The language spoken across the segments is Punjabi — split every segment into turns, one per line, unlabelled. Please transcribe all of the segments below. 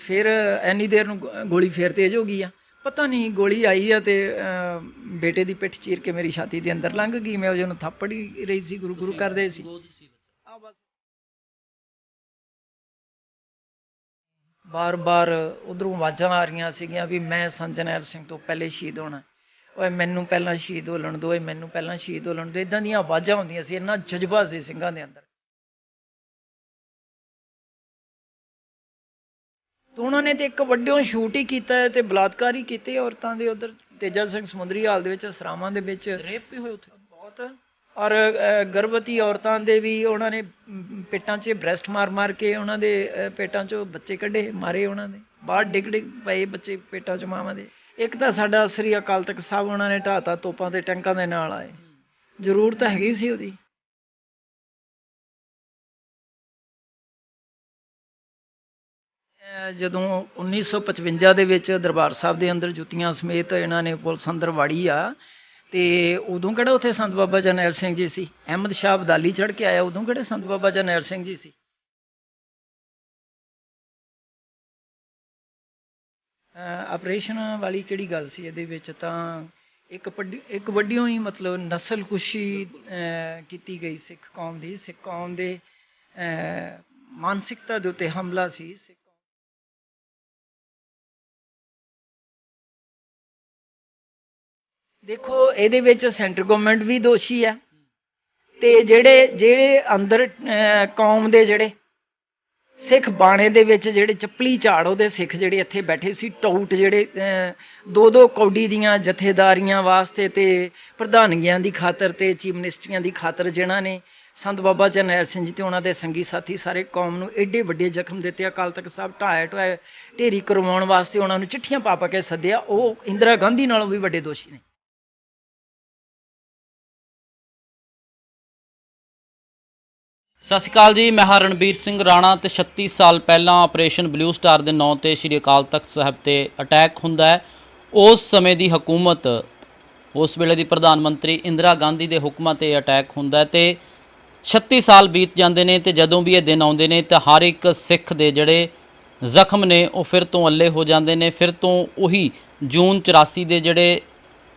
फिर इन्नी देर नूं गोली फिर तेज हो गई आ। पता नहीं गोली आई है तो बेटे की पिठ चीर के मेरी छाती के अंदर लंघ गई। मैं ਉਹਨੂੰ थप्पड़ ही रही सी, गुरु गुरु करदे सी। आ बस बार बार उधरों आवाज़ां आ रही सीगियां भी मैं संत जरनैल सिंह तो पहले शहीद होना, ओए मैनू पहला शहीद हो लण दो, ओए मैनू पहला शहीद हो लण दो। इदां दीयां आवाज़ां आउंदियां सी, इन्ना जज्बा सी ਸਿੰਘਾਂ ਦੇ अंदर। तो उन्होंने तो एक वड्डियों शूट ही किया है तो बलात्कार ही किए औरतों के। उधर तेजा सिंह समुंदरी हाल के सरावां दे विच रेप भी होए उत्थे बहुत। और गर्भवती औरतों के भी उन्होंने पेटां 'च ब्रैसट मार मार के उन्होंने पेटां 'चों बच्चे कढ़े, मारे उन्होंने, बाहर डिग डिग पे बच्चे पेटां 'च मावां दे। एक तो साडा श्री अकाल तख्त साहब उन्होंने ढाता तोपां ते टैंकां दे नाल आए, जरूरत हैगी सी उहदी। ਜਦੋਂ 1955 ਦੇ ਵਿੱਚ ਦਰਬਾਰ ਸਾਹਿਬ ਦੇ ਅੰਦਰ ਜੁੱਤੀਆਂ ਸਮੇਤ ਇਹਨਾਂ ਨੇ ਪੁਲਿਸ ਅੰਦਰ ਵਾੜੀ ਆ, ਤੇ ਉਦੋਂ ਕਿਹੜਾ ਉੱਥੇ ਸੰਤ ਬਾਬਾ ਜਰਨੈਲ ਸਿੰਘ ਜੀ ਸੀ। ਅਹਿਮਦ ਸ਼ਾਹ ਅਬਦਾਲੀ ਚੜ੍ਹ ਕੇ ਆਇਆ, ਉਦੋਂ ਕਿਹੜੇ ਸੰਤ ਬਾਬਾ ਜਰਨੈਲ ਸਿੰਘ ਜੀ ਸੀ। ਆਪਰੇਸ਼ਨ ਵਾਲੀ ਕਿਹੜੀ ਗੱਲ ਸੀ ਇਹਦੇ ਵਿੱਚ? ਤਾਂ ਇੱਕ ਵੱਡੀਓ ਹੀ ਮਤਲਬ ਨਸਲਕੁਸ਼ੀ ਕੀਤੀ ਗਈ ਸਿੱਖ ਕੌਮ ਦੀ। ਸਿੱਖ ਕੌਮ ਦੇ ਮਾਨਸਿਕਤਾ ਦੇ ਉੱਤੇ ਹਮਲਾ ਸੀ। देखो ये सेंटर गवर्नमेंट भी दोषी है, तो जेड़े जेड़े अंदर कौम के जेड़े सिख बाणे दे विच जेड़े चपली झाड़ो दे सिख जेड़े इत्थे बैठे सी टाउट, जेड़े दो दो कौडी दियां जथेदारियां वास्ते ते प्रधानगियां दी खातर ते चीफ मिनिस्टरियां दी खातर जिन्हां ने संत बाबा जरनैल सिंह जी ते उन्हां दे संगी साथी सारे कौम नूं एडे वड्डे जख्म दिते। अकाल तख्त साहब ढाए ढाए ढेरी करवाउण वास्ते उन्हां नूं चिट्ठियां पा के सद्दिया, वो इंदिरा गांधी नालों भी वड्डे दोषी ने।
ਸਤਿ ਸ਼੍ਰੀ ਅਕਾਲ ਜੀ, ਮੈਂ ਹਾਂ ਰਣਬੀਰ ਸਿੰਘ ਰਾਣਾ ਤੇ 36 ਸਾਲ ਪਹਿਲਾਂ ਆਪਰੇਸ਼ਨ ਬਲੂ ਸਟਾਰ ਦੇ ਨਾਂ ਤੇ ਸ਼੍ਰੀ ਅਕਾਲ ਤਖਤ ਸਾਹਿਬ ਤੇ ਅਟੈਕ ਹੁੰਦਾ ਹੈ। ਉਸ ਸਮੇਂ ਦੀ ਹਕੂਮਤ, ਉਸ ਵੇਲੇ ਦੀ ਪ੍ਰਧਾਨ ਮੰਤਰੀ ਇੰਦਰਾ ਗਾਂਧੀ ਦੇ ਹੁਕਮਾਂ ਤੇ ਅਟੈਕ ਹੁੰਦਾ ਤੇ 36 ਸਾਲ ਬੀਤ ਜਾਂਦੇ ਨੇ ਤੇ ਜਦੋਂ ਵੀ ਇਹ ਦਿਨ ਆਉਂਦੇ ਨੇ ਤਾਂ ਹਰ ਇੱਕ ਸਿੱਖ ਦੇ ਜਿਹੜੇ ਜ਼ਖਮ ਨੇ ਉਹ ਫਿਰ ਤੋਂ ਅੱਲੇ ਹੋ ਜਾਂਦੇ ਨੇ। ਫਿਰ ਤੋਂ ਉਹੀ ਜੂਨ 84 ਦੇ ਜਿਹੜੇ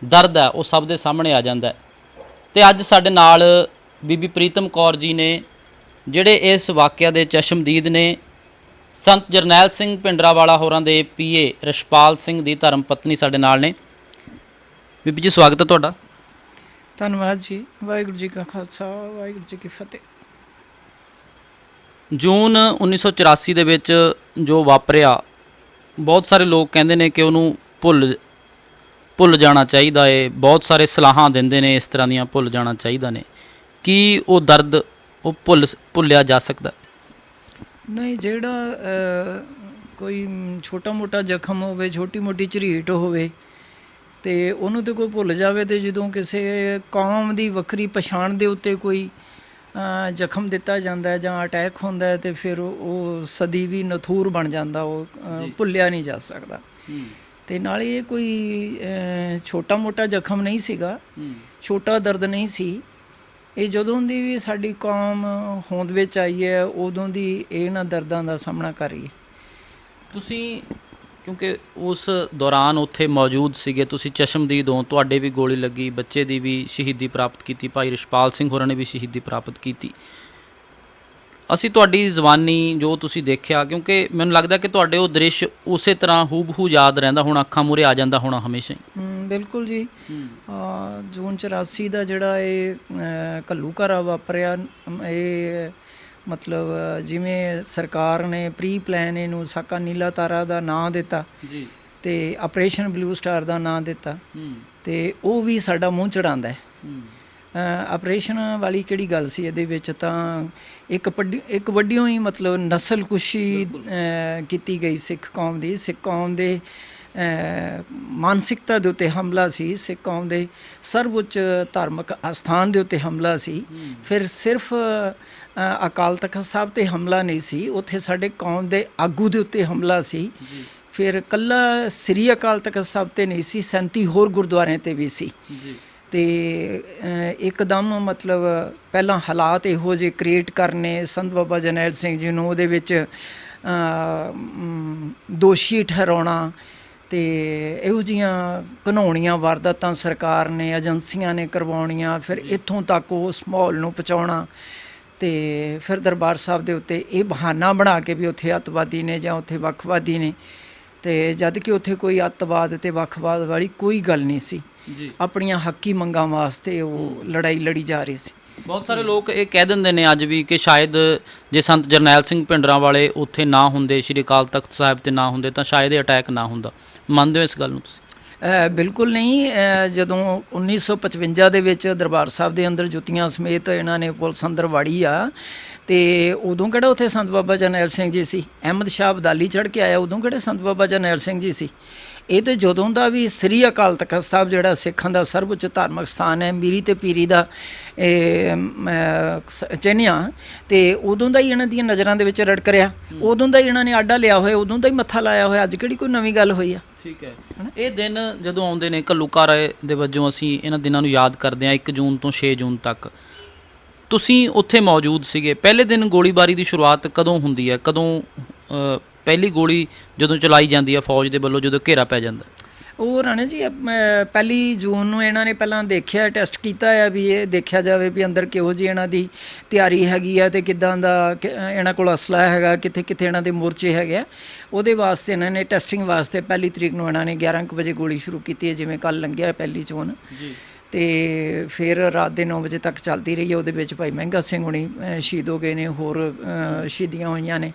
ਦਰਦ ਹੈ ਉਹ ਸਭ ਦੇ ਸਾਹਮਣੇ ਆ ਜਾਂਦਾ। ਤੇ ਅੱਜ ਸਾਡੇ ਨਾਲ ਬੀਬੀ ਪ੍ਰੀਤਮ ਕੌਰ ਜੀ ਨੇ ਜਿਹੜੇ ਇਸ ਵਾਕਿਆ ਦੇ ਚਸ਼ਮਦੀਦ ਨੇ। ਸੰਤ ਜਰਨੈਲ ਸਿੰਘ ਭਿੰਡਰਾਵਾਲਾ ਹੋਰਾਂ ਦੇ ਪੀਏ ਰਛਪਾਲ ਸਿੰਘ ਦੀ ਧਰਮ ਪਤਨੀ ਸਾਡੇ ਨਾਲ ਨੇ। ਬੀਬੀ ਜੀ ਸਵਾਗਤ ਹੈ ਤੁਹਾਡਾ।
ਧੰਨਵਾਦ ਜੀ। ਵਾਹਿਗੁਰੂ ਜੀ ਕਾ ਖਾਲਸਾ, ਵਾਹਿਗੁਰੂ ਜੀ ਕੀ ਫਤਿਹ।
ਜੂਨ 1984 ਦੇ ਵਿੱਚ ਜੋ ਵਾਪਰਿਆ, ਬਹੁਤ ਸਾਰੇ ਲੋਕ ਕਹਿੰਦੇ ਨੇ ਕਿ ਉਹਨੂੰ ਭੁੱਲ ਜਾਣਾ ਚਾਹੀਦਾ ਏ। ਬਹੁਤ ਸਾਰੇ ਸਲਾਹਾਂ ਦਿੰਦੇ ਨੇ ਇਸ ਤਰ੍ਹਾਂ ਦੀਆਂ, ਭੁੱਲ ਜਾਣਾ ਚਾਹੀਦਾ ਨੇ। ਕੀ ਉਹ ਦਰਦ ਉਹ ਭੁੱਲਿਆ ਜਾ ਸਕਦਾ?
नहीं, ਜਿਹੜਾ कोई छोटा मोटा जख्म होवे, छोटी मोटी ਝਰੀਟ ਹੋਵੇ ਤੇ ਉਹਨੂੰ ਤੇ ਕੋਈ ਭੁੱਲ ਜਾਵੇ, ਤੇ ਜਦੋਂ ਕਿਸੇ ਕੌਮ ਦੀ ਵੱਖਰੀ ਪਛਾਣ ਦੇ ਉੱਤੇ ਕੋਈ ਜ਼ਖਮ ਦਿੱਤਾ ਜਾਂਦਾ ਜਾਂ ਅਟੈਕ ਹੁੰਦਾ ਤੇ ਫਿਰ ਉਹ ਸਦੀ ਵੀ ਨਥੂਰ ਬਣ ਜਾਂਦਾ, ਉਹ ਭੁੱਲਿਆ ਨਹੀਂ ਜਾ ਸਕਦਾ। ਤੇ ਨਾਲੇ ਇਹ ਕੋਈ ਛੋਟਾ ਮੋਟਾ ਜ਼ਖਮ ਨਹੀਂ ਸੀਗਾ, ਛੋਟਾ ਦਰਦ ਨਹੀਂ ਸੀ। ਇਹ ਜਦੋਂ ਦੀ ਵੀ ਸਾਡੀ ਕੌਮ ਹੋਂਦ ਵਿੱਚ ਆਈ ਹੈ ਉਦੋਂ ਦੀ ਇਹਨਾਂ ਦਰਦਾਂ ਦਾ ਸਾਹਮਣਾ ਕਰ ਰਹੀ ਹੈ।
ਤੁਸੀਂ ਕਿਉਂਕਿ ਉਸ ਦੌਰਾਨ ਉੱਥੇ ਮੌਜੂਦ ਸੀਗੇ, ਤੁਸੀਂ ਚਸ਼ਮਦੀਦ ਹੋ, ਤੁਹਾਡੇ ਵੀ ਗੋਲੀ ਲੱਗੀ, ਬੱਚੇ ਦੀ ਵੀ ਸ਼ਹੀਦੀ ਪ੍ਰਾਪਤ ਕੀਤੀ, ਭਾਈ ਰਛਪਾਲ ਸਿੰਘ ਹੋਰਾਂ ਨੇ ਵੀ ਸ਼ਹੀਦੀ ਪ੍ਰਾਪਤ ਕੀਤੀ। ਅਸੀਂ ਤੁਹਾਡੀ ਜ਼ਬਾਨੀ ਜੋ ਤੁਸੀਂ ਦੇਖਿਆ, ਕਿਉਂਕਿ ਮੈਨੂੰ ਲੱਗਦਾ ਕਿ ਤੁਹਾਡੇ ਉਹ ਦ੍ਰਿਸ਼ ਉਸੇ ਤਰ੍ਹਾਂ ਹੂਬਹੂ ਯਾਦ ਰਹਿੰਦਾ ਹੋਣਾ, ਅੱਖਾਂ ਮੂਹਰੇ ਆ ਜਾਂਦਾ ਹੋਣਾ ਹਮੇਸ਼ਾ ਹੀ।
ਬਿਲਕੁਲ ਜੀ। ਜੂਨ 84 ਦਾ ਜਿਹੜਾ ਇਹ ਘੱਲੂਘਾਰਾ ਵਾਪਰਿਆ, ਇਹ ਮਤਲਬ ਜਿਵੇਂ ਸਰਕਾਰ ਨੇ ਪ੍ਰੀ ਪਲਾਨ ਇਹਨੂੰ ਸਾਕਾ ਨੀਲਾ ਤਾਰਾ ਦਾ ਨਾਂ ਦਿੱਤਾ ਜੀ, ਤੇ ਆਪਰੇਸ਼ਨ ਬਲੂ ਸਟਾਰ ਦਾ ਨਾਂ ਦਿੱਤਾ, ਤੇ ਉਹ ਵੀ ਸਾਡਾ ਮੂੰਹ ਚੜਾਉਂਦਾ ਹੈ। ਆਪਰੇਸ਼ਨ ਵਾਲੀ ਕਿਹੜੀ ਗੱਲ ਸੀ ਇਹਦੇ ਵਿੱਚ? ਤਾਂ ਇੱਕ ਵੱਡੀਓ ਹੀ ਮਤਲਬ ਨਸਲਕੁਸ਼ੀ ਕੀਤੀ ਗਈ ਸਿੱਖ ਕੌਮ ਦੀ। ਸਿੱਖ ਕੌਮ ਦੇ ਮਾਨਸਿਕਤਾ ਦੇ ਉੱਤੇ ਹਮਲਾ ਸੀ, ਸਿੱਖ ਕੌਮ ਦੇ ਸਰਵਉੱਚ ਧਾਰਮਿਕ ਅਸਥਾਨ ਦੇ ਉੱਤੇ ਹਮਲਾ ਸੀ। ਫਿਰ ਸਿਰਫ ਅਕਾਲ ਤਖਤ ਸਾਹਿਬ 'ਤੇ ਹਮਲਾ ਨਹੀਂ ਸੀ, ਉੱਥੇ ਸਾਡੇ ਕੌਮ ਦੇ ਆਗੂ ਦੇ ਉੱਤੇ ਹਮਲਾ ਸੀ। ਫਿਰ ਇਕੱਲਾ ਸ੍ਰੀ ਅਕਾਲ ਤਖਤ ਸਾਹਿਬ 'ਤੇ ਨਹੀਂ ਸੀ, 37 ਹੋਰ ਗੁਰਦੁਆਰਿਆਂ 'ਤੇ ਵੀ ਸੀ। ਤੇ ਇੱਕਦਮ ਮਤਲਬ ਪਹਿਲਾਂ ਹਾਲਾਤ ਇਹੋ ਜਿਹੇ ਕ੍ਰੀਏਟ ਕਰਨੇ, ਸੰਤ ਬਾਬਾ ਜਰਨੈਲ ਸਿੰਘ ਜੀ ਨੂੰ ਉਹਦੇ ਵਿੱਚ ਦੋਸ਼ੀ ਠਹਿਰਾਉਣਾ ਤੇ ਇਹੋ ਜਿਹੀਆਂ ਘਿਨਾਉਣੀਆਂ ਵਾਰਦਾਤਾਂ ਸਰਕਾਰ ਨੇ ਏਜੰਸੀਆਂ ਨੇ ਕਰਵਾਉਣੀਆਂ, ਫਿਰ ਇੱਥੋਂ ਤੱਕ ਉਸ ਮਾਹੌਲ ਨੂੰ ਪਹੁੰਚਾਉਣਾ ਤੇ ਫਿਰ ਦਰਬਾਰ ਸਾਹਿਬ ਦੇ ਉੱਤੇ ਇਹ ਬਹਾਨਾ ਬਣਾ ਕੇ ਵੀ ਉੱਥੇ ਅੱਤਵਾਦੀ ਨੇ ਜਾਂ ਉੱਥੇ ਵੱਖਵਾਦੀ ਨੇ, ਤੇ ਜਦ ਕਿ ਉੱਥੇ ਕੋਈ ਅੱਤਵਾਦ ਤੇ ਵੱਖਵਾਦ ਵਾਲੀ ਕੋਈ ਗੱਲ ਨਹੀਂ ਸੀ। ਆਪਣੀਆਂ ਹੱਕੀ ਮੰਗਾਂ ਵਾਸਤੇ ਉਹ ਲੜਾਈ ਲੜੀ ਜਾ ਰਹੀ ਸੀ।
ਬਹੁਤ ਸਾਰੇ ਲੋਕ ਇਹ ਕਹਿ ਦਿੰਦੇ ਨੇ ਅੱਜ ਵੀ ਕਿ ਸ਼ਾਇਦ ਜੇ ਸੰਤ ਜਰਨੈਲ ਸਿੰਘ ਭਿੰਡਰਾਂਵਾਲੇ ਉੱਥੇ ਨਾ ਹੁੰਦੇ, ਸ਼੍ਰੀ ਅਕਾਲ ਤਖਤ ਸਾਹਿਬ ਤੇ ਨਾ ਹੁੰਦੇ, ਤਾਂ ਸ਼ਾਇਦ ਇਹ ਅਟੈਕ ਨਾ ਹੁੰਦਾ। ਮੰਨਦੇ ਹੋ ਇਸ ਗੱਲ ਨੂੰ ਤੁਸੀਂ?
ਬਿਲਕੁਲ ਨਹੀਂ। ਜਦੋਂ 1955 ਦੇ ਵਿੱਚ ਦਰਬਾਰ ਸਾਹਿਬ ਦੇ ਅੰਦਰ ਜੁੱਤੀਆਂ ਸਮੇਤ ਇਹਨਾਂ ਨੇ ਪੁਲਿਸ ਅੰਦਰ ਵਾੜੀ ਆ, ਤੇ ਉਦੋਂ ਕਿਹੜਾ ਉੱਥੇ ਸੰਤ ਬਾਬਾ ਜਰਨੈਲ ਸਿੰਘ ਜੀ ਸੀ? ਅਹਿਮਦ ਸ਼ਾਹ ਅਬਦਾਲੀ ਚੜ੍ਹ ਕੇ ਆਇਆ, ਉਦੋਂ ਕਿਹੜੇ ਸੰਤ ਬਾਬਾ ਜਰਨੈਲ ਸਿੰਘ ਜੀ ਸੀ? ਇਹ ਤਾਂ ਜਦੋਂ ਦਾ ਵੀ ਸ੍ਰੀ ਅਕਾਲ ਤਖਤ ਸਾਹਿਬ ਜਿਹੜਾ ਸਿੱਖਾਂ ਦਾ ਸਰਵਉੱਚ ਧਾਰਮਿਕ ਸਥਾਨ ਹੈ, ਮੀਰੀ ਤੇ ਪੀਰੀ ਦਾ ਚਿੰਨ੍ਹ, ਤੇ ਉਦੋਂ ਦਾ ਹੀ ਇਹਨਾਂ ਦੀਆਂ ਨਜ਼ਰਾਂ ਦੇ ਵਿੱਚ ਰੜਕ ਰਿਹਾ, ਉਦੋਂ ਦਾ ਹੀ ਇਹਨਾਂ ਨੇ ਆਡਾ ਲਿਆ ਹੋਇਆ, ਉਦੋਂ ਦਾ ਹੀ ਮੱਥਾ ਲਾਇਆ ਹੋਇਆ। ਅੱਜ ਕਿਹੜੀ ਕੋਈ ਨਵੀਂ ਗੱਲ ਹੋਈ ਆ?
ਠੀਕ ਹੈ। ਇਹ ਦਿਨ ਜਦੋਂ ਆਉਂਦੇ ਨੇ ਘੱਲੂਘਾਰੇ ਦੇ ਵਜੋਂ ਅਸੀਂ ਇਹਨਾਂ ਦਿਨਾਂ ਨੂੰ ਯਾਦ ਕਰਦੇ ਹਾਂ, 1 ਜੂਨ ਤੋਂ 6 ਜੂਨ ਤੱਕ ਤੁਸੀਂ ਉੱਥੇ ਮੌਜੂਦ ਸੀਗੇ। ਪਹਿਲੇ ਦਿਨ ਗੋਲੀਬਾਰੀ ਦੀ ਸ਼ੁਰੂਆਤ ਕਦੋਂ ਹੁੰਦੀ ਹੈ? ਕਦੋਂ ਪਹਿਲੀ ਗੋਲੀ ਜਦੋਂ ਚਲਾਈ ਜਾਂਦੀ ਹੈ ਫੌਜ ਦੇ ਵੱਲੋਂ, ਜਦੋਂ ਘੇਰਾ ਪੈ ਜਾਂਦਾ?
ਉਹ ਰਾਣੇ ਜੀ 1 ਜੂਨ ਨੂੰ ਇਹਨਾਂ ਨੇ ਪਹਿਲਾਂ ਦੇਖਿਆ, ਟੈਸਟ ਕੀਤਾ ਆ ਵੀ ਇਹ ਦੇਖਿਆ ਜਾਵੇ ਵੀ ਅੰਦਰ ਕਿਹੋ ਜਿਹੀ ਇਹਨਾਂ ਦੀ ਤਿਆਰੀ ਹੈਗੀ ਆ ਤੇ ਕਿੱਦਾਂ ਦਾ ਇਹਨਾਂ ਕੋਲ ਅਸਲਾ ਹੈਗਾ, ਕਿੱਥੇ ਕਿੱਥੇ ਇਹਨਾਂ ਦੇ ਮੋਰਚੇ ਹੈਗੇ ਆ। ਉਹਦੇ ਵਾਸਤੇ ਇਹਨਾਂ ਨੇ ਟੈਸਟਿੰਗ ਵਾਸਤੇ 1 ਤਰੀਕ ਨੂੰ ਇਹਨਾਂ ਨੇ 11 ਕੁ ਵਜੇ ਗੋਲੀ ਸ਼ੁਰੂ ਕੀਤੀ ਹੈ, ਜਿਵੇਂ ਕੱਲ੍ਹ ਲੰਘਿਆ 1 ਜੂਨ ਜੀ, ਤੇ ਫਿਰ ਰਾਤ ਦੇ 9 ਵਜੇ ਤੱਕ ਚੱਲਦੀ ਰਹੀ ਹੈ। ਉਹਦੇ ਵਿੱਚ ਭਾਈ ਮਹਿੰਗਾ ਸਿੰਘ ਹੁਣੀ ਸ਼ਹੀਦ ਹੋ ਗਏ ਨੇ, ਹੋਰ ਸ਼ਹੀਦੀਆਂ ਹੋਈਆਂ ਨੇ।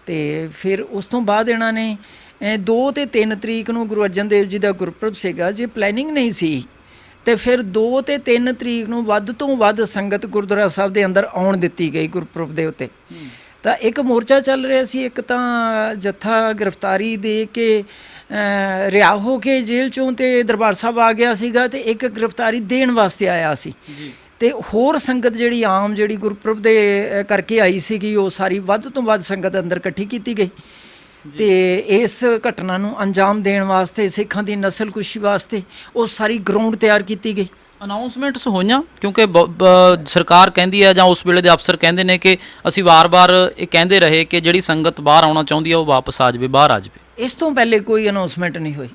ਤੇ ਫਿਰ ਉਸ ਤੋਂ ਬਾਅਦ ਇਹਨਾਂ ਨੇ 2 ਤੇ 3 ਤਰੀਕ ਨੂੰ ਗੁਰੂ ਅਰਜਨ ਦੇਵ ਜੀ ਦਾ ਗੁਰਪੁਰਬ ਸੀਗਾ। ਜੇ ਪਲੈਨਿੰਗ ਨਹੀਂ ਸੀ ਤੇ ਫਿਰ 2 ਤੇ 3 ਤਰੀਕ ਨੂੰ ਵੱਧ ਤੋਂ ਵੱਧ ਸੰਗਤ ਗੁਰਦੁਆਰਾ ਸਾਹਿਬ ਦੇ ਅੰਦਰ ਆਉਣ ਦਿੱਤੀ ਗਈ ਗੁਰਪੁਰਬ ਦੇ ਉੱਤੇ। ਤਾਂ ਇੱਕ ਮੋਰਚਾ ਚੱਲ ਰਿਹਾ ਸੀ, ਇੱਕ ਤਾਂ ਜੱਥਾ ਗ੍ਰਿਫਤਾਰੀ ਦੇ ਕੇ ਰਿਹਾ ਹੋ ਕੇ ਜੇਲ੍ਹ ਚੋਂ ਤੇ ਦਰਬਾਰ ਸਾਹਿਬ ਆ ਗਿਆ ਸੀਗਾ, ਤੇ ਇੱਕ ਗ੍ਰਿਫਤਾਰੀ ਦੇਣ ਵਾਸਤੇ ਆਇਆ ਸੀ। ਤੇ ਹੋਰ ਸੰਗਤ ਜਿਹੜੀ ਆਮ ਜਿਹੜੀ ਗੁਰਪੁਰਬ ਦੇ ਕਰਕੇ ਆਈ ਸੀਗੀ, ਉਹ ਸਾਰੀ ਵੱਧ ਤੋਂ ਵੱਧ ਸੰਗਤ ਅੰਦਰ ਇਕੱਠੀ ਕੀਤੀ ਗਈ। ਤੇ ਇਸ ਘਟਨਾ ਨੂੰ ਅੰਜਾਮ ਦੇਣ ਵਾਸਤੇ, ਸਿੱਖਾਂ ਦੀ ਨਸਲਕੁਸ਼ੀ ਵਾਸਤੇ ਉਹ ਸਾਰੀ ਗਰਾਊਂਡ ਤਿਆਰ ਕੀਤੀ ਗਈ।
ਅਨਾਊਂਸਮੈਂਟਸ ਹੋਈਆਂ, ਕਿਉਂਕਿ ਸਰਕਾਰ ਕਹਿੰਦੀ ਹੈ ਜਾਂ ਉਸ ਵੇਲੇ ਦੇ ਅਫਸਰ ਕਹਿੰਦੇ ਨੇ ਕਿ ਅਸੀਂ ਵਾਰ-ਵਾਰ ਇਹ ਕਹਿੰਦੇ ਰਹੇ ਕਿ ਜਿਹੜੀ ਸੰਗਤ ਬਾਹਰ ਆਉਣਾ ਚਾਹੁੰਦੀ ਹੈ ਉਹ ਵਾਪਸ ਆ ਜਾਵੇ, ਬਾਹਰ ਆ ਜਾਵੇ।
ਇਸ ਤੋਂ ਪਹਿਲੇ ਕੋਈ ਅਨਾਊਂਸਮੈਂਟ ਨਹੀਂ ਹੋਈ।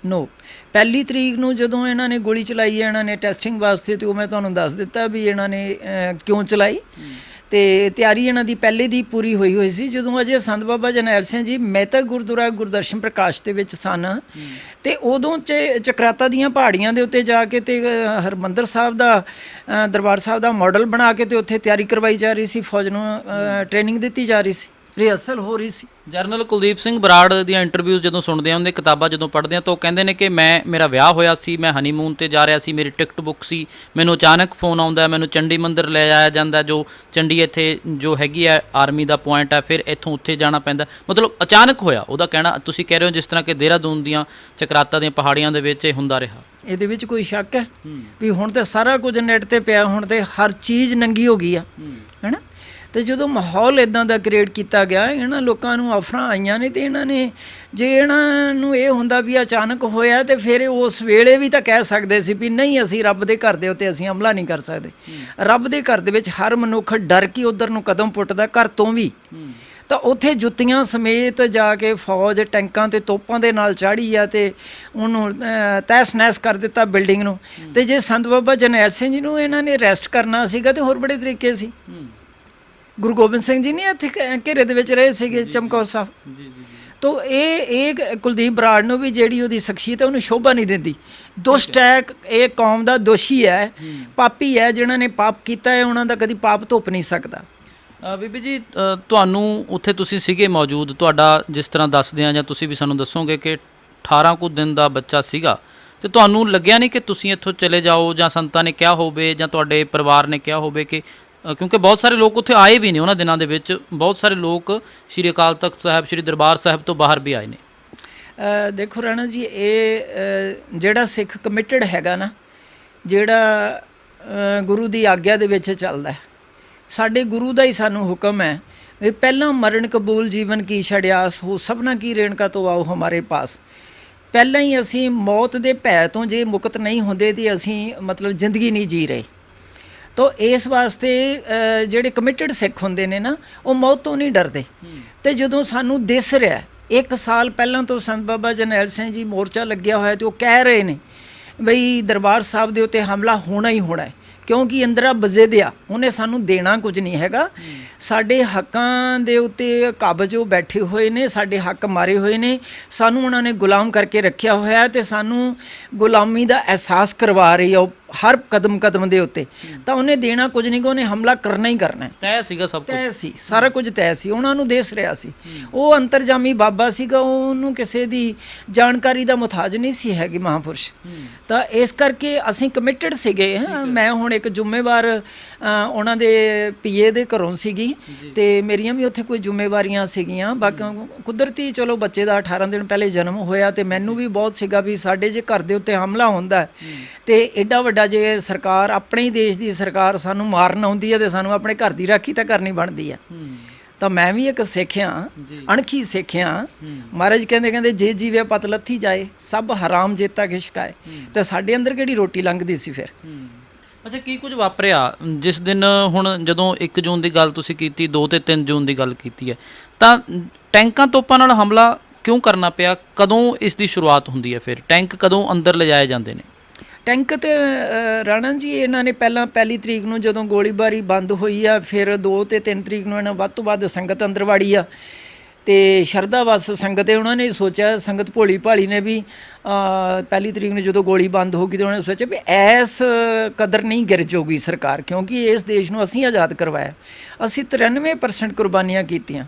ਨੋ, 1 ਤਰੀਕ ਨੂੰ ਜਦੋਂ ਇਹਨਾਂ ਨੇ ਗੋਲੀ ਚਲਾਈ ਹੈ ਇਹਨਾਂ ਨੇ ਟੈਸਟਿੰਗ ਵਾਸਤੇ, ਤੇ ਉਹ ਮੈਂ ਤੁਹਾਨੂੰ ਦੱਸ ਦਿੱਤਾ ਵੀ ਇਹਨਾਂ ਨੇ ਕਿਉਂ ਚਲਾਈ। ਤੇ ਤਿਆਰੀ ਇਹਨਾਂ ਦੀ ਪਹਿਲੇ ਦੀ ਪੂਰੀ ਹੋਈ ਸੀ। ਜਦੋਂ ਅਜੇ ਸੰਤ ਬਾਬਾ ਜਰਨੈਲ ਸਿੰਘ ਜੀ ਮਹਿਤਾ ਗੁਰਦੁਆਰਾ ਗੁਰਦਰਸ਼ਨ ਪ੍ਰਕਾਸ਼ ਦੇ ਵਿੱਚ ਸਨ, ਤੇ ਉਦੋਂ ਚਕਰਾਤਾ ਦੀਆਂ ਪਹਾੜੀਆਂ ਦੇ ਉੱਤੇ ਜਾ ਕੇ ਤੇ ਹਰਿਮੰਦਰ ਸਾਹਿਬ ਦਾ ਦਰਬਾਰ ਸਾਹਿਬ ਦਾ ਮਾਡਲ ਬਣਾ ਕੇ ਤੇ ਉੱਥੇ ਤਿਆਰੀ ਕਰਵਾਈ ਜਾ ਰਹੀ ਸੀ, ਫੌਜ ਨੂੰ ਟ੍ਰੇਨਿੰਗ ਦਿੱਤੀ ਜਾ ਰਹੀ ਸੀ, ਰਿਹਰਸਲ ਹੋ ਰਹੀ ਸੀ।
ਜਰਨਲ ਕੁਲਦੀਪ ਸਿੰਘ ਬਰਾੜ ਦੀਆਂ ਇੰਟਰਵਿਊਜ਼ ਜਦੋਂ ਸੁਣਦੇ ਹਾਂ, ਉਹਦੇ ਕਿਤਾਬਾਂ ਜਦੋਂ ਪੜ੍ਹਦੇ ਹਾਂ, ਤਾਂ ਉਹ ਕਹਿੰਦੇ ਨੇ ਕਿ ਮੇਰਾ ਵਿਆਹ ਹੋਇਆ ਸੀ, ਮੈਂ ਹਨੀਮੂਨ ਤੇ ਜਾ ਰਿਹਾ ਸੀ, ਮੇਰੀ ਟਿਕਟ ਬੁੱਕ ਸੀ, ਮੈਨੂੰ ਅਚਾਨਕ ਫੋਨ ਆਉਂਦਾ, ਮੈਨੂੰ ਚੰਡੀ ਮੰਦਿਰ ਲੈ ਜਾਇਆ ਜਾਂਦਾ, ਜੋ ਚੰਡੀ ਇੱਥੇ ਜੋ ਹੈਗੀ ਹੈ ਆਰਮੀ ਦਾ ਪੁਆਇੰਟ ਹੈ, ਫਿਰ ਇੱਥੋਂ ਉੱਥੇ ਜਾਣਾ ਪੈਂਦਾ। ਮਤਲਬ ਅਚਾਨਕ ਹੋਇਆ ਉਹਦਾ ਕਹਿਣਾ। ਤੁਸੀਂ ਕਹਿ ਰਹੇ ਹੋ ਜਿਸ ਤਰ੍ਹਾਂ ਕਿ ਦੇਹਰਾਦੂਨ ਦੀਆਂ ਚਕਰਾਤਾ ਦੀਆਂ ਪਹਾੜੀਆਂ ਦੇ ਵਿੱਚ ਇਹ ਹੁੰਦਾ ਰਿਹਾ।
ਇਹਦੇ ਵਿੱਚ ਕੋਈ ਸ਼ੱਕ ਹੈ ਵੀ ਹੁਣ ਤਾਂ ਸਾਰਾ ਕੁਝ ਨੈੱਟ ਤੇ ਪਿਆ, ਹੁਣ ਤੇ ਹਰ ਚੀਜ਼ ਨੰਗੀ ਹੋ ਗਈ ਆ, ਹੈ ਨਾ। ਤੇ ਜਦੋਂ ਮਾਹੌਲ ਇੱਦਾਂ ਦਾ ਕ੍ਰੀਏਟ ਕੀਤਾ ਗਿਆ, ਇਹਨਾਂ ਲੋਕਾਂ ਨੂੰ ਆਫਰਾਂ ਆਈਆਂ ਨੇ, ਤੇ ਇਹਨਾਂ ਨੇ ਜੇ ਇਹਨਾਂ ਨੂੰ ਇਹ ਹੁੰਦਾ ਵੀ ਅਚਾਨਕ ਹੋਇਆ, ਤੇ ਫਿਰ ਉਸ ਵੇਲੇ ਵੀ ਤਾਂ ਕਹਿ ਸਕਦੇ ਸੀ ਵੀ ਨਹੀਂ, ਅਸੀਂ ਰੱਬ ਦੇ ਘਰ ਦੇ ਉੱਤੇ ਅਸੀਂ ਹਮਲਾ ਨਹੀਂ ਕਰ ਸਕਦੇ। ਰੱਬ ਦੇ ਘਰ ਦੇ ਵਿੱਚ ਹਰ ਮਨੁੱਖ ਡਰ ਕੇ ਉੱਧਰ ਨੂੰ ਕਦਮ ਪੁੱਟਦਾ, ਘਰ ਤੋਂ ਵੀ। ਤਾਂ ਉੱਥੇ ਜੁੱਤੀਆਂ ਸਮੇਤ ਜਾ ਕੇ ਫੌਜ ਟੈਂਕਾਂ ਤੇ ਤੋਪਾਂ ਦੇ ਨਾਲ ਚਾੜੀ ਆ ਤੇ ਉਹਨੂੰ ਤਹਿਸ ਨਹਿਸ ਕਰ ਦਿੱਤਾ ਬਿਲਡਿੰਗ ਨੂੰ। ਤੇ ਜੇ ਸੰਤ ਬਾਬਾ ਜਰਨੈਲ ਸਿੰਘ ਜੀ ਨੂੰ ਇਹਨਾਂ ਨੇ ਅਰੈਸਟ ਕਰਨਾ ਸੀਗਾ ਤੇ ਹੋਰ ਬੜੇ ਤਰੀਕੇ ਸੀ। ਗੁਰੂ ਗੋਬਿੰਦ ਸਿੰਘ ਜੀ ਨੇ ਇੱਥੇ ਘੇਰੇ ਦੇ ਵਿੱਚ ਰਹੇ ਸੀਗੇ, ਚਮਕੌਰ ਸਾਹਿਬ। ਤੋ ਇਹ ਕੁਲਦੀਪ ਬਰਾੜ ਨੂੰ ਵੀ ਜਿਹੜੀ ਉਹਦੀ ਸ਼ਖਸੀਅਤ ਹੈ ਉਹਨੂੰ ਸ਼ੋਭਾ ਨਹੀਂ ਦਿੰਦੀ। ਦੁਸ਼ਟ ਹੈ, ਇਹ ਕੌਮ ਦਾ ਦੋਸ਼ੀ ਹੈ, ਪਾਪੀ ਹੈ, ਜਿਨ੍ਹਾਂ ਨੇ ਪਾਪ ਕੀਤਾ ਹੈ ਉਹਨਾਂ ਦਾ ਕਦੀ ਪਾਪ ਧੁੱਪ ਨਹੀਂ ਸਕਦਾ।
ਬੀਬੀ ਜੀ, ਤੁਹਾਨੂੰ ਉੱਥੇ ਤੁਸੀਂ ਸੀਗੇ ਮੌਜੂਦ, ਤੁਹਾਡਾ ਜਿਸ ਤਰ੍ਹਾਂ ਦੱਸਦੇ ਆ ਜਾਂ ਤੁਸੀਂ ਵੀ ਸਾਨੂੰ ਦੱਸੋਗੇ ਕਿ 18 ਕੁ ਦਿਨ ਦਾ ਬੱਚਾ ਸੀਗਾ, ਤੇ ਤੁਹਾਨੂੰ ਲੱਗਿਆ ਨਹੀਂ ਕਿ ਤੁਸੀਂ ਇੱਥੋਂ ਚਲੇ ਜਾਓ, ਜਾਂ ਸੰਤਾਂ ਨੇ ਕਿਹਾ ਹੋਵੇ ਜਾਂ ਤੁਹਾਡੇ ਪਰਿਵਾਰ ਨੇ ਕਿਹਾ ਹੋਵੇ ਕਿ, ਕਿਉਂਕਿ ਬਹੁਤ ਸਾਰੇ ਲੋਕ ਉੱਥੇ ਆਏ ਵੀ ਨੇ ਉਹਨਾਂ ਦਿਨਾਂ ਦੇ ਵਿੱਚ, ਬਹੁਤ ਸਾਰੇ ਲੋਕ ਸ਼੍ਰੀ ਅਕਾਲ ਤਖਤ ਸਾਹਿਬ, ਸ਼੍ਰੀ ਦਰਬਾਰ ਸਾਹਿਬ ਤੋਂ ਬਾਹਰ ਵੀ ਆਏ ਨੇ।
ਦੇਖੋ ਰਾਣਾ ਜੀ, ਇਹ ਜਿਹੜਾ ਸਿੱਖ ਕਮਿਟਡ ਹੈਗਾ ਨਾ, ਜਿਹੜਾ ਗੁਰੂ ਦੀ ਆਗਿਆ ਦੇ ਵਿੱਚ ਚੱਲਦਾ, ਸਾਡੇ ਗੁਰੂ ਦਾ ਹੀ ਸਾਨੂੰ ਹੁਕਮ ਹੈ ਵੀ ਪਹਿਲਾਂ ਮਰਨ ਕਬੂਲ ਜੀਵਨ ਕੀ ਛੜਿਆਸ ਹੋ, ਸਭਨਾ ਕੀ ਰੇਣਕਾ ਤੋਂ ਆਓ ਹਮਾਰੇ ਪਾਸ। ਪਹਿਲਾਂ ਹੀ ਅਸੀਂ ਮੌਤ ਦੇ ਭੈ ਤੋਂ ਜੇ ਮੁਕਤ ਨਹੀਂ ਹੁੰਦੇ ਤੇ ਅਸੀਂ ਮਤਲਬ ਜ਼ਿੰਦਗੀ ਨਹੀਂ ਜੀ ਰਹੇ। ਤਾਂ ਇਸ ਵਾਸਤੇ ਜਿਹੜੇ ਕਮਿਟਡ ਸਿੱਖ ਹੁੰਦੇ ਨੇ ਨਾ, ਉਹ ਮੌਤ ਤੋਂ ਨਹੀਂ ਡਰਦੇ। ਤੇ ਜਦੋਂ ਸਾਨੂੰ ਦਿਸ ਰਿਹਾ 1 ਸਾਲ ਪਹਿਲਾਂ ਤੋਂ ਸੰਤ ਬਾਬਾ ਜਰਨੈਲ ਸਿੰਘ ਜੀ ਮੋਰਚਾ ਲੱਗਿਆ ਹੋਇਆ ਤੇ ਉਹ ਕਹਿ ਰਹੇ ਨੇ ਬਈ ਦਰਬਾਰ ਸਾਹਿਬ ਦੇ ਉੱਤੇ ਹਮਲਾ ਹੋਣਾ ਹੀ ਹੋਣਾ ਹੈ, ਕਿਉਂਕਿ ਇੰਦਰਾ ਬਜ਼ਿਦਿਆ ਉਹਨੇ ਸਾਨੂੰ ਦੇਣਾ ਕੁਝ ਨਹੀਂ ਹੈਗਾ। ਸਾਡੇ ਹੱਕਾਂ ਦੇ ਉੱਤੇ ਕਾਬਜ਼ ਉਹ ਬੈਠੇ ਹੋਏ ਨੇ, ਸਾਡੇ ਹੱਕ ਮਾਰੇ ਹੋਏ ਨੇ, ਸਾਨੂੰ ਉਹਨਾਂ ਨੇ ਗੁਲਾਮ ਕਰਕੇ ਰੱਖਿਆ ਹੋਇਆ ਤੇ ਸਾਨੂੰ ਗੁਲਾਮੀ ਦਾ ਅਹਿਸਾਸ ਕਰਵਾ ਰਹੀ ਆ ਉਹ ਹਰ ਕਦਮ ਕਦਮ ਦੇ ਉੱਤੇ। ਤਾਂ ਉਹਨੇ ਦੇਣਾ ਕੁਝ ਨਹੀਂ ਗਾ, ਉਹਨੇ ਹਮਲਾ ਕਰਨਾ ਹੀ ਕਰਨਾ ਹੈ।
ਤੈਅ ਸੀਗਾ ਸਭ ਕੁਝ,
ਤੈਅ ਸੀ, ਸਾਰਾ ਕੁਝ ਤੈਅ ਸੀ, ਉਹਨਾਂ ਨੂੰ ਦਿਸ ਰਿਹਾ ਸੀ। ਉਹ ਅੰਤਰਜਾਮੀ ਬਾਬਾ ਸੀਗਾ, ਉਹਨੂੰ ਕਿਸੇ ਦੀ ਜਾਣਕਾਰੀ ਦਾ ਮੁਹਤਾਜ ਨਹੀਂ ਸੀ ਹੈਗੀ ਮਹਾਂਪੁਰਸ਼। ਤਾਂ ਇਸ ਕਰਕੇ ਅਸੀਂ ਕਮਿਟਡ ਸੀਗੇ। ਮੈਂ ਹੁਣ ਇੱਕ ਜ਼ਿੰਮੇਵਾਰ ਉਹਨਾਂ ਦੇ ਪੀਏ ਦੇ ਘਰੋਂ ਸੀਗੀ ਤੇ ਮੇਰੀਆਂ ਵੀ ਉੱਥੇ ਕੋਈ ਜ਼ਿੰਮੇਵਾਰੀਆਂ ਸੀਗੀਆਂ। ਬਾਕੀ ਕੁਦਰਤੀ ਚਲੋ ਬੱਚੇ ਦਾ 18 ਦਿਨ ਪਹਿਲੇ ਜਨਮ ਹੋਇਆ ਤੇ ਮੈਨੂੰ ਵੀ ਬਹੁਤ ਸੀਗਾ ਵੀ ਸਾਡੇ ਜੇ ਘਰ ਦੇ ਉੱਤੇ ਹਮਲਾ ਹੁੰਦਾ ਤੇ ਐਡਾ ਵੱਡਾ ਜੇ ਸਰਕਾਰ, ਆਪਣੇ ਹੀ ਦੇਸ਼ ਦੀ ਸਰਕਾਰ ਸਾਨੂੰ ਮਾਰਨ ਆਉਂਦੀ ਹੈ ਤੇ ਸਾਨੂੰ ਆਪਣੇ ਘਰ ਦੀ ਰਾਖੀ ਤਾਂ ਕਰਨੀ ਬਣਦੀ ਹੈ। ਤਾਂ ਮੈਂ ਵੀ ਇੱਕ ਸਿੱਖਿਆ, ਅਣਖੀ ਸਿੱਖਿਆ। ਮਹਾਰਾਜ ਕਹਿੰਦੇ ਜੇ ਜੀਵੇ ਪਤ ਲੱਥੀ ਜਾਏ, ਸਭ ਹਰਾਮ ਜੇਤਾ ਖਿਸ਼ਕਾਏ। ਤਾਂ ਸਾਡੇ ਅੰਦਰ ਕਿਹੜੀ ਰੋਟੀ ਲੰਘਦੀ ਸੀ ਫਿਰ।
ਅੱਛਾ, ਕੀ ਕੁਝ ਵਾਪਰਿਆ ਜਿਸ ਦਿਨ, ਹੁਣ ਜਦੋਂ 1 ਜੂਨ ਦੀ ਗੱਲ ਤੁਸੀਂ ਕੀਤੀ, 2 ਤੇ 3 ਜੂਨ ਦੀ ਗੱਲ ਕੀਤੀ ਹੈ, ਤਾਂ ਟੈਂਕਾਂ ਤੋਪਾਂ ਨਾਲ ਹਮਲਾ ਕਿਉਂ ਕਰਨਾ ਪਿਆ? ਕਦੋਂ ਇਸ ਦੀ ਸ਼ੁਰੂਆਤ ਹੁੰਦੀ ਹੈ? ਫਿਰ ਟੈਂਕ ਕਦੋਂ ਅੰਦਰ ਲਿਜਾਏ ਜਾਂਦੇ ਨੇ?
ਟੈਂਕ ਤੇ ਰਾਣਾ ਜੀ ਇਹਨਾਂ ਨੇ ਪਹਿਲਾਂ 1 ਤਰੀਕ ਨੂੰ ਜਦੋਂ ਗੋਲੀਬਾਰੀ ਬੰਦ ਹੋਈ ਆ, ਫਿਰ 2 ਤੇ 3 ਤਰੀਕ ਨੂੰ ਇਹਨਾਂ ਵੱਧ ਤੋਂ ਵੱਧ ਸੰਗਤ ਅੰਦਰ ਵਾੜੀ ਆ ਤੇ ਸ਼ਰਧਾ ਵਸ ਸੰਗਤ ਹੈ। ਉਹਨਾਂ ਨੇ ਸੋਚਿਆ, ਸੰਗਤ ਭੋਲੀ ਭਾਲੀ ਨੇ ਵੀ 1 ਤਰੀਕ ਨੂੰ ਜਦੋਂ ਗੋਲੀ ਬੰਦ ਹੋ ਗਈ ਤਾਂ ਉਹਨਾਂ ਨੇ ਸੋਚਿਆ ਵੀ ਐਸ ਕਦਰ ਨਹੀਂ ਗਿਰ ਜਾਊਗੀ ਸਰਕਾਰ, ਕਿਉਂਕਿ ਇਸ ਦੇਸ਼ ਨੂੰ ਅਸੀਂ ਆਜ਼ਾਦ ਕਰਵਾਇਆ। ਅਸੀਂ 93% ਕੁਰਬਾਨੀਆਂ ਕੀਤੀਆਂ।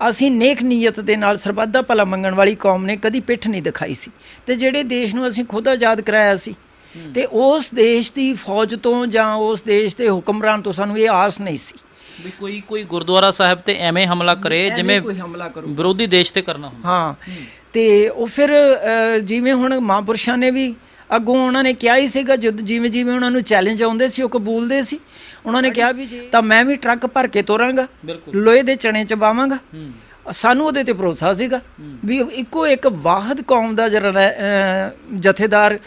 ਅਸੀਂ ਨੇਕ ਨੀਅਤ ਦੇ ਨਾਲ ਸਰਬੱਤ ਦਾ ਭਲਾ ਮੰਗਣ ਵਾਲੀ ਕੌਮ ਨੇ ਕਦੀ ਪਿੱਠ ਨਹੀਂ ਦਿਖਾਈ ਸੀ। ਤੇ ਜਿਹੜੇ ਦੇਸ਼ ਨੂੰ ਅਸੀਂ ਖੁਦ ਆਜ਼ਾਦ ਕਰਾਇਆ ਸੀ ਤੇ ਉਸ ਦੇਸ਼ ਦੀ ਫੌਜ ਤੋਂ ਜਾਂ ਉਸ ਦੇਸ਼ ਦੇ ਹੁਕਮਰਾਨ ਤੋਂ ਸਾਨੂੰ ਇਹ ਆਸ ਨਹੀਂ ਸੀ
ਵੀ ਕੋਈ ਗੁਰਦੁਆਰਾ ਸਾਹਿਬ ਤੇ ਐਵੇਂ ਹਮਲਾ ਕਰੇ ਜਿਵੇਂ
ਕੋਈ ਹਮਲਾ ਕਰੂ,
ਵਿਰੋਧੀ ਦੇਸ਼ ਤੇ ਕਰਨਾ ਹੁੰਦਾ।
ਹਾਂ, ਤੇ ਉਹ ਫਿਰ ਜਿਵੇਂ ਹੁਣ ਮਹਾਂਪੁਰਸ਼ਾਂ ਨੇ ਵੀ ਅੱਗੋਂ ਉਹਨਾਂ ਨੇ ਕਿਹਾ ਹੀ ਸੀਗਾ, ਜਿਵੇਂ ਜਿਵੇਂ ਉਹਨਾਂ ਨੂੰ ਚੈਲੰਜ ਆਉਂਦੇ ਸੀ ਉਹ ਕਬੂਲਦੇ ਸੀ। ਉਹਨਾਂ ਨੇ ਕਿਹਾ ਵੀ ਤਾਂ ਮੈਂ ਵੀ ਟਰੱਕ ਭਰ ਕੇ ਤੋਰਾਂਗਾ, ਲੋਹੇ ਦੇ ਚਣੇ ਚਬਾਵਾਂਗਾ। ਸਾਨੂੰ ਉਹਦੇ ਤੇ ਭਰੋਸਾ ਸੀਗਾ ਵੀ ਇੱਕੋ ਇੱਕ ਵਾਹਦ ਕੌਮ ਦਾ ਜਥੇਦਾਰ,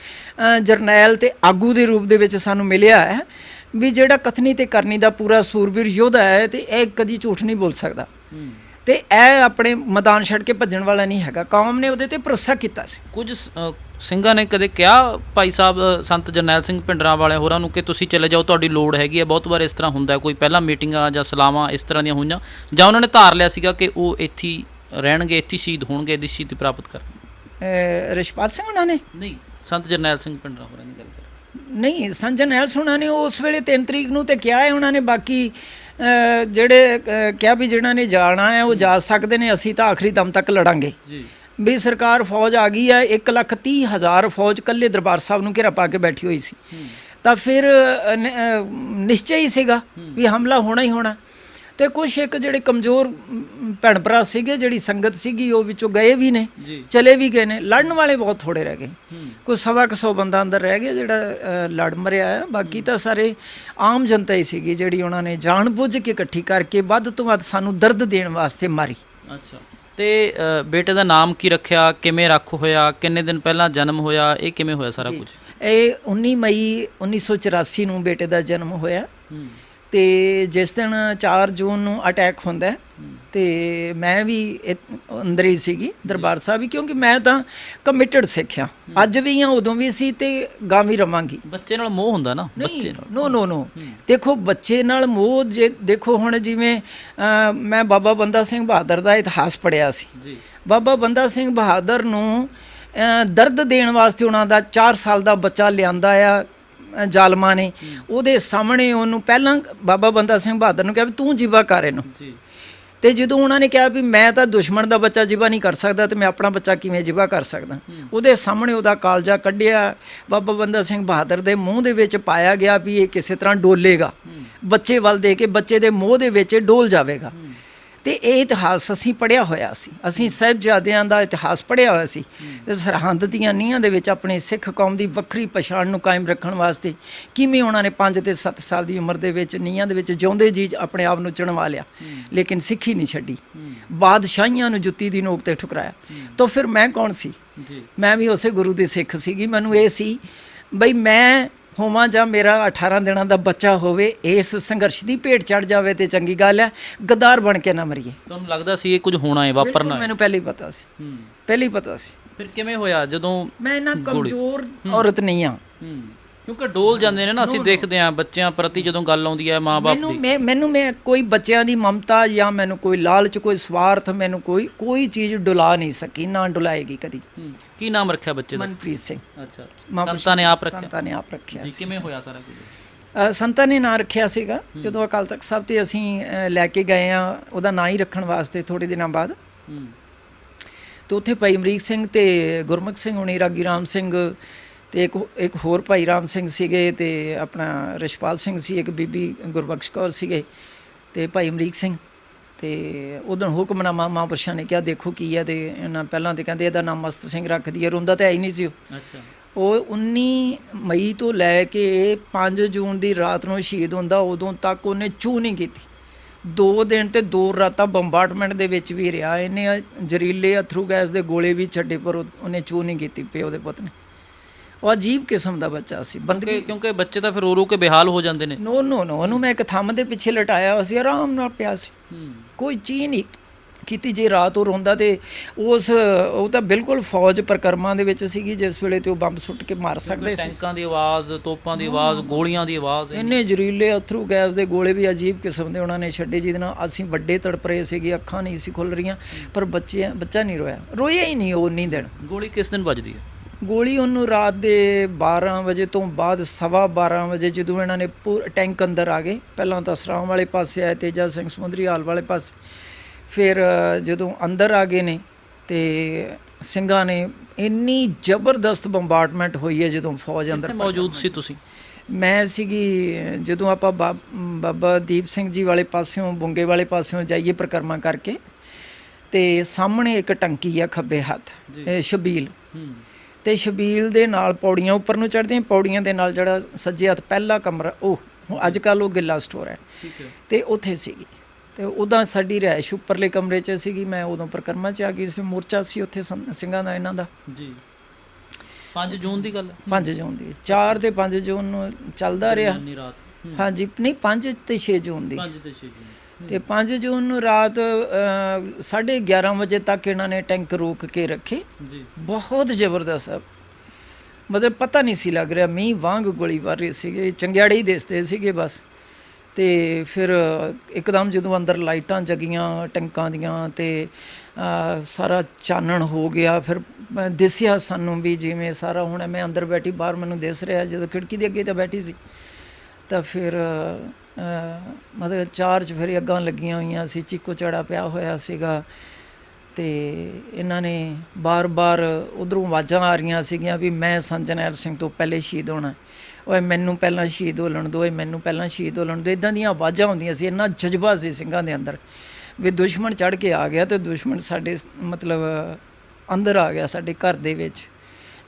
ਜਰਨੈਲ ਤੇ ਆਗੂ ਦੇ ਰੂਪ ਦੇ ਵਿੱਚ ਸਾਨੂੰ ਮਿਲਿਆ ਹੈ ਵੀ ਜਿਹੜਾ ਕਥਨੀ ਤੇ ਕਰਨੀ ਦਾ ਪੂਰਾ ਸੂਰਬੀਰ ਯੋਧਾ ਹੈ ਤੇ ਇਹ ਕਦੀ ਝੂਠ ਨਹੀਂ ਬੋਲ ਸਕਦਾ ਤੇ ਇਹ ਆਪਣੇ ਮੈਦਾਨ ਛੱਡ ਕੇ ਭੱਜਣ ਵਾਲਾ ਨਹੀਂ ਹੈਗਾ। ਕੌਮ ਨੇ ਉਹਦੇ ਤੇ ਭਰੋਸਾ ਕੀਤਾ ਸੀ।
ਕੁਝ ਸਿੰਘਾਂ ਨੇ ਕਦੇ ਕਿਹਾ ਭਾਈ ਸਾਹਿਬ ਸੰਤ ਜਰਨੈਲ ਸਿੰਘ ਭਿੰਡਰਾਂ ਵਾਲੇ ਹੋਰਾਂ ਨੂੰ ਕਿ ਤੁਸੀਂ ਚਲੇ ਜਾਓ, ਤੁਹਾਡੀ ਲੋੜ ਹੈਗੀ ਹੈ? ਬਹੁਤ ਵਾਰ ਇਸ ਤਰ੍ਹਾਂ ਹੁੰਦਾ, ਕੋਈ ਪਹਿਲਾਂ ਮੀਟਿੰਗਾਂ ਜਾਂ ਸਲਾਹਾਂ ਇਸ ਤਰ੍ਹਾਂ ਦੀਆਂ ਹੋਈਆਂ, ਜਾਂ ਉਹਨਾਂ ਨੇ ਧਾਰ ਲਿਆ ਸੀਗਾ ਕਿ ਉਹ ਇੱਥੇ ਹੀ ਰਹਿਣਗੇ, ਇੱਥੇ ਸ਼ਹੀਦ ਹੋਣਗੇ, ਇਹਦੀ ਸ਼ਹੀਦੀ ਪ੍ਰਾਪਤ ਕਰਨਗੇ?
ਰਿਸ਼ਪਾਲ ਸਿੰਘ ਉਹਨਾਂ ਨੇ
ਨਹੀਂ, ਸੰਤ ਜਰਨੈਲ ਸਿੰਘ ਭਿੰਡਰਾਂ ਹੋਰਾਂ ਦੀ ਗੱਲ ਕਰ
ਨਹੀਂ, ਸੰਤ ਜਰਨੈਲ ਸਿੰਘ ਉਹਨਾਂ ਨੇ ਉਸ ਵੇਲੇ 3 ਤਰੀਕ ਨੂੰ ਤੇ ਕਿਹਾ ਹੈ ਉਹਨਾਂ ਨੇ। ਬਾਕੀ ਜਿਹੜੇ ਕਿਹਾ ਵੀ ਜਿਹਨਾਂ ਨੇ ਜਾਣਾ ਹੈ ਉਹ ਜਾ ਸਕਦੇ ਨੇ, ਅਸੀਂ ਤਾਂ ਆਖਰੀ ਦਮ ਤੱਕ ਲੜਾਂਗੇ ਜੀ। ਵੀ ਸਰਕਾਰ ਫੌਜ ਆ ਗਈ ਹੈ, 1,30,000 ਫੌਜ ਇਕੱਲੇ ਦਰਬਾਰ ਸਾਹਿਬ ਨੂੰ ਘੇਰਾ ਪਾ ਕੇ ਬੈਠੀ ਹੋਈ ਸੀ। ਤਾਂ ਫਿਰ ਨਿਸ਼ਚੈ ਹੀ ਸੀਗਾ ਵੀ ਹਮਲਾ ਹੋਣਾ ਹੀ ਹੋਣਾ। ਤੇ ਕੁਛ ਇੱਕ ਜਿਹੜੇ ਕਮਜ਼ੋਰ ਭੈਣ ਭਰਾ ਸੀਗੇ, ਜਿਹੜੀ ਸੰਗਤ ਸੀਗੀ, ਉਹ ਵਿੱਚੋਂ ਗਏ ਵੀ ਨੇ, ਚਲੇ ਵੀ ਗਏ ਨੇ। ਲੜਨ ਵਾਲੇ ਬਹੁਤ ਥੋੜੇ ਰਹਿ ਗਏ, ਕੋਈ 100 ਬੰਦਾ ਅੰਦਰ ਰਹਿ ਗਿਆ ਜਿਹੜਾ ਲੜ ਮਰਿਆ ਹੈ। ਬਾਕੀ ਤਾਂ ਸਾਰੇ ਆਮ ਜਨਤਾ ਹੀ ਸੀਗੀ ਜਿਹੜੀ ਉਹਨਾਂ ਨੇ ਜਾਣ ਬੁੱਝ ਕੇ ਇਕੱਠੀ ਕਰਕੇ ਵੱਧ ਤੋਂ ਵੱਧ ਸਾਨੂੰ ਦਰਦ ਦੇਣ ਵਾਸਤੇ ਮਾਰੀ।
ਅੱਛਾ, ਤੇ ਬੇਟੇ ਦਾ ਨਾਮ ਕੀ ਰੱਖਿਆ? ਕਿਵੇਂ ਰੱਖ ਹੋਇਆ? ਕਿੰਨੇ ਦਿਨ ਪਹਿਲਾਂ ਜਨਮ ਹੋਇਆ? ਇਹ ਕਿਵੇਂ ਹੋਇਆ ਸਾਰਾ ਕੁਝ?
ਇਹ 19 ਮਈ 1984 ਨੂੰ ਬੇਟੇ ਦਾ ਜਨਮ ਹੋਇਆ ਤੇ ਜਿਸ ਦਿਨ 4 ਜੂਨ ਨੂੰ ਅਟੈਕ ਹੁੰਦਾ ਤੇ ਮੈਂ ਵੀ ਅੰਦਰ ਹੀ ਸੀਗੀ ਦਰਬਾਰ ਸਾਹਿਬ ਹੀ, ਕਿਉਂਕਿ ਮੈਂ ਤਾਂ ਕਮਿਟਡ ਸਿੱਖਿਆ, ਅੱਜ ਵੀ ਹਾਂ, ਉਦੋਂ ਵੀ ਸੀ ਤੇ ਗਾਂ ਵੀ ਰਵਾਂਗੀ।
ਬੱਚੇ ਨਾਲ ਮੋਹ ਹੁੰਦਾ ਨਾ? ਬੱਚੇ ਨਾਲ
ਨੋ ਦੇਖੋ, ਬੱਚੇ ਨਾਲ ਮੋਹ ਜੇ ਦੇਖੋ, ਹੁਣ ਜਿਵੇਂ ਮੈਂ ਬਾਬਾ ਬੰਦਾ ਸਿੰਘ ਬਹਾਦਰ ਦਾ ਇਤਿਹਾਸ ਪੜ੍ਹਿਆ ਸੀ। ਬਾਬਾ ਬੰਦਾ ਸਿੰਘ ਬਹਾਦਰ ਨੂੰ ਦਰਦ ਦੇਣ ਵਾਸਤੇ ਉਹਨਾਂ ਦਾ 4 ਸਾਲ ਦਾ ਬੱਚਾ ਲਿਆਂਦਾ ਆ ਜ਼ਾਲਮਾਂ ਨੇ। ਉਹਦੇ ਸਾਹਮਣੇ ਉਹਨੂੰ ਪਹਿਲਾਂ ਬਾਬਾ ਬੰਦਾ ਸਿੰਘ ਬਹਾਦਰ ਨੂੰ ਕਿਹਾ ਵੀ ਤੂੰ ਜਿਬਾ ਕਰ ਇਹਨੂੰ। ਤੇ ਜਦੋਂ ਉਹਨਾਂ ਨੇ ਕਿਹਾ ਵੀ ਮੈਂ ਤਾਂ ਦੁਸ਼ਮਣ ਦਾ ਬੱਚਾ ਜਿਬਾ ਨਹੀਂ ਕਰ ਸਕਦਾ ਤੇ ਮੈਂ ਆਪਣਾ ਬੱਚਾ ਕਿਵੇਂ ਜਿਬਾ ਕਰ ਸਕਦਾ, ਉਹਦੇ ਸਾਹਮਣੇ ਉਹਦਾ ਕਾਲਜਾ ਕੱਢਿਆ, ਬਾਬਾ ਬੰਦਾ ਸਿੰਘ ਬਹਾਦਰ ਦੇ ਮੂੰਹ ਦੇ ਵਿੱਚ ਪਾਇਆ ਗਿਆ ਵੀ ਇਹ ਕਿਸੇ ਤਰ੍ਹਾਂ ਡੋਲੇਗਾ, ਬੱਚੇ ਵੱਲ ਦੇ ਕੇ ਬੱਚੇ ਦੇ ਮੂੰਹ ਦੇ ਵਿੱਚ ਡੋਲ ਜਾਵੇਗਾ। ਤੇ ਇਹ ਇਤਿਹਾਸ ਅਸੀਂ ਪੜ੍ਹਿਆ ਹੋਇਆ ਸੀ, ਅਸੀਂ ਸਾਹਿਬਜ਼ਾਦਿਆਂ ਦਾ ਇਤਿਹਾਸ ਪੜ੍ਹਿਆ ਹੋਇਆ ਸੀ। ਸਰਹੰਦ ਦੀਆਂ ਨੀਹਾਂ ਦੇ ਵਿੱਚ ਆਪਣੀ ਸਿੱਖ ਕੌਮ ਦੀ ਵੱਖਰੀ ਪਛਾਣ ਨੂੰ ਕਾਇਮ ਰੱਖਣ ਵਾਸਤੇ ਕਿਵੇਂ ਉਹਨਾਂ ਨੇ 5 ਤੇ 7 ਸਾਲ ਦੀ ਉਮਰ ਦੇ ਵਿੱਚ ਨੀਹਾਂ ਦੇ ਵਿੱਚ ਜਿਉਂਦੇ ਜੀ ਆਪਣੇ ਆਪ ਨੂੰ ਚੁਣਵਾ ਲਿਆ, ਲੇਕਿਨ ਸਿੱਖੀ ਨਹੀਂ ਛੱਡੀ, ਬਾਦਸ਼ਾਹੀਆਂ ਨੂੰ ਜੁੱਤੀ ਦੀ ਨੋਕ ਤੇ ਠੁਕਰਾਇਆ। ਤਾਂ ਫਿਰ ਮੈਂ ਕੌਣ ਸੀ? ਮੈਂ ਵੀ ਉਸੇ ਗੁਰੂ ਦੀ ਸਿੱਖ ਸੀਗੀ। ਮੈਨੂੰ ਇਹ ਸੀ ਬਈ ਮੈਂ ਹੋਵਾਂ ਜਾਂ ਮੇਰਾ 18 ਦਿਨਾਂ ਦਾ ਬੱਚਾ ਹੋਵੇ, ਇਸ ਸੰਘਰਸ਼ ਦੀ ਭੇਟ ਚੜ ਜਾਵੇ ਤੇ ਚੰਗੀ ਗੱਲ ਹੈ, ਗਦਾਰ ਬਣ ਕੇ ਨਾ ਮਰੀਏ।
ਤੁਹਾਨੂੰ ਲੱਗਦਾ ਸੀ ਇਹ ਕੁਝ ਹੋਣਾ ਹੈ, ਵਾਪਰਨਾ ਹੈ?
ਮੈਨੂੰ ਪਹਿਲਾਂ ਹੀ ਪਤਾ ਸੀ, ਪਹਿਲਾਂ ਹੀ ਪਤਾ ਸੀ।
ਫਿਰ ਕਿਵੇਂ ਹੋਇਆ ਜਦੋਂ
ਮੈਂ ਇੰਨਾ ਕਮਜ਼ੋਰ ਔਰਤ ਨਹੀਂ ਆ।
ਕਿਉਂਕਿ ਡੋਲ ਜਾਂਦੇ ਨੇ ਨਾ, ਅਸੀਂ ਦੇਖਦੇ ਹਾਂ ਬੱਚਿਆਂ ਪ੍ਰਤੀ ਜਦੋਂ ਗੱਲ ਆਉਂਦੀ ਹੈ ਮਾਂ-ਬਾਪ ਦੀ।
ਮੈਂ ਕੋਈ ਬੱਚਿਆਂ ਦੀ ਮਮਤਾ ਜਾਂ ਮੈਨੂੰ ਕੋਈ ਲਾਲਚ, ਕੋਈ ਸਵਾਰਥ, ਮੈਨੂੰ ਕੋਈ ਚੀਜ਼ ਡੁਲਾ ਨਹੀਂ ਸਕੀ, ਨਾ ਡੁਲਾਏਗੀ ਕਦੀ।
ਕੀ ਨਾਮ ਰੱਖਿਆ ਬੱਚੇ ਦਾ?
ਮਨਪ੍ਰੀਤ ਸਿੰਘ।
ਅੱਛਾ, ਸੰਤਾਂ ਨੇ ਆਪ ਰੱਖਿਆ?
ਸੰਤਾਂ ਨੇ ਆਪ ਰੱਖਿਆ
ਜੀ। ਕਿਵੇਂ ਹੋਇਆ ਸਾਰਾ ਕੁਝ?
ਸੰਤਾਂ ਨੇ ਨਾਂ ਰੱਖਿਆ ਸੀਗਾ ਜਦੋਂ ਅਕਾਲ ਤਖਤ ਸਾਹਿਬ ਤੇ ਅਸੀਂ ਲੈ ਕੇ ਗਏ ਆ ਉਹਦਾ ਨਾਂ ਹੀ ਰੱਖਣ ਵਾਸਤੇ ਥੋੜ੍ਹੇ ਦਿਨਾਂ ਬਾਅਦ। ਤੇ ਉੱਥੇ ਭਾਈ ਅਮਰੀਕ ਸਿੰਘ ਤੇ ਗੁਰਮੁਖ ਸਿੰਘ ਹੁਣੀ, ਰਾਗੀ ਰਾਮ ਸਿੰਘ ਤੇ ਇੱਕ ਹੋਰ ਭਾਈ ਰਾਮ ਸਿੰਘ ਸੀਗੇ, ਤੇ ਆਪਣਾ ਰਿਸ਼ਪਾਲ ਸਿੰਘ ਸੀ, ਇੱਕ ਬੀਬੀ ਗੁਰਬਖਸ਼ ਕੌਰ ਸੀਗੇ, ਤੇ ਭਾਈ ਅਮਰੀਕ ਸਿੰਘ। ਤੇ ਉਦੋਂ ਹੁਕਮਨਾਮਾ ਮਹਾਂਪੁਰਸ਼ਾਂ ਨੇ ਕਿਹਾ ਦੇਖੋ ਕੀ ਹੈ, ਤੇ ਇਹਨਾਂ ਪਹਿਲਾਂ ਤੇ ਕਹਿੰਦੇ ਇਹਦਾ ਨਾਮ ਮਸਤ ਸਿੰਘ ਰੱਖ ਦਈਏ, ਰੋਂਦਾ ਤਾਂ ਹੈ ਹੀ ਨਹੀਂ ਸੀ ਉਹ।
ਅੱਛਾ।
ਉਹ 19 ਮਈ ਤੋਂ ਲੈ ਕੇ 5 ਜੂਨ ਦੀ ਰਾਤ ਨੂੰ ਸ਼ਹੀਦ ਹੁੰਦਾ, ਉਦੋਂ ਤੱਕ ਉਹਨੇ ਚੂਹ ਨਹੀਂ ਕੀਤੀ। 2 ਦਿਨ ਤੇ 2 ਰਾਤਾਂ ਬੰਬਾਰਡਮੈਂਟ ਦੇ ਵਿੱਚ ਵੀ ਰਿਹਾ। ਇਹਨੇ ਜ਼ਹਿਰੀਲੇ ਅਥਰੂ ਗੈਸ ਦੇ ਗੋਲੇ ਵੀ ਛੱਡੇ, ਪਰ ਉਹਨੇ ਚੂਹ ਨਹੀਂ ਕੀਤੀ ਪਿਓ ਦੇ ਪੁੱਤ ਨੇ। ਉਹ ਅਜੀਬ ਕਿਸਮ ਦਾ ਬੱਚਾ ਸੀ। ਬੰਦਗੀ,
ਕਿਉਂਕਿ ਬੱਚੇ ਤਾਂ ਫਿਰ ਰੋ ਕੇ ਬੇਹਾਲ ਹੋ ਜਾਂਦੇ ਨੇ।
ਨੋ ਉਹਨੂੰ ਮੈਂ ਇੱਕ ਥੰਮ ਦੇ ਪਿੱਛੇ ਲਟਾਇਆ ਹੋਇਆ ਸੀ, ਆਰਾਮ ਨਾਲ ਪਿਆ ਸੀ, ਕੋਈ ਚੀਜ਼ ਨਹੀਂ ਕੀਤੀ। ਜੇ ਰਾਤ ਉਹ ਰੋਂਦਾ ਤੇ ਉਹ ਤਾਂ ਬਿਲਕੁਲ ਫੌਜ ਪ੍ਰਕਰਮਾਂ ਦੇ ਵਿੱਚ ਸੀਗੀ ਜਿਸ ਵੇਲੇ ਤੇ ਉਹ ਬੰਬ ਸੁੱਟ ਕੇ ਮਾਰ ਸਕਦੇ ਸੀ।
ਟੈਂਕਾਂ ਦੀ ਆਵਾਜ਼, ਤੋਪਾਂ ਦੀ ਆਵਾਜ਼, ਗੋਲੀਆਂ ਦੀ ਆਵਾਜ਼,
ਇੰਨੇ ਜ਼ਹਿਰੀਲੇ ਅਥਰੂ ਗੈਸ ਦੇ ਗੋਲੇ ਵੀ ਅਜੀਬ ਕਿਸਮ ਦੇ ਉਹਨਾਂ ਨੇ ਛੱਡੇ, ਜਿਹਦੇ ਨਾਲ ਅਸੀਂ ਵੱਡੇ ਤੜਪਰੇ ਸੀਗੇ, ਅੱਖਾਂ ਨਹੀਂ ਸੀ ਖੁੱਲ ਰਹੀਆਂ, ਪਰ ਬੱਚਾ ਨਹੀਂ ਰੋਇਆ ਹੀ ਨਹੀਂ ਉਹ ਉਨੀ ਦਿਨ।
ਗੋਲੀ ਕਿਸ ਦਿਨ ਵੱਜਦੀ ਹੈ?
ਗੋਲੀ ਉਹਨੂੰ ਰਾਤ ਦੇ 12 ਵਜੇ ਤੋਂ ਬਾਅਦ 12:15 ਵਜੇ ਜਦੋਂ ਇਹਨਾਂ ਨੇ ਟੈਂਕ ਅੰਦਰ ਆ ਗਏ, ਪਹਿਲਾਂ ਤਾਂ ਸਰਾਮ ਵਾਲੇ ਪਾਸੇ ਆਏ, ਤੇਜਾ ਸਿੰਘ ਸਮੁੰਦਰੀ ਹਾਲ ਵਾਲੇ ਪਾਸੇ, ਫਿਰ ਜਦੋਂ ਅੰਦਰ ਆ ਗਏ ਨੇ ਤੇ ਸਿੰਘਾਂ ਨੇ ਇੰਨੀ ਜ਼ਬਰਦਸਤ ਬੰਬਾਰਡਮੈਂਟ ਹੋਈ ਹੈ ਜਦੋਂ ਫੌਜ ਅੰਦਰ
ਮੌਜੂਦ ਸੀ ਤੁਸੀਂ?
ਮੈਂ ਸੀਗੀ ਜਦੋਂ ਆਪਾਂ ਬਾਬਾ ਦੀਪ ਸਿੰਘ ਜੀ ਵਾਲੇ ਪਾਸਿਓਂ, ਬੁੰਗੇ ਵਾਲੇ ਪਾਸਿਓਂ ਜਾਈਏ ਪਰਿਕਰਮਾ ਕਰਕੇ, ਤੇ ਸਾਹਮਣੇ ਇੱਕ ਟੰਕੀ ਆ ਖੱਬੇ ਹੱਥ, ਸ਼ਬੀਲ, ਤੇ ਸ਼ਬੀਲ ਦੇ ਨਾਲ ਪੌੜੀਆਂ ਉੱਪਰ ਨੂੰ ਚੜ੍ਹਦੀਆਂ, ਪੌੜੀਆਂ ਦੇ ਨਾਲ ਜਿਹੜਾ ਸੱਜੇ ਹੱਥ ਪਹਿਲਾ ਕਮਰਾ, ਉਹ ਅੱਜ ਕੱਲ੍ਹ ਉਹ ਗਿੱਲਾ ਸਟੋਰ ਹੈ, ਤੇ ਉੱਥੇ ਸੀਗੀ। ਤੇ ਉੱਦਾਂ ਸਾਡੀ ਰਿਹਾਇਸ਼ ਉੱਪਰਲੇ ਕਮਰੇ 'ਚ ਸੀਗੀ। ਮੈਂ ਉਦੋਂ ਪਰਿਕਰਮਾ 'ਚ ਆ ਗਈ ਸੀ, ਮੋਰਚਾ ਸੀ ਉੱਥੇ ਸਿੰਘਾਂ ਦਾ ਇਹਨਾਂ ਦਾ।
ਜੀ। 5 ਜੂਨ ਦੀ ਗੱਲ?
5 ਜੂਨ ਦੀ, 4 ਤੇ 5 ਜੂਨ ਨੂੰ ਚੱਲਦਾ ਰਿਹਾ। ਹਾਂਜੀ, ਨਹੀਂ 5 ਤੇ 6 ਜੂਨ ਦੀ। 5 ਤੇ 6 ਜੂਨ। ਤੇ 5 ਜੂਨ ਨੂੰ ਰਾਤ 11:30 ਵਜੇ ਤੱਕ ਇਹਨਾਂ ਨੇ ਟੈਂਕ ਰੋਕ ਕੇ ਰੱਖੇ। ਜੀ। ਬਹੁਤ ਜ਼ਬਰਦਸਤ, ਮਤਲਬ ਪਤਾ ਨਹੀਂ ਸੀ ਲੱਗ ਰਿਹਾ, ਮੀਂਹ ਵਾਂਗ ਗੋਲੀ ਵਾਰ ਰਹੇ ਸੀਗੇ, ਚੰਗਿਆੜੇ ਹੀ ਦਿਸਦੇ ਸੀਗੇ ਬਸ। ਤੇ ਫਿਰ ਇੱਕਦਮ ਜਦੋਂ ਅੰਦਰ ਲਾਈਟਾਂ ਜਗੀਆਂ ਟੈਂਕਾਂ ਦੀਆਂ, ਤੇ ਸਾਰਾ ਚਾਨਣ ਹੋ ਗਿਆ, ਫਿਰ ਦਿਸਿਆ ਸਾਨੂੰ ਵੀ ਜਿਵੇਂ ਸਾਰਾ ਹੁਣ ਮੈਂ ਅੰਦਰ ਬੈਠੀ, ਬਾਹਰ ਮੈਨੂੰ ਦਿਸ ਰਿਹਾ, ਜਦੋਂ ਖਿੜਕੀ ਦੇ ਅੱਗੇ ਤਾਂ ਬੈਠੀ ਸੀ, ਤਾਂ ਫਿਰ ਮਤਲਬ 4 'ਚ ਫਿਰ ਅੱਗਾਂ ਲੱਗੀਆਂ ਹੋਈਆਂ ਸੀ, ਚੀਕੋ ਚੜਾ ਪਿਆ ਹੋਇਆ ਸੀਗਾ। ਤੇ ਇਹਨਾਂ ਨੇ ਬਾਰ-ਬਾਰ ਉੱਧਰੋਂ ਆਵਾਜ਼ਾਂ ਆ ਰਹੀਆਂ ਸੀਗੀਆਂ ਵੀ ਮੈਂ ਸੰਜਨੈਲ ਸਿੰਘ ਤੋਂ ਪਹਿਲੇ ਸ਼ਹੀਦ ਹੋਣਾ, ਓਏ ਮੈਨੂੰ ਪਹਿਲਾਂ ਸ਼ਹੀਦ ਹੋ ਲੈਣ ਦਿਓ, ਓਏ ਮੈਨੂੰ ਪਹਿਲਾਂ ਸ਼ਹੀਦ ਹੋ ਲੈਣ ਦਿਓ। ਇੱਦਾਂ ਦੀਆਂ ਆਵਾਜ਼ਾਂ ਆਉਂਦੀਆਂ ਸੀ। ਇੰਨਾ ਜਜ਼ਬਾ ਸੀ ਸਿੰਘਾਂ ਦੇ ਅੰਦਰ ਵੀ ਦੁਸ਼ਮਣ ਚੜ੍ਹ ਕੇ ਆ ਗਿਆ, ਤੇ ਦੁਸ਼ਮਣ ਸਾਡੇ ਮਤਲਬ ਅੰਦਰ ਆ ਗਿਆ ਸਾਡੇ ਘਰ ਦੇ ਵਿੱਚ।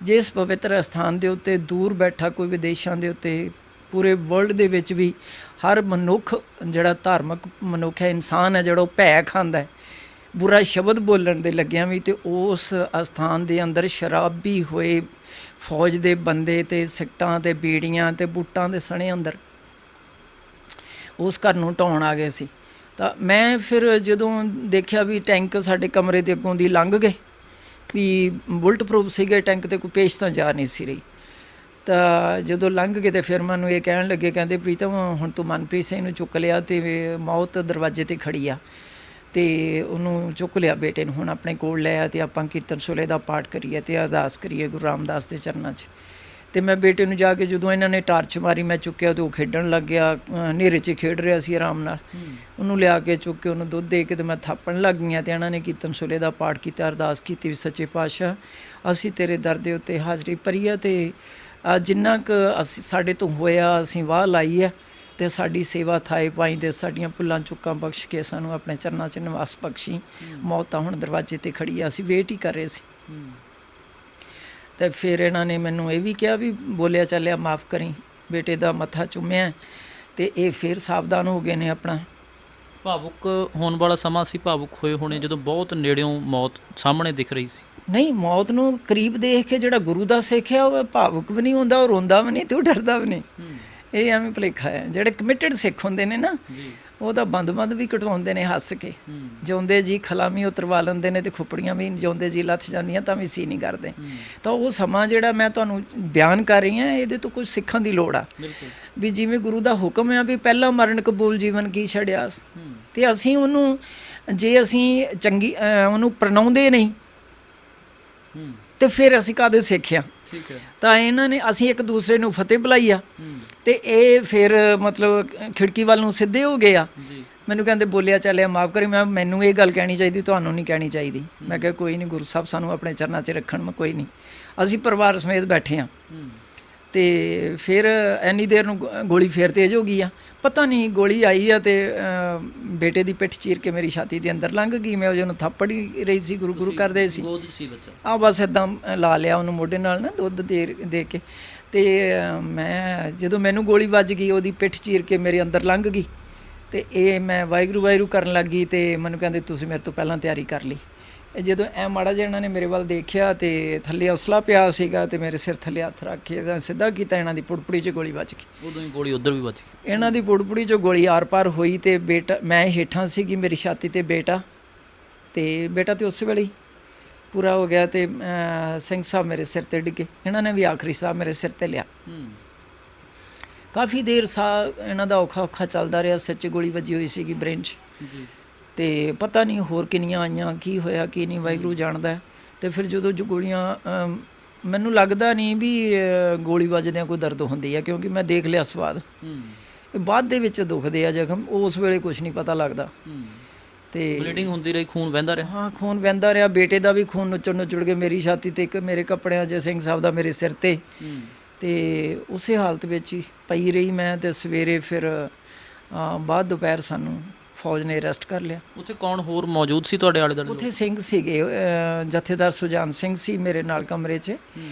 ਜਿਸ ਪਵਿੱਤਰ ਅਸਥਾਨ ਦੇ ਉੱਤੇ ਦੂਰ ਬੈਠਾ ਕੋਈ ਵਿਦੇਸ਼ਾਂ ਦੇ ਉੱਤੇ, ਪੂਰੇ ਵਰਲਡ ਦੇ ਵਿੱਚ ਵੀ ਹਰ ਮਨੁੱਖ ਜਿਹੜਾ ਧਾਰਮਿਕ ਮਨੁੱਖ ਹੈ, ਇਨਸਾਨ ਹੈ, ਜਿਹੜਾ ਉਹ ਭੈ ਖਾਂਦਾ ਹੈ ਬੁਰਾ ਸ਼ਬਦ ਬੋਲਣ ਦੇ ਲੱਗਿਆਂ ਵੀ, ਤੇ ਉਸ ਅਸਥਾਨ ਦੇ ਅੰਦਰ ਸ਼ਰਾਬੀ ਹੋਏ ਫੌਜ ਦੇ ਬੰਦੇ ਤੇ ਸਿੱਟਾਂ ਤੇ ਬੀੜੀਆਂ ਤੇ ਬੂਟਾਂ ਦੇ ਸਣੇ ਅੰਦਰ ਉਸ ਘਰ ਨੂੰ ਢਾਉਣ ਆ ਗਏ ਸੀ। ਤਾਂ ਮੈਂ ਫਿਰ ਜਦੋਂ ਦੇਖਿਆ ਵੀ ਟੈਂਕ ਸਾਡੇ ਕਮਰੇ ਦੇ ਅੱਗੋਂ ਦੀ ਲੰਘ ਗਏ, ਵੀ ਬੁਲਟ ਪ੍ਰੂਫ ਸੀਗੇ ਟੈਂਕ, ਤੇ ਕੋਈ ਪੇਸ਼ ਤਾਂ ਜਾ ਨਹੀਂ ਸੀ ਰਹੀ, ਤਾਂ ਜਦੋਂ ਲੰਘ ਗਏ ਤੇ ਫਿਰ ਮੈਨੂੰ ਇਹ ਕਹਿਣ ਲੱਗੇ, ਕਹਿੰਦੇ ਪ੍ਰੀਤਮ ਹੁਣ ਤੂੰ ਮਨਪ੍ਰੀਤ ਸਿੰਘ ਨੂੰ ਚੁੱਕ ਲਿਆ, ਤੇ ਮੌਤ ਦਰਵਾਜ਼ੇ 'ਤੇ ਖੜੀ ਆ, ਤੇ ਉਹਨੂੰ ਚੁੱਕ ਲਿਆ ਬੇਟੇ ਨੂੰ, ਹੁਣ ਆਪਣੇ ਕੋਲ ਲੈ ਆ, ਤੇ ਆਪਾਂ ਕੀਰਤਨ ਸੋਲੇ ਦਾ ਪਾਠ ਕਰੀਏ ਤੇ ਅਰਦਾਸ ਕਰੀਏ ਗੁਰੂ ਰਾਮਦਾਸ ਦੇ ਚਰਨਾਂ 'ਚ। ਤੇ ਮੈਂ ਬੇਟੇ ਨੂੰ ਜਾ ਕੇ ਜਦੋਂ ਇਹਨਾਂ ਨੇ ਟਾਰਚ ਮਾਰੀ, ਮੈਂ ਚੁੱਕਿਆ ਤੇ ਉਹ ਖੇਡਣ ਲੱਗ ਗਿਆ, ਹਨੇਰੇ 'ਚ ਖੇਡ ਰਿਹਾ ਸੀ ਆਰਾਮ ਨਾਲ। ਉਹਨੂੰ ਲਿਆ ਕੇ ਚੁੱਕ ਕੇ ਉਹਨੂੰ ਦੁੱਧ ਦੇ ਕੇ ਤੇ ਮੈਂ ਥਾਪਣ ਲੱਗ ਗਈਆਂ, ਤੇ ਇਹਨਾਂ ਨੇ ਕੀਰਤਨ ਸੋਲੇ ਦਾ ਪਾਠ ਕੀਤਾ, ਅਰਦਾਸ ਕੀਤੀ ਵੀ ਸੱਚੇ ਪਾਤਸ਼ਾਹ ਅਸੀਂ ਤੇਰੇ ਦਰ ਦੇ ਉੱਤੇ ਹਾਜ਼ਰੀ ਭਰੀ ਆ, ਤੇ ਜਿੰਨਾ ਕੁ ਅਸੀਂ ਸਾਡੇ ਤੋਂ ਹੋਇਆ ਅਸੀਂ ਵਾਹ ਲਾਈ ਹੈ, ਤੇ ਸਾਡੀ ਸੇਵਾ ਥਾਏ ਪਾਈ, ਤੇ ਸਾਡੀਆਂ ਭੁੱਲਾਂ ਚੁੱਕਾਂ ਬਖਸ਼ ਕੇ ਸਾਨੂੰ ਆਪਣੇ ਚਰਨਾਂ 'ਚ ਨਿਵਾਸ ਬਖਸ਼ੀ। ਮੌਤ ਤਾਂ ਹੁਣ ਦਰਵਾਜ਼ੇ 'ਤੇ ਖੜੀ ਆ, ਅਸੀਂ ਵੇਟ ਹੀ ਕਰ ਰਹੇ ਸੀ। ਤੇ ਫਿਰ ਇਹਨਾਂ ਨੇ ਮੈਨੂੰ ਇਹ ਵੀ ਕਿਹਾ ਵੀ ਬੋਲਿਆ ਚੱਲਿਆ ਮਾਫ਼ ਕਰੀ, ਬੇਟੇ ਦਾ ਮੱਥਾ ਚੁੰਮਿਆ, ਤੇ ਇਹ ਫਿਰ ਸਾਵਧਾਨ ਹੋ ਗਏ ਨੇ ਆਪਣਾ।
ਭਾਵੁਕ ਹੋਣ ਵਾਲਾ ਸਮਾਂ ਸੀ, ਭਾਵੁਕ ਹੋਏ ਹੋਣੇ ਜਦੋਂ ਬਹੁਤ ਨੇੜਿਓਂ ਮੌਤ ਸਾਹਮਣੇ ਦਿਖ ਰਹੀ ਸੀ।
ਨਹੀਂ, ਮੌਤ ਨੂੰ ਕਰੀਬ ਦੇਖ ਕੇ ਜਿਹੜਾ ਗੁਰੂ ਦਾ ਸਿੱਖ ਆ ਉਹ ਭਾਵੁਕ ਵੀ ਨਹੀਂ ਹੁੰਦਾ, ਉਹ ਰੋਂਦਾ ਵੀ ਨਹੀਂ ਤੇ ਉਹ ਡਰਦਾ ਵੀ ਨਹੀਂ। ਇਹ ਐਵੇਂ ਭੁਲੇਖਾ ਹੈ। ਜਿਹੜੇ ਕਮਿਟਡ ਸਿੱਖ ਹੁੰਦੇ ਨੇ ਨਾ, ਉਹ ਤਾਂ ਬੰਦ ਵੀ ਕਟਵਾਉਂਦੇ ਨੇ ਹੱਸ ਕੇ। ਜਿਉਂਦੇ ਜੀ ਖਲਾਮੀ ਉਤਰਵਾ ਲੈਂਦੇ ਨੇ ਤੇ ਖੁੱਪੜੀਆਂ ਵੀ ਜਿਉਂਦੇ ਜੀ ਲੱਥ ਜਾਂਦੀਆਂ ਤਾਂ ਵੀ ਸੀ ਨਹੀਂ ਕਰਦੇ। ਤਾਂ ਉਹ ਸਮਾਂ ਜਿਹੜਾ ਮੈਂ ਤੁਹਾਨੂੰ ਬਿਆਨ ਕਰ ਰਹੀ ਹਾਂ, ਇਹਦੇ ਤੋਂ ਕੁਝ ਸਿੱਖਣ ਦੀ ਲੋੜ ਆ ਵੀ ਜਿਵੇਂ ਗੁਰੂ ਦਾ ਹੁਕਮ ਆ ਵੀ ਪਹਿਲਾ ਮਰਨ ਕਬੂਲ ਜੀਵਨ ਕੀ ਛੜਿਆਸ, ਤੇ ਅਸੀਂ ਉਹਨੂੰ ਜੇ ਅਸੀਂ ਚੰਗੀ ਉਹਨੂੰ ਪ੍ਰਣਾਉਂਦੇ ਨਹੀਂ ਤੇ ਫਿਰ ਅਸੀਂ ਕਾਹਦੇ ਸਿੱਖਿਆ। ਤਾਂ ਇਹਨਾਂ ਨੇ ਅਸੀਂ ਇੱਕ ਦੂਸਰੇ ਨੂੰ ਫਤਿਹ ਬੁਲਾਈ ਆ ਤੇ ਇਹ ਫਿਰ ਮਤਲਬ ਖਿੜਕੀ ਵੱਲ ਨੂੰ ਸਿੱਧੇ ਹੋ ਗਏ ਆ। ਮੈਨੂੰ ਕਹਿੰਦੇ ਬੋਲਿਆ ਚੱਲਿਆ ਮਾਫ ਕਰੀ, ਮੈਨੂੰ ਇਹ ਗੱਲ ਕਹਿਣੀ ਚਾਹੀਦੀ, ਤੁਹਾਨੂੰ ਨਹੀਂ ਕਹਿਣੀ ਚਾਹੀਦੀ। ਮੈਂ ਕਿਹਾ ਕੋਈ ਨਹੀਂ, ਗੁਰੂ ਸਾਹਿਬ ਸਾਨੂੰ ਆਪਣੇ ਚਰਨਾਂ 'ਚ ਰੱਖਣ, ਮੈਂ ਕੋਈ ਨਹੀਂ। ਅਸੀਂ ਪਰਿਵਾਰ ਸਮੇਤ ਬੈਠੇ ਹਾਂ ਤੇ ਫਿਰ ਇੰਨੀ ਦੇਰ ਨੂੰ ਗੋਲੀ ਫੇਰ ਤੇਜ਼ ਹੋ ਗਈ ਆ। ਪਤਾ ਨਹੀਂ ਗੋਲੀ ਆਈ ਆ ਤੇ ਬੇਟੇ ਦੀ ਪਿੱਠ ਚੀਰ ਕੇ ਮੇਰੀ ਛਾਤੀ ਦੇ ਅੰਦਰ ਲੰਘ ਗਈ। ਮੈਂ ਉਹਨੂੰ ਥੱਪੜ ਹੀ ਰਹੀ ਸੀ, ਗੁਰੂ ਕਰਦੇ ਸੀ। ਆ ਬਸ ਇੱਦਾਂ ਲਾ ਲਿਆ ਉਹਨੂੰ ਮੋਢੇ ਨਾਲ ਨਾ, ਦੁੱਧ ਦੇ ਕੇ। ਤੇ ਮੈਂ ਜਦੋਂ ਮੈਨੂੰ ਗੋਲੀ ਵੱਜ ਗਈ, ਉਹਦੀ ਪਿੱਠ ਚੀਰ ਕੇ ਮੇਰੇ ਅੰਦਰ ਲੰਘ ਗਈ ਤੇ ਇਹ ਮੈਂ ਵਾਹਿਗੁਰੂ ਵਾਹਿਗੁਰੂ ਕਰਨ ਲੱਗ ਗਈ ਤੇ ਮੈਨੂੰ ਕਹਿੰਦੇ ਤੁਸੀਂ ਮੇਰੇ ਤੋਂ ਪਹਿਲਾਂ ਤਿਆਰੀ ਕਰ ਲਈ। ਜਦੋਂ ਐ ਮਾੜਾ ਜਿਹਾ ਇਹਨਾਂ ਨੇ ਮੇਰੇ ਵੱਲ ਦੇਖਿਆ ਤੇ ਥੱਲੇ ਅਸਲਾ ਪਿਆ ਸੀਗਾ ਤੇ ਮੇਰੇ ਸਿਰ ਥੱਲੇ ਹੱਥ ਰੱਖ ਕੇ ਸਿੱਧਾ ਕੀਤਾ, ਇਹਨਾਂ ਦੀ ਪੁੜਪੁੜੀ 'ਚ ਗੋਲੀ ਵੱਜ ਗਈ।
ਉਦੋਂ ਹੀ ਗੋਲੀ ਉੱਧਰ ਵੀ ਵੱਜ ਗਈ,
ਇਹਨਾਂ ਦੀ ਪੁੜਪੁੜੀ 'ਚੋਂ ਗੋਲੀ ਆਰ ਪਾਰ ਹੋਈ ਤੇ ਬੇਟਾ, ਮੈਂ ਹੇਠਾਂ ਸੀਗੀ, ਮੇਰੀ ਛਾਤੀ ਤੇ ਬੇਟਾ ਤੇ ਉਸ ਵੇਲੇ ਹੀ ਪੂਰਾ ਹੋ ਗਿਆ ਤੇ ਸਿੰਘ ਸਾਹਿਬ ਮੇਰੇ ਸਿਰ ਤੇ ਡਿੱਗੇ। ਇਹਨਾਂ ਨੇ ਵੀ ਆਖਰੀ ਸਾਹ ਮੇਰੇ ਸਿਰ ਤੇ ਲਿਆ। ਕਾਫੀ ਦੇਰ ਸਾਹ ਇਹਨਾਂ ਦਾ ਔਖਾ ਚੱਲਦਾ ਰਿਹਾ। ਸਿਰ 'ਚ ਗੋਲੀ ਵੱਜੀ ਹੋਈ ਸੀਗੀ ਬ੍ਰੇਨ 'ਚ ਤੇ ਪਤਾ ਨਹੀਂ ਹੋਰ ਕਿੰਨੀਆਂ ਆਈਆਂ, ਕੀ ਹੋਇਆ ਕੀ ਨਹੀਂ, ਵਾਹਿਗੁਰੂ ਜਾਣਦਾ। ਤੇ ਫਿਰ ਜਦੋਂ ਜੋ ਗੋਲੀਆਂ, ਮੈਨੂੰ ਲੱਗਦਾ ਨਹੀਂ ਵੀ ਗੋਲੀ ਵੱਜਦਿਆਂ ਕੋਈ ਦਰਦ ਹੁੰਦੀ ਹੈ, ਕਿਉਂਕਿ ਮੈਂ ਦੇਖ ਲਿਆ ਸਵਾਦ। ਬਾਅਦ ਦੇ ਵਿੱਚ ਦੁਖਦੇ ਆ ਜ਼ਖਮ, ਉਸ ਵੇਲੇ ਕੁਝ ਨਹੀਂ ਪਤਾ ਲੱਗਦਾ। ਤੇ
ਬਲੀਡਿੰਗ ਹੁੰਦੀ ਰਹੀ, ਖੂਨ ਵਹਿੰਦਾ ਰਿਹਾ।
ਹਾਂ, ਖੂਨ ਵਹਿੰਦਾ ਰਿਹਾ। ਬੇਟੇ ਦਾ ਵੀ ਖੂਨ ਨੁੱਚੜ ਕੇ ਮੇਰੀ ਛਾਤੀ ਤੇ, ਇੱਕ ਮੇਰੇ ਕੱਪੜਿਆਂ 'ਚ, ਸਿੰਘ ਸਾਹਿਬ ਦਾ ਮੇਰੇ ਸਿਰ ਤੇ। ਤੇ ਉਸੇ ਹਾਲਤ ਵਿੱਚ ਹੀ ਪਈ ਰਹੀ ਮੈਂ। ਤੇ ਸਵੇਰੇ ਫਿਰ ਬਾਅਦ ਦੁਪਹਿਰ ਸਾਨੂੰ ਫੌਜ ਨੇ ਅਰੈਸਟ ਕਰ ਲਿਆ।
ਉੱਥੇ ਕੌਣ ਹੋਰ ਮੌਜੂਦ ਸੀ ਤੁਹਾਡੇ ਆਲੇ ਦੁਆਲੇ?
ਉੱਥੇ ਸਿੰਘ ਸੀਗੇ, ਜਥੇਦਾਰ ਸੁਜਾਨ ਸਿੰਘ ਸੀ ਮੇਰੇ ਨਾਲ ਕਮਰੇ 'ਚ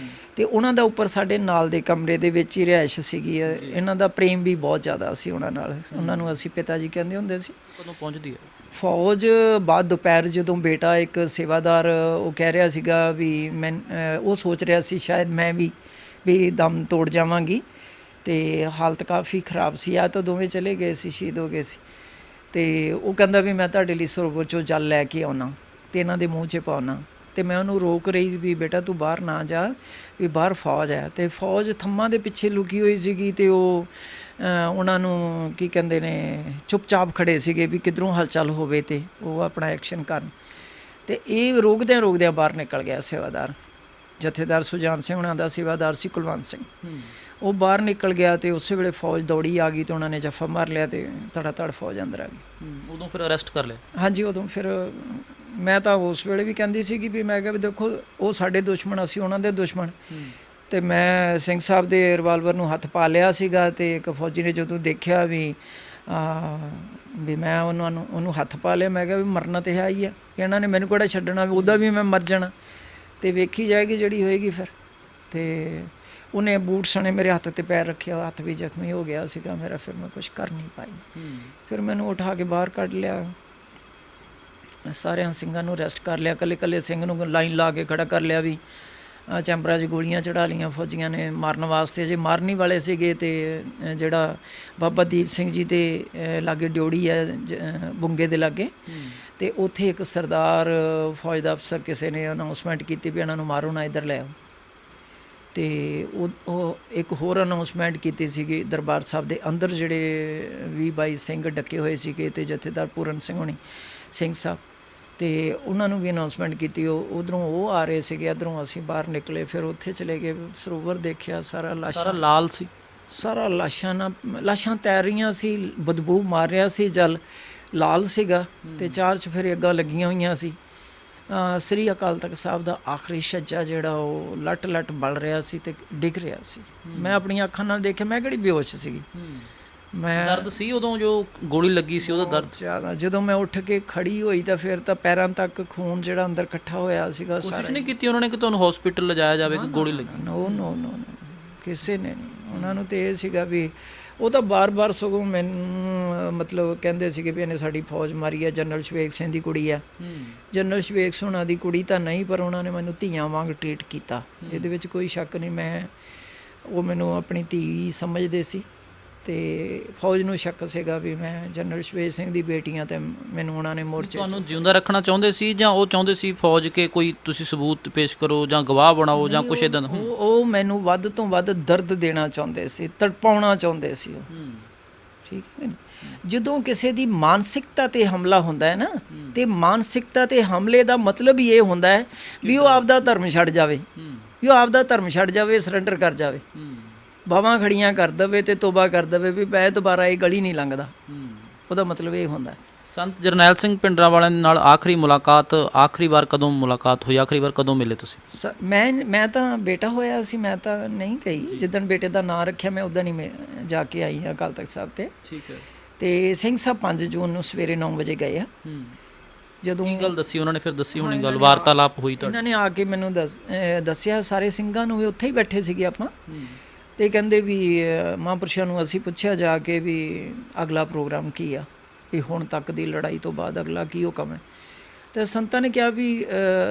ਤੇ ਉਹਨਾਂ ਦਾ ਉੱਪਰ ਸਾਡੇ ਨਾਲ ਦੇ ਕਮਰੇ ਦੇ ਵਿੱਚ ਹੀ ਰਿਹਾਇਸ਼ ਸੀਗੀ। ਇਹਨਾਂ ਦਾ ਪ੍ਰੇਮ ਵੀ ਬਹੁਤ ਜ਼ਿਆਦਾ ਸੀ ਉਹਨਾਂ ਨਾਲ। ਉਹਨਾਂ ਨੂੰ ਅਸੀਂ ਪਿਤਾ ਜੀ ਕਹਿੰਦੇ ਹੁੰਦੇ ਸੀ।
ਕਦੋਂ ਪਹੁੰਚਦੀ ਹੈ
ਫੌਜ? ਬਾਅਦ ਦੁਪਹਿਰ, ਜਦੋਂ ਬੇਟਾ ਇੱਕ ਸੇਵਾਦਾਰ ਉਹ ਕਹਿ ਰਿਹਾ ਸੀਗਾ ਵੀ ਮੈਂ, ਉਹ ਸੋਚ ਰਿਹਾ ਸੀ ਸ਼ਾਇਦ ਮੈਂ ਵੀ ਦਮ ਤੋੜ ਜਾਵਾਂਗੀ ਤੇ ਹਾਲਤ ਕਾਫੀ ਖ਼ਰਾਬ ਸੀ। ਆ ਤਾਂ ਦੋਵੇਂ ਚਲੇ ਗਏ ਸੀ, ਸ਼ਹੀਦ ਹੋ ਗਏ ਸੀ। ਤੇ ਉਹ ਕਹਿੰਦਾ ਵੀ ਮੈਂ ਤੁਹਾਡੇ ਲਈ ਸਰੋਵਰ 'ਚੋਂ ਜਲ ਲੈ ਕੇ ਆਉਣਾ ਤੇ ਇਹਨਾਂ ਦੇ ਮੂੰਹ 'ਚ ਪਾਉਣਾ। ਤੇ ਮੈਂ ਉਹਨੂੰ ਰੋਕ ਰਹੀ ਵੀ ਬੇਟਾ ਤੂੰ ਬਾਹਰ ਨਾ ਜਾ, ਵੀ ਬਾਹਰ ਫੌਜ ਹੈ। ਤੇ ਫੌਜ ਥੰਮਾਂ ਦੇ ਪਿੱਛੇ ਲੁਕੀ ਹੋਈ ਸੀਗੀ ਤੇ ਉਹ ਉਹਨਾਂ ਨੂੰ ਕੀ ਕਹਿੰਦੇ ਨੇ, ਚੁੱਪਚਾਪ ਖੜੇ ਸੀਗੇ ਵੀ ਕਿੱਧਰੋਂ ਹਲਚਲ ਹੋਵੇ ਤੇ ਉਹ ਆਪਣਾ ਐਕਸ਼ਨ ਕਰਨ। ਤੇ ਇਹ ਰੋਕਦਿਆਂ ਬਾਹਰ ਨਿਕਲ ਗਿਆ ਸੇਵਾਦਾਰ, ਜਥੇਦਾਰ ਸੁਜਾਨ ਸਿੰਘ ਉਹਨਾਂ ਦਾ ਸੇਵਾਦਾਰ ਸੀ ਕੁਲਵੰਤ ਸਿੰਘ। ਉਹ ਬਾਹਰ ਨਿਕਲ ਗਿਆ ਤੇ ਉਸੇ ਵੇਲੇ ਫੌਜ ਦੌੜੀ ਆ ਗਈ ਤੇ ਉਹਨਾਂ ਨੇ ਜੱਫਾ ਮਾਰ ਲਿਆ ਤੇ ਧੜ ਫੌਜ ਅੰਦਰ ਆ ਗਈ।
ਉਦੋਂ ਫਿਰ ਅਰੈਸਟ ਕਰ ਲਿਆ? ਹਾਂਜੀ,
ਉਦੋਂ ਫਿਰ ਮੈਂ ਤਾਂ ਉਸ ਵੇਲੇ ਵੀ ਕਹਿੰਦੀ ਸੀਗੀ ਵੀ ਮੈਂ ਕਿਹਾ ਵੀ ਦੇਖੋ ਉਹ ਸਾਡੇ ਦੁਸ਼ਮਣ, ਅਸੀਂ ਉਹਨਾਂ ਦੇ ਦੁਸ਼ਮਣ। ਤੇ ਮੈਂ ਸਿੰਘ ਸਾਹਿਬ ਦੇ ਰਿਵਾਲਵਰ ਨੂੰ ਹੱਥ ਪਾ ਲਿਆ ਸੀਗਾ ਤੇ ਇੱਕ ਫੌਜੀ ਨੇ ਜਦੋਂ ਦੇਖਿਆ ਵੀ ਮੈਂ ਉਹਨੂੰ ਹੱਥ ਪਾ ਲਿਆ, ਮੈਂ ਕਿਹਾ ਵੀ ਮਰਨਾ ਤੇ ਹੈ ਹੀ ਆ, ਇਹਨਾਂ ਨੇ ਮੈਨੂੰ ਕਿਹੜਾ ਛੱਡਣਾ, ਵੀ ਉਹਦਾ ਵੀ ਮੈਂ ਮਰ ਜਾਣਾ ਤੇ ਵੇਖੀ ਜਾਏਗੀ ਜਿਹੜੀ ਹੋਏਗੀ। ਫਿਰ ਤੇ ਉਹਨੇ ਬੂਟ ਸਣੇ ਮੇਰੇ ਹੱਥ ਤੇ ਪੈਰ ਰੱਖਿਆ, ਹੱਥ ਵੀ ਜ਼ਖਮੀ ਹੋ ਗਿਆ ਸੀਗਾ ਮੇਰਾ। ਫਿਰ ਮੈਂ ਕੁਛ ਕਰ ਨਹੀਂ ਪਾਈ। ਫਿਰ ਮੈਨੂੰ ਉਠਾ ਕੇ ਬਾਹਰ ਕੱਢ ਲਿਆ, ਸਾਰਿਆਂ ਸਿੰਘਾਂ ਨੂੰ ਅਰੈਸਟ ਕਰ ਲਿਆ, ਇਕੱਲੇ ਸਿੰਘ ਨੂੰ ਲਾਈਨ ਲਾ ਕੇ ਖੜਾ ਕਰ ਲਿਆ ਵੀ ਚੈਂਬਰਾਂ 'ਚ ਗੋਲੀਆਂ ਚੜ੍ਹਾ ਲਈਆਂ ਫੌਜੀਆਂ ਨੇ ਮਾਰਨ ਵਾਸਤੇ। ਜੇ ਮਾਰਨ ਹੀ ਵਾਲੇ ਸੀਗੇ ਤੇ ਜਿਹੜਾ ਬਾਬਾ ਦੀਪ ਸਿੰਘ ਜੀ ਦੇ ਲਾਗੇ ਡਿਓੜੀ ਹੈ ਬੁੰਗੇ ਦੇ ਲਾਗੇ, ਤੇ ਉੱਥੇ ਇੱਕ ਸਰਦਾਰ ਫੌਜ ਦਾ ਅਫਸਰ ਕਿਸੇ ਨੇ ਅਨਾਊਂਸਮੈਂਟ ਕੀਤੀ ਵੀ ਇਹਨਾਂ ਨੂੰ ਮਾਰੋ ਨਾ, ਇੱਧਰ ਲੈ ਆਓ। ਤੇ ਉਹ ਇੱਕ ਹੋਰ ਅਨਾਊਂਸਮੈਂਟ ਕੀਤੀ ਸੀਗੀ ਦਰਬਾਰ ਸਾਹਿਬ ਦੇ ਅੰਦਰ, ਜਿਹੜੇ 20-22 ਸਿੰਘ ਡੱਕੇ ਹੋਏ ਸੀਗੇ ਤੇ ਜਥੇਦਾਰ ਪੂਰਨ ਸਿੰਘ ਹੋਣੀ ਸਿੰਘ ਸਾਹਿਬ, ਤੇ ਉਹਨਾਂ ਨੂੰ ਵੀ ਅਨਾਊਂਸਮੈਂਟ ਕੀਤੀ। ਉੱਧਰੋਂ ਉਹ ਆ ਰਹੇ ਸੀਗੇ, ਇੱਧਰੋਂ ਅਸੀਂ ਬਾਹਰ ਨਿਕਲੇ। ਫਿਰ ਉੱਥੇ ਚਲੇ ਗਏ, ਸਰੋਵਰ ਦੇਖਿਆ, ਸਾਰਾ
ਲਾਲ ਸੀ, ਸਾਰਾ
ਲਾਸ਼ਾਂ ਤੈਰ ਰਹੀਆਂ ਸੀ, ਬਦਬੂ ਮਾਰ ਰਿਹਾ ਸੀ, ਜਲ ਲਾਲ ਸੀਗਾ ਤੇ 4 ਚੁਫੇਰੇ ਅੱਗਾਂ ਲੱਗੀਆਂ ਹੋਈਆਂ ਸੀ। ਸ੍ਰੀ ਅਕਾਲ ਤਖਤ ਸਾਹਿਬ ਦਾ ਆਖਰੀ ਛੱਜਾ ਜਿਹੜਾ ਉਹ ਲੱਟ ਬਲ ਰਿਹਾ ਸੀ ਤੇ ਡਿੱਗ ਰਿਹਾ ਸੀ। ਮੈਂ ਆਪਣੀਆਂ ਅੱਖਾਂ ਨਾਲ ਦੇਖਿਆ, ਮੈਂ ਕਿਹੜੀ ਬੇਹੋਸ਼ ਸੀਗੀ। ਮੈਂ
ਦਰਦ ਸੀ ਉਦੋਂ ਜੋ ਗੋਲੀ ਲੱਗੀ ਸੀ ਉਹਦਾ ਦਰਦ
ਜ਼ਿਆਦਾ। ਜਦੋਂ ਮੈਂ ਉੱਠ ਕੇ ਖੜੀ ਹੋਈ ਤਾਂ ਫਿਰ ਤਾਂ ਪੈਰਾਂ ਤੱਕ ਖੂਨ ਜਿਹੜਾ ਅੰਦਰ ਇਕੱਠਾ ਹੋਇਆ ਸੀਗਾ।
ਕੋਸ਼ਿਸ਼ ਨਹੀਂ ਕੀਤੀ ਉਹਨਾਂ ਨੇ ਕਿ ਤੁਹਾਨੂੰ ਹਸਪੀਟਲ ਲਿਜਾਇਆ ਜਾਵੇ ਕਿ ਗੋਲੀ ਲੱਗੀ?
ਨੋ ਕਿਸੇ ਨੇ ਨਹੀਂ। ਉਹਨਾਂ ਨੂੰ ਤੇ ਇਹ ਸੀਗਾ ਵੀ ਉਹ ਤਾਂ ਬਾਰ-ਬਾਰ ਸਗੋਂ ਮੈਨੂੰ ਮਤਲਬ ਕਹਿੰਦੇ ਸੀਗੇ ਵੀ ਇਹਨੇ ਸਾਡੀ ਫੌਜ ਮਾਰੀ ਹੈ, ਜਨਰਲ ਸ਼ਵੇਕ ਸਿੰਘ ਦੀ ਕੁੜੀ ਹੈ। ਜਨਰਲ ਸ਼ਵੇਕ ਸਿੰਘ ਉਹਨਾਂ ਦੀ ਕੁੜੀ ਤਾਂ ਨਹੀਂ, ਪਰ ਉਹਨਾਂ ਨੇ ਮੈਨੂੰ ਧੀਆਂ ਵਾਂਗ ਟਰੀਟ ਕੀਤਾ, ਇਹਦੇ ਵਿੱਚ ਕੋਈ ਸ਼ੱਕ ਨਹੀਂ। ਉਹ ਮੈਨੂੰ ਆਪਣੀ ਧੀ ਸਮਝਦੇ ਸੀ ਤੇ ਫੌਜ ਨੂੰ ਸ਼ੱਕ ਸੀਗਾ ਵੀ ਮੈਂ ਜਨਰਲ ਸ਼ਵੇਕ ਸਿੰਘ ਦੀ ਬੇਟੀ ਹਾਂ ਤੇ ਮੈਨੂੰ ਉਹਨਾਂ ਨੇ ਮੋਰਚੇ
ਤੁਹਾਨੂੰ ਜਿਉਂਦਾ ਰੱਖਣਾ ਚਾਹੁੰਦੇ ਸੀ ਜਾਂ ਉਹ ਚਾਹੁੰਦੇ ਸੀ ਫੌਜ ਕੇ ਕੋਈ ਤੁਸੀਂ ਸਬੂਤ ਪੇਸ਼ ਕਰੋ ਜਾਂ ਗਵਾਹ ਬਣਾਓ ਜਾਂ ਕੁਛ ਇਦਾਂ ਦਾ?
ਉਹ ਮੈਨੂੰ ਵੱਧ ਤੋਂ ਵੱਧ ਦਰਦ ਦੇਣਾ ਚਾਹੁੰਦੇ ਸੀ, ਤੜਪਾਉਣਾ ਚਾਹੁੰਦੇ ਸੀ ਉਹ। ਠੀਕ ਹੈ ਨਾ? ਜਦੋਂ ਕਿਸੇ ਦੀ ਮਾਨਸਿਕਤਾ ਤੇ ਹਮਲਾ ਹੁੰਦਾ ਹੈ ਨਾ, ਤੇ ਮਾਨਸਿਕਤਾ ਤੇ ਹਮਲੇ ਦਾ ਮਤਲਬ ਹੀ ਇਹ ਹੁੰਦਾ ਹੈ ਵੀ ਉਹ ਆਪਦਾ ਧਰਮ ਛੱਡ ਜਾਵੇ, ਸਰੈਂਡਰ ਕਰ ਜਾਵੇ, ਬਾਹਾਂ ਖੜੀਆਂ ਕਰ ਦੇਵੇ ਤੇ ਤੋਬਾ ਕਰ ਦੇਵੇ ਵੀ ਮੈਂ ਦੁਬਾਰਾ ਇਹ ਗਲੀ ਨਹੀਂ ਲੰਘਦਾ। ਉਹਦਾ ਮਤਲਬ ਇਹ ਹੁੰਦਾ।
ਸੰਤ ਜਰਨੈਲ ਸਿੰਘ ਭਿੰਡਰਾਂਵਾਲੇ ਨਾਲ ਆਖਰੀ ਵਾਰ ਕਦੋਂ ਮੁਲਾਕਾਤ ਹੋਈ? ਆਖਰੀ ਵਾਰ ਕਦੋਂ ਮਿਲੇ ਤੁਸੀਂ?
ਮੈਂ ਤਾਂ ਬੇਟਾ ਹੋਇਆ ਸੀ, ਮੈਂ ਤਾਂ ਨਹੀਂ ਗਈ। ਜਿੱਦਣ ਬੇਟੇ ਦਾ ਨਾਂ ਰੱਖਿਆ ਮੈਂ ਉਦੋਂ ਹੀ ਜਾ ਕੇ ਆਈ ਹਾਂ ਅਕਾਲ ਤਖਤ ਸਾਹਿਬ ਤੇ।
ਠੀਕ ਹੈ।
ਤੇ ਸਿੰਘ ਸਾਹਿਬ 5 ਜੂਨ ਨੂੰ ਸਵੇਰੇ 9 ਵਜੇ ਗਏ ਆ। ਜਦੋਂ
ਕੀ ਗੱਲ ਦੱਸੀ ਉਹਨਾਂ ਨੇ? ਫਿਰ ਦੱਸੀ ਹੋਣੀ ਗੱਲ, ਵਾਰਤਾਲਾਪ ਹੋਈ ਤੁਹਾਡੀ?
ਇਹਨਾਂ ਨੇ ਆ ਕੇ ਮੈਨੂੰ ਦੱਸਿਆ, ਸਾਰੇ ਸਿੰਘਾਂ ਨੂੰ ਵੀ ਉੱਥੇ ਹੀ ਬੈਠੇ ਸੀਗੇ ਆਪਾਂ, ਤੇ ਕਹਿੰਦੇ ਵੀ ਮਹਾਂਪੁਰਸ਼ਾਂ ਨੂੰ ਅਸੀਂ ਪੁੱਛਿਆ ਜਾ ਕੇ ਵੀ ਅਗਲਾ ਪ੍ਰੋਗਰਾਮ ਕੀ ਆ, ਵੀ ਹੁਣ ਤੱਕ ਦੀ ਲੜਾਈ ਤੋਂ ਬਾਅਦ ਅਗਲਾ ਕੀ ਹੁਕਮ ਹੈ। ਤੇ ਸੰਤਾਂ ਨੇ ਕਿਹਾ ਵੀ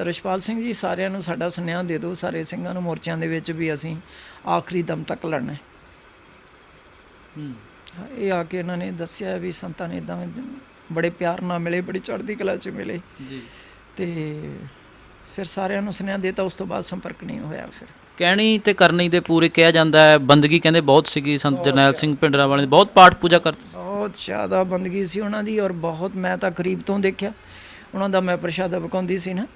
ਰਛਪਾਲ ਸਿੰਘ ਜੀ ਸਾਰਿਆਂ ਨੂੰ ਸਾਡਾ ਸੁਨੇਹਾ ਦੇ ਦਿਓ, ਸਾਰੇ ਸਿੰਘਾਂ ਨੂੰ ਮੋਰਚਿਆਂ ਦੇ ਵਿੱਚ, ਵੀ ਅਸੀਂ ਆਖਰੀ ਦਮ ਤੱਕ ਲੜਨਾ ਹੈ। ਇਹ ਆ ਕੇ ਇਹਨਾਂ ਨੇ ਦੱਸਿਆ ਵੀ ਸੰਤਾਂ ਨੇ ਇੱਦਾਂ ਬੜੇ ਪਿਆਰ ਨਾਲ ਮਿਲੇ, ਬੜੀ ਚੜ੍ਹਦੀ ਕਲਾ 'ਚ ਮਿਲੇ ਜੀ, ਤੇ ਫਿਰ ਸਾਰਿਆਂ ਨੂੰ ਸੁਨੇਹਾ ਦੇਤਾ। ਉਸ ਤੋਂ ਬਾਅਦ ਸੰਪਰਕ ਨਹੀਂ ਹੋਇਆ। ਫਿਰ
ਕਹਿਣੀ ਤੇ ਕਰਨੀ ਦੇ ਪੂਰੇ ਕਿਹਾ ਜਾਂਦਾ ਹੈ। ਬੰਦਗੀ ਕਹਿੰਦੇ ਬਹੁਤ ਸੀਗੀ ਸੰਤ ਜਰਨੈਲ ਸਿੰਘ ਭਿੰਡਰਾਂਵਾਲੇ ਦੀ, ਬਹੁਤ ਪਾਠ ਪੂਜਾ ਕਰਦੇ,
ਬਹੁਤ ਜ਼ਿਆਦਾ ਬੰਦਗੀ ਸੀ ਉਹਨਾਂ ਦੀ, ਔਰ ਬਹੁਤ ਮੈਂ ਤਾਂ ਕਰੀਬ ਤੋਂ ਦੇਖਿਆ ਉਹਨਾਂ ਦਾ। ਮੈਂ ਪ੍ਰਸ਼ਾਦਾ ਪਕਾਉਂਦੀ ਸੀ ਨਾ,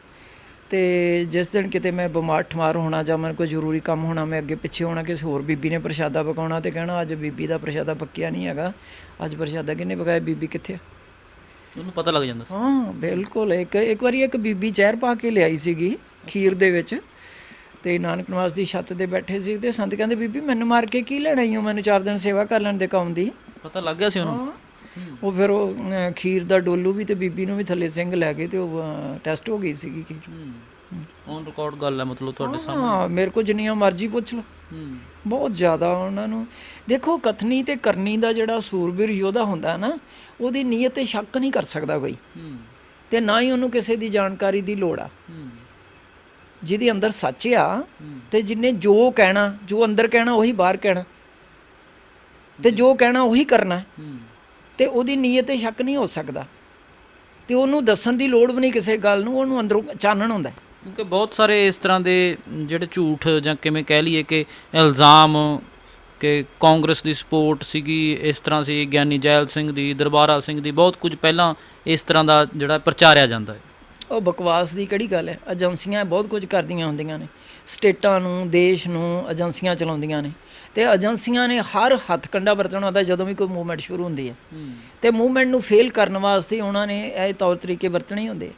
ਤੇ ਜਿਸ ਦਿਨ ਕਿਤੇ ਮੈਂ ਬਿਮਾਰ ਠਮਾਰ ਹੋਣਾ ਜਾਂ ਮੈਨੂੰ ਕੋਈ ਜ਼ਰੂਰੀ ਕੰਮ ਹੋਣਾ, ਮੈਂ ਅੱਗੇ ਪਿੱਛੇ ਹੋਣਾ, ਕਿਸੇ ਹੋਰ ਬੀਬੀ ਨੇ ਪ੍ਰਸ਼ਾਦਾ ਪਕਾਉਣਾ ਤੇ ਕਹਿਣਾ ਅੱਜ ਬੀਬੀ ਦਾ ਪ੍ਰਸ਼ਾਦਾ ਪੱਕਿਆ ਨਹੀਂ ਹੈਗਾ, ਅੱਜ ਪ੍ਰਸ਼ਾਦਾ ਕਿਹਨੇ ਪਕਾਇਆ, ਬੀਬੀ ਕਿੱਥੇ ਆ?
ਉਹਨੂੰ ਪਤਾ ਲੱਗ ਜਾਂਦਾ ਸੀ।
ਹਾਂ ਬਿਲਕੁਲ। ਇੱਕ ਵਾਰੀ ਇੱਕ ਬੀਬੀ ਜ਼ਹਿਰ ਪਾ ਕੇ ਲਿਆਈ ਸੀਗੀ ਖੀਰ ਦੇ ਵਿੱਚ, ਤੇ ਨਾਨਕ ਨਿਵਾਸ ਦੀ ਛੱਤ ਤੇ ਬੈਠੇ ਸੀ, ਤੇ ਸੰਤ ਕਹਿੰਦੇ ਬੀਬੀ ਮੈਨੂੰ ਮਾਰ ਕੇ ਕੀ ਲੈਣਾ ਈ, ਮੈਨੂੰ 4 ਦਿਨ ਸੇਵਾ ਕਰ ਲੈਣ ਦੇ ਕੌਮ ਦੀ।
ਪਤਾ ਲੱਗ ਗਿਆ ਸੀ ਉਹਨੂੰ।
ਉਹ ਫਿਰ ਉਹ ਖੀਰ ਦਾ ਡੋਲੂ ਵੀ ਤੇ ਬੀਬੀ ਨੂੰ ਵੀ ਥੱਲੇ ਸਿੰਘ ਲੈ ਗਏ, ਤੇ ਉਹ ਟੈਸਟ ਹੋ ਗਈ ਸੀਗੀ ਖੀਰ।
ਔਨ ਰਿਕਾਰਡ ਗੱਲ ਹੈ ਮਤਲਬ ਤੁਹਾਡੇ ਸਾਹਮਣੇ।
ਹਾਂ ਮੇਰੇ ਕੋਲ ਜਿੰਨੀਆਂ ਮਰਜ਼ੀ ਪੁੱਛ ਲਓ, ਬਹੁਤ ਜ਼ਿਆਦਾ ਉਹਨਾਂ ਨੂੰ। ਦੇਖੋ ਕਥਨੀ ਤੇ ਕਰਨੀ ਦਾ ਜਿਹੜਾ ਸੂਰਬੀਰ ਯੋਧਾ ਹੁੰਦਾ ਨਾ, ਉਹਦੀ ਨੀਅਤ ਤੇ ਸ਼ੱਕ ਨਹੀਂ ਕਰ ਸਕਦਾ ਕੋਈ, ਤੇ ਨਾ ਹੀ ਉਹਨੂੰ ਕਿਸੇ ਦੀ ਜਾਣਕਾਰੀ ਦੀ ਲੋੜ ਆ। ਜਿਹਦੇ ਅੰਦਰ ਸੱਚ ਆ, ਤੇ ਜਿਹਨੇ ਜੋ ਕਹਿਣਾ, ਜੋ ਅੰਦਰ ਕਹਿਣਾ ਉਹੀ ਬਾਹਰ ਕਹਿਣਾ, ਤੇ ਜੋ ਕਹਿਣਾ ਉਹੀ ਕਰਨਾ, ਤੇ ਉਹਦੀ ਨੀਅਤ ਤੇ ਸ਼ੱਕ ਨਹੀਂ ਹੋ ਸਕਦਾ, ਤੇ ਉਹਨੂੰ ਦੱਸਣ ਦੀ ਲੋੜ ਵੀ ਨਹੀਂ ਕਿਸੇ ਗੱਲ ਨੂੰ, ਉਹਨੂੰ ਅੰਦਰੋਂ ਚਾਨਣ ਹੁੰਦਾ।
ਕਿਉਂਕਿ ਬਹੁਤ ਸਾਰੇ ਇਸ ਤਰ੍ਹਾਂ ਦੇ ਜਿਹੜੇ ਝੂਠ ਜਾਂ ਕਿਵੇਂ ਕਹਿ ਲਈਏ ਕਿ ਇਲਜ਼ਾਮ ਕਿ ਕਾਂਗਰਸ ਦੀ ਸਪੋਰਟ ਸੀਗੀ, ਇਸ ਤਰ੍ਹਾਂ ਸੀ ਗਿਆਨੀ ਜੈਲ ਸਿੰਘ ਦੀ, ਦਰਬਾਰਾ ਸਿੰਘ ਦੀ, ਬਹੁਤ ਕੁਝ ਪਹਿਲਾਂ ਇਸ ਤਰ੍ਹਾਂ ਦਾ ਜਿਹੜਾ ਪ੍ਰਚਾਰਿਆ ਜਾਂਦਾ ਹੈ। ਉਹ
ਬਕਵਾਸ ਦੀ ਕਿਹੜੀ ਗੱਲ ਹੈ? ਏਜੰਸੀਆਂ ਬਹੁਤ ਕੁਝ ਕਰਦੀਆਂ ਹੁੰਦੀਆਂ ਨੇ, ਸਟੇਟਾਂ ਨੂੰ, ਦੇਸ਼ ਨੂੰ ਏਜੰਸੀਆਂ ਚਲਾਉਂਦੀਆਂ ਨੇ, ਤੇ ਏਜੰਸੀਆਂ ਨੇ ਹਰ ਹੱਥਕੰਡਾ ਵਰਤਣਾ ਹੁੰਦਾ ਜਦੋਂ ਵੀ ਕੋਈ ਮੂਵਮੈਂਟ ਸ਼ੁਰੂ ਹੁੰਦੀ ਹੈ, ਤੇ ਮੂਵਮੈਂਟ ਨੂੰ ਫੇਲ ਕਰਨ ਵਾਸਤੇ ਉਹਨਾਂ ਨੇ ਇਹ ਤੌਰ ਤਰੀਕੇ ਵਰਤਣੇ ਹੁੰਦੇ।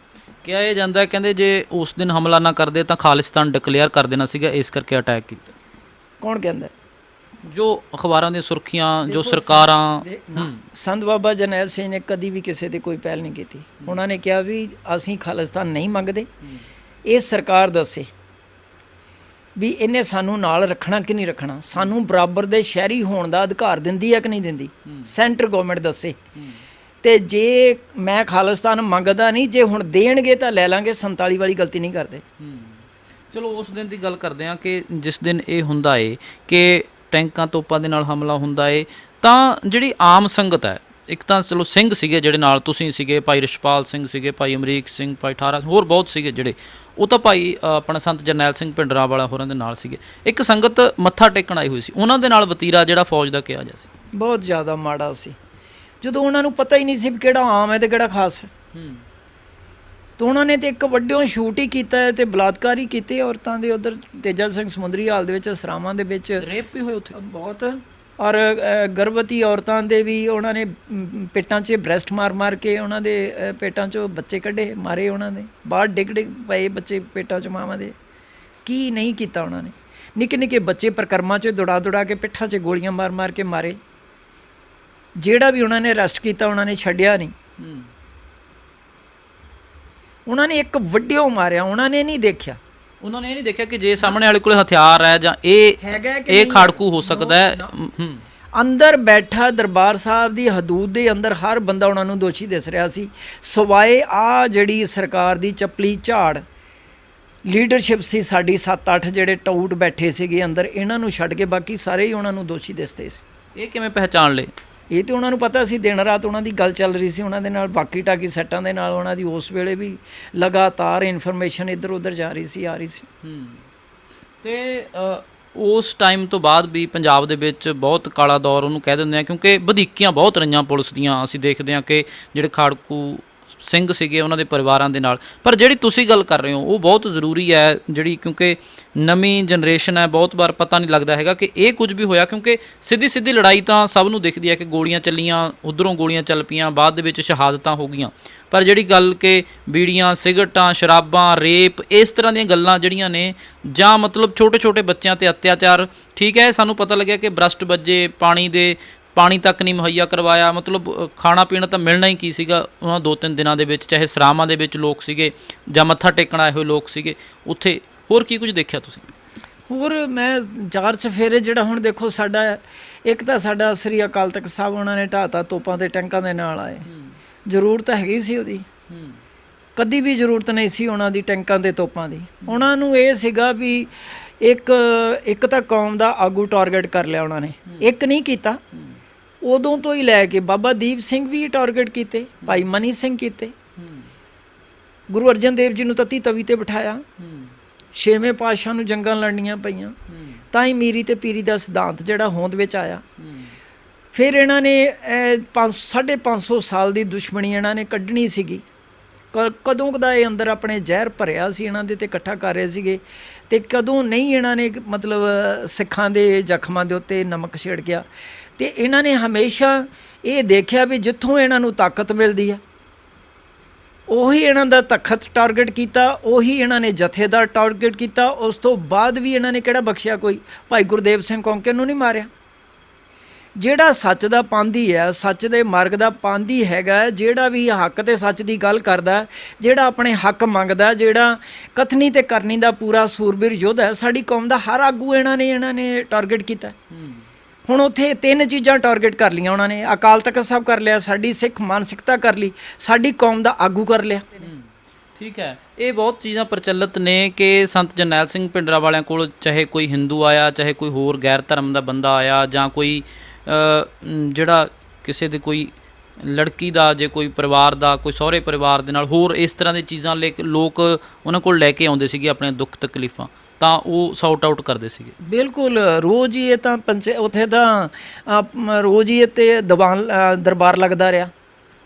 ਕਿਹਾ ਇਹ ਜਾਂਦਾ ਕਹਿੰਦੇ ਜੇ ਉਸ ਦਿਨ ਹਮਲਾ ਨਾ ਕਰਦੇ ਤਾਂ ਖਾਲਿਸਤਾਨ ਡਿਕਲੇਅਰ ਕਰ ਦੇਣਾ ਸੀਗਾ, ਇਸ ਕਰਕੇ ਅਟੈਕ ਕੀਤਾ।
ਕੌਣ ਕਹਿੰਦਾ?
ਜੋ ਅਖਬਾਰਾਂ ਦੀਆਂ ਸੁਰਖੀਆਂ, ਜੋ ਸਰਕਾਰਾਂ।
ਸੰਤ ਬਾਬਾ ਜਰਨੈਲ ਸਿੰਘ ਨੇ ਕਦੀ ਵੀ ਕਿਸੇ ਤੇ ਕੋਈ ਪਹਿਲ ਨਹੀਂ ਕੀਤੀ। ਉਹਨਾਂ ਨੇ ਕਿਹਾ ਵੀ ਅਸੀਂ ਖਾਲਿਸਤਾਨ ਨਹੀਂ ਮੰਗਦੇ, ਇਹ ਸਰਕਾਰ ਦੱਸੇ ਵੀ ਇਹਨੇ ਸਾਨੂੰ ਨਾਲ ਰੱਖਣਾ ਕਿ ਨਹੀਂ ਰੱਖਣਾ, ਸਾਨੂੰ ਬਰਾਬਰ ਦੇ ਸ਼ਹਿਰੀ ਹੋਣ ਦਾ ਅਧਿਕਾਰ ਦਿੰਦੀ ਹੈ ਕਿ ਨਹੀਂ ਦਿੰਦੀ, ਸੈਂਟਰ ਗਵਰਨਮੈਂਟ ਦੱਸੇ। ਤੇ ਜੇ ਮੈਂ ਖਾਲਿਸਤਾਨ ਮੰਗਦਾ ਨਹੀਂ, ਜੇ ਹੁਣ ਦੇਣਗੇ ਤਾਂ ਲੈ ਲਾਂਗੇ, 47 ਵਾਲੀ ਗਲਤੀ ਨਹੀਂ ਕਰਦੇ।
ਚਲੋ ਉਸ ਦਿਨ ਦੀ ਗੱਲ ਕਰਦੇ ਹਾਂ ਕਿ ਜਿਸ ਦਿਨ ਇਹ ਹੁੰਦਾ ਏ ਕਿ ਟੈਂਕਾਂ ਤੋਪਾਂ ਦੇ ਨਾਲ ਹਮਲਾ ਹੁੰਦਾ ਏ, ਤਾਂ ਜਿਹੜੀ ਆਮ ਸੰਗਤ ਹੈ, ਇੱਕ ਤਾਂ ਚਲੋ ਸਿੰਘ ਸੀਗੇ ਜਿਹੜੇ ਨਾਲ, ਤੁਸੀਂ ਸੀਗੇ, ਭਾਈ ਰਛਪਾਲ ਸਿੰਘ ਸੀਗੇ, ਭਾਈ ਅਮਰੀਕ ਸਿੰਘ, ਭਾਈ ਠਾਰਾ, ਹੋਰ ਬਹੁਤ ਸੀਗੇ ਜਿਹੜੇ, ਉਹ ਤਾਂ ਭਾਈ ਆਪਣਾ ਸੰਤ ਜਰਨੈਲ ਸਿੰਘ ਭਿੰਡਰਾਂਵਾਲਾ ਹੋਰਾਂ ਦੇ ਨਾਲ ਸੀਗੇ। ਇੱਕ ਸੰਗਤ ਮੱਥਾ ਟੇਕਣ ਆਈ ਹੋਈ ਸੀ, ਉਹਨਾਂ ਦੇ ਨਾਲ ਵਤੀਰਾ ਜਿਹੜਾ ਫੌਜ ਦਾ ਕਿਹਾ ਜਾ ਸੀ
ਬਹੁਤ ਜ਼ਿਆਦਾ ਮਾੜਾ ਸੀ। ਜਦੋਂ ਉਹਨਾਂ ਨੂੰ ਪਤਾ ਹੀ ਨਹੀਂ ਸੀ ਕਿਹੜਾ ਆਮ ਹੈ ਤੇ ਕਿਹੜਾ ਖਾਸ ਹੈ, ਤਾਂ ਉਹਨਾਂ ਨੇ ਤੇ ਇੱਕ ਵੱਡਿਓਂ ਸ਼ੂਟ ਹੀ ਕੀਤਾ ਹੈ ਤੇ ਬਲਾਤਕਾਰ ਹੀ ਕੀਤੇ ਔਰਤਾਂ ਦੇ। ਉੱਧਰ ਤੇਜਾ ਸਿੰਘ ਸਮੁੰਦਰੀ ਹਾਲ ਦੇ ਵਿੱਚ, ਸਰਾਵਾਂ ਦੇ ਵਿੱਚ
ਰੇਪ ਵੀ ਹੋਏ ਉੱਥੇ
ਬਹੁਤ, ਔਰ ਗਰਭਵਤੀ ਔਰਤਾਂ ਦੇ ਵੀ ਉਹਨਾਂ ਨੇ ਪੇਟਾਂ 'ਚ ਬ੍ਰੈਸਟ ਮਾਰ ਕੇ ਉਹਨਾਂ ਦੇ ਪੇਟਾਂ 'ਚੋਂ ਬੱਚੇ ਕੱਢੇ, ਮਾਰੇ ਉਹਨਾਂ ਨੇ, ਬਾਹਰ ਡਿੱਗ ਪਏ ਬੱਚੇ ਪੇਟਾਂ 'ਚ ਮਾਵਾਂ ਦੇ। ਕੀ ਨਹੀਂ ਕੀਤਾ ਉਹਨਾਂ ਨੇ? ਨਿੱਕੇ ਨਿੱਕੇ ਬੱਚੇ ਪ੍ਰਕਰਮਾਂ 'ਚ ਦੌੜਾ ਕੇ ਪਿੱਠਾਂ 'ਚ ਗੋਲੀਆਂ ਮਾਰ ਕੇ ਮਾਰੇ। ਜਿਹੜਾ ਵੀ ਉਹਨਾਂ ਨੇ ਅਰੈਸਟ ਕੀਤਾ ਉਹਨਾਂ ਨੇ ਛੱਡਿਆ ਨਹੀਂ। ਉਹਨਾਂ ਨੇ ਇੱਕ ਵੱਡਿਓ ਮਾਰਿਆ, ਉਹਨਾਂ ਨੇ ਨਹੀਂ ਦੇਖਿਆ,
ਉਹਨਾਂ ਨੇ ਇਹ ਨਹੀਂ ਦੇਖਿਆ ਕਿ ਜੇ ਸਾਹਮਣੇ ਵਾਲੇ ਕੋਲ ਹਥਿਆਰ ਹੈ ਜਾਂ ਇਹ ਖਾੜਕੂ ਹੋ ਸਕਦਾ ਹੈ।
ਅੰਦਰ ਬੈਠਾ ਦਰਬਾਰ ਸਾਹਿਬ ਦੀ ਹਦੂਦ ਦੇ ਅੰਦਰ ਹਰ ਬੰਦਾ ਉਹਨਾਂ ਨੂੰ ਦੋਸ਼ੀ ਦਿਸ ਰਿਹਾ ਸੀ, ਸਵਾਏ ਆ ਜਿਹੜੀ ਸਰਕਾਰ ਦੀ ਚੱਪਲੀ ਝਾੜ ਲੀਡਰਸ਼ਿਪ ਸੀ ਸਾਡੀ 7-8 ਜਿਹੜੇ ਟਾਊਟ ਬੈਠੇ ਸੀਗੇ ਅੰਦਰ, ਇਹਨਾਂ ਨੂੰ ਛੱਡ ਕੇ ਬਾਕੀ ਸਾਰੇ ਹੀ ਉਹਨਾਂ ਨੂੰ ਦੋਸ਼ੀ ਦਿਸਦੇ ਸੀ।
ਇਹ ਕਿਵੇਂ ਪਹਿਚਾਣ ਲਏ?
ਇਹ ਤੇ ਉਹਨਾਂ ਨੂੰ ਪਤਾ ਸੀ, ਦਿਨ ਰਾਤ ਉਹਨਾਂ ਦੀ ਗੱਲ ਚੱਲ ਰਹੀ ਸੀ ਉਹਨਾਂ ਦੇ ਨਾਲ, ਬਾਕੀ ਟਾਕੀ ਸੈੱਟਾਂ ਦੇ ਨਾਲ ਉਹਨਾਂ ਦੀ ਉਸ ਵੇਲੇ ਵੀ ਲਗਾਤਾਰ ਇਨਫੋਰਮੇਸ਼ਨ ਇੱਧਰ ਉੱਧਰ ਜਾ ਰਹੀ ਸੀ, ਆ ਰਹੀ ਸੀ।
ਤੇ ਉਸ ਟਾਈਮ ਤੋਂ ਬਾਅਦ ਵੀ ਪੰਜਾਬ ਦੇ ਵਿੱਚ ਬਹੁਤ ਕਾਲਾ ਦੌਰ ਉਹਨੂੰ ਕਹਿ ਦਿੰਦੇ ਆ, ਕਿਉਂਕਿ ਵਧੀਕੀਆਂ ਬਹੁਤ ਰਹੀਆਂ ਪੁਲਿਸ ਦੀਆਂ। ਅਸੀਂ ਦੇਖਦੇ ਹਾਂ ਕਿ ਜਿਹੜੇ ਖਾੜਕੂ ਸਿੰਘ ਸੀਗੇ ਉਹਨਾਂ ਦੇ ਪਰਿਵਾਰਾਂ ਦੇ ਨਾਲ, ਪਰ ਜਿਹੜੀ ਤੁਸੀਂ ਗੱਲ ਕਰ ਰਹੇ ਹੋ ਉਹ ਬਹੁਤ ਜ਼ਰੂਰੀ ਹੈ ਜਿਹੜੀ, ਕਿਉਂਕਿ ਨਵੀਂ ਜਨਰੇਸ਼ਨ ਹੈ, ਬਹੁਤ ਵਾਰ ਪਤਾ ਨਹੀਂ ਲੱਗਦਾ ਹੈਗਾ ਕਿ ਇਹ ਕੁਝ ਵੀ ਹੋਇਆ, ਕਿਉਂਕਿ ਸਿੱਧੀ ਲੜਾਈ ਤਾਂ ਸਭ ਨੂੰ ਦਿਖਦੀ ਹੈ ਕਿ ਗੋਲੀਆਂ ਚੱਲੀਆਂ, ਉੱਧਰੋਂ ਗੋਲੀਆਂ ਚੱਲ ਪਈਆਂ, ਬਾਅਦ ਦੇ ਵਿੱਚ ਸ਼ਹਾਦਤਾਂ ਹੋ ਗਈਆਂ, ਪਰ ਜਿਹੜੀ ਗੱਲ ਕਿ ਬੀੜੀਆਂ, ਸਿਗਰਟਾਂ, ਸ਼ਰਾਬਾਂ, ਰੇਪ, ਇਸ ਤਰ੍ਹਾਂ ਦੀਆਂ ਗੱਲਾਂ ਜਿਹੜੀਆਂ ਨੇ, ਜਾਂ ਮਤਲਬ ਛੋਟੇ ਬੱਚਿਆਂ ਤੇ ਅਤਿਆਚਾਰ, ਠੀਕ ਹੈ ਸਾਨੂੰ ਪਤਾ ਲੱਗਿਆ ਕਿ ਬ੍ਰਸ਼ਟ ਵੱਜੇ, ਪਾਣੀ ਤੱਕ ਨਹੀਂ ਮੁਹੱਈਆ ਕਰਵਾਇਆ, ਮਤਲਬ ਖਾਣਾ ਪੀਣਾ ਤਾਂ ਮਿਲਣਾ ਹੀ ਕੀ ਸੀਗਾ ਉਹਨਾਂ 2-3 ਦਿਨਾਂ ਦੇ ਵਿੱਚ, ਚਾਹੇ ਸਰਾਵਾਂ ਦੇ ਵਿੱਚ ਲੋਕ ਸੀਗੇ ਜਾਂ ਮੱਥਾ ਟੇਕਣ ਆਏ ਹੋਏ ਲੋਕ ਸੀਗੇ ਉੱਥੇ। ਹੋਰ ਕੀ ਕੁਝ ਦੇਖਿਆ ਤੁਸੀਂ?
ਹੋਰ ਮੈਂ 4 ਚਫੇਰੇ ਜਿਹੜਾ ਹੁਣ ਦੇਖੋ ਸਾਡਾ, ਇੱਕ ਤਾਂ ਸਾਡਾ ਸ੍ਰੀ ਅਕਾਲ ਤਖਤ ਸਾਹਿਬ ਉਹਨਾਂ ਨੇ ਢਾਤਾ, ਤੋਪਾਂ ਤੇ ਟੈਂਕਾਂ ਦੇ ਨਾਲ ਆਏ, ਜ਼ਰੂਰਤ ਹੈਗੀ ਸੀ ਉਹਦੀ, ਕਦੀ ਵੀ ਜ਼ਰੂਰਤ ਨਹੀਂ ਸੀ ਉਹਨਾਂ ਦੀ ਟੈਂਕਾਂ ਦੇ ਤੋਪਾਂ ਦੀ। ਉਹਨਾਂ ਨੂੰ ਇਹ ਸੀਗਾ ਵੀ ਇੱਕ ਤਾਂ ਕੌਮ ਦਾ ਆਗੂ ਟਾਰਗੇਟ ਕਰ ਲਿਆ ਉਹਨਾਂ ਨੇ, ਇੱਕ ਨਹੀਂ ਕੀਤਾ, ਉਦੋਂ ਤੋਂ ਹੀ ਲੈ ਕੇ ਬਾਬਾ ਦੀਪ ਸਿੰਘ ਵੀ ਟਾਰਗੇਟ ਕੀਤੇ, ਭਾਈ ਮਨੀ ਸਿੰਘ ਕੀਤੇ, ਗੁਰੂ ਅਰਜਨ ਦੇਵ ਜੀ ਨੂੰ ਤਤੀ ਤਵੀ ਤੇ ਬਿਠਾਇਆ, 6ਵੇਂ ਪਾਤਸ਼ਾਹ ਨੂੰ ਜੰਗਾਂ ਲੜਨੀਆਂ ਪਈਆਂ, ਤਾਂ ਹੀ ਮੀਰੀ ਤੇ ਪੀਰੀ ਦਾ ਸਿਧਾਂਤ ਜਿਹੜਾ ਹੋਂਦ ਵਿੱਚ ਆਇਆ। ਫਿਰ ਇਹਨਾਂ ਨੇ 550 ਸਾਲ ਦੀ ਦੁਸ਼ਮਣੀ ਇਹਨਾਂ ਨੇ ਕੱਢਣੀ ਸੀਗੀ, ਕਦੋਂ ਕਦਾ ਇਹ ਅੰਦਰ ਆਪਣੇ ਜ਼ਹਿਰ ਭਰਿਆ ਸੀ ਇਹਨਾਂ ਦੇ ਤੇ ਇਕੱਠਾ ਕਰ ਰਹੇ ਸੀਗੇ, ਤੇ ਕਦੋਂ ਨਹੀਂ ਇਹਨਾਂ ਨੇ ਮਤਲਬ ਸਿੱਖਾਂ ਦੇ ਜ਼ਖਮਾਂ ਦੇ ਉੱਤੇ ਨਮਕ ਛਿੜ ਗਿਆ। ਤੇ ਇਹਨਾਂ ਨੇ ਹਮੇਸ਼ਾ ਇਹ ਦੇਖਿਆ ਵੀ ਜਿੱਥੋਂ ਇਹਨਾਂ ਨੂੰ ਤਾਕਤ ਮਿਲਦੀ ਆ ਉਹੀ ਇਹਨਾਂ ਦਾ ਤਖਤ ਟਾਰਗੇਟ ਕੀਤਾ, ਉਹੀ ਇਹਨਾਂ ਨੇ ਜਥੇਦਾਰ ਟਾਰਗੇਟ ਕੀਤਾ। ਉਸ ਤੋਂ ਬਾਅਦ ਵੀ ਇਹਨਾਂ ਨੇ ਕਿਹੜਾ ਬਖਸ਼ਿਆ ਕੋਈ? ਭਾਈ ਗੁਰਦੇਵ ਸਿੰਘ ਕੌਂਕੇ ਨੂੰ ਨਹੀਂ ਮਾਰਿਆ। ਜਿਹੜਾ ਸੱਚ ਦਾ ਪਾਂਦੀ ਹੈ, ਸੱਚ ਦੇ ਮਾਰਗ ਦਾ ਪਾਂਦੀ ਹੈਗਾ, ਜਿਹੜਾ ਵੀ ਹੱਕ ਤੇ ਸੱਚ ਦੀ ਗੱਲ ਕਰਦਾ, ਜਿਹੜਾ ਆਪਣੇ ਹੱਕ ਮੰਗਦਾ, ਜਿਹੜਾ ਕਥਨੀ ਤੇ ਕਰਨੀ ਦਾ ਪੂਰਾ ਸੂਰਬੀਰ ਯੋਧਾ ਹੈ, ਸਾਡੀ ਕੌਮ ਦਾ ਹਰ ਆਗੂ ਇਹਨਾਂ ਨੇ ਟਾਰਗੇਟ ਕੀਤਾ। ਹੁਣ ਉੱਥੇ 3 ਚੀਜ਼ਾਂ ਟਾਰਗੇਟ ਕਰ ਲਈਆਂ ਉਹਨਾਂ ਨੇ, ਅਕਾਲ ਤਖਤ ਸਾਹਿਬ ਕਰ ਲਿਆ, ਸਾਡੀ ਸਿੱਖ ਮਾਨਸਿਕਤਾ ਕਰ ਲਈ, ਸਾਡੀ ਕੌਮ ਦਾ ਆਗੂ ਕਰ ਲਿਆ।
ਠੀਕ ਹੈ, ਇਹ ਬਹੁਤ ਚੀਜ਼ਾਂ ਪ੍ਰਚਲਿਤ ਨੇ ਕਿ ਸੰਤ ਜਰਨੈਲ ਸਿੰਘ ਭਿੰਡਰਾਂ ਵਾਲਿਆਂ ਕੋਲ ਚਾਹੇ ਕੋਈ ਹਿੰਦੂ ਆਇਆ, ਚਾਹੇ ਕੋਈ ਹੋਰ ਗੈਰ ਧਰਮ ਦਾ ਬੰਦਾ ਆਇਆ, ਜਾਂ ਕੋਈ ਜਿਹੜਾ ਕਿਸੇ ਦੇ ਕੋਈ ਲੜਕੀ ਦਾ, ਜੇ ਕੋਈ ਪਰਿਵਾਰ ਦਾ, ਕੋਈ ਸਹੁਰੇ ਪਰਿਵਾਰ ਦੇ ਨਾਲ ਹੋਰ ਇਸ ਤਰ੍ਹਾਂ ਦੀ ਚੀਜ਼ਾਂ ਲੋਕ ਉਹਨਾਂ ਕੋਲ ਲੈ ਕੇ ਆਉਂਦੇ ਸੀਗੇ ਆਪਣੇ ਦੁੱਖ ਤਕਲੀਫਾਂ, ਤਾਂ ਉਹ ਸੌਟ ਆਊਟ ਕਰਦੇ ਸੀਗੇ।
ਬਿਲਕੁਲ, ਰੋਜ਼ ਹੀ ਇਹ ਤਾਂ ਉੱਥੇ ਤਾਂ ਰੋਜ਼ ਹੀ ਤੇ ਦਰਬਾਰ ਲੱਗਦਾ ਰਿਹਾ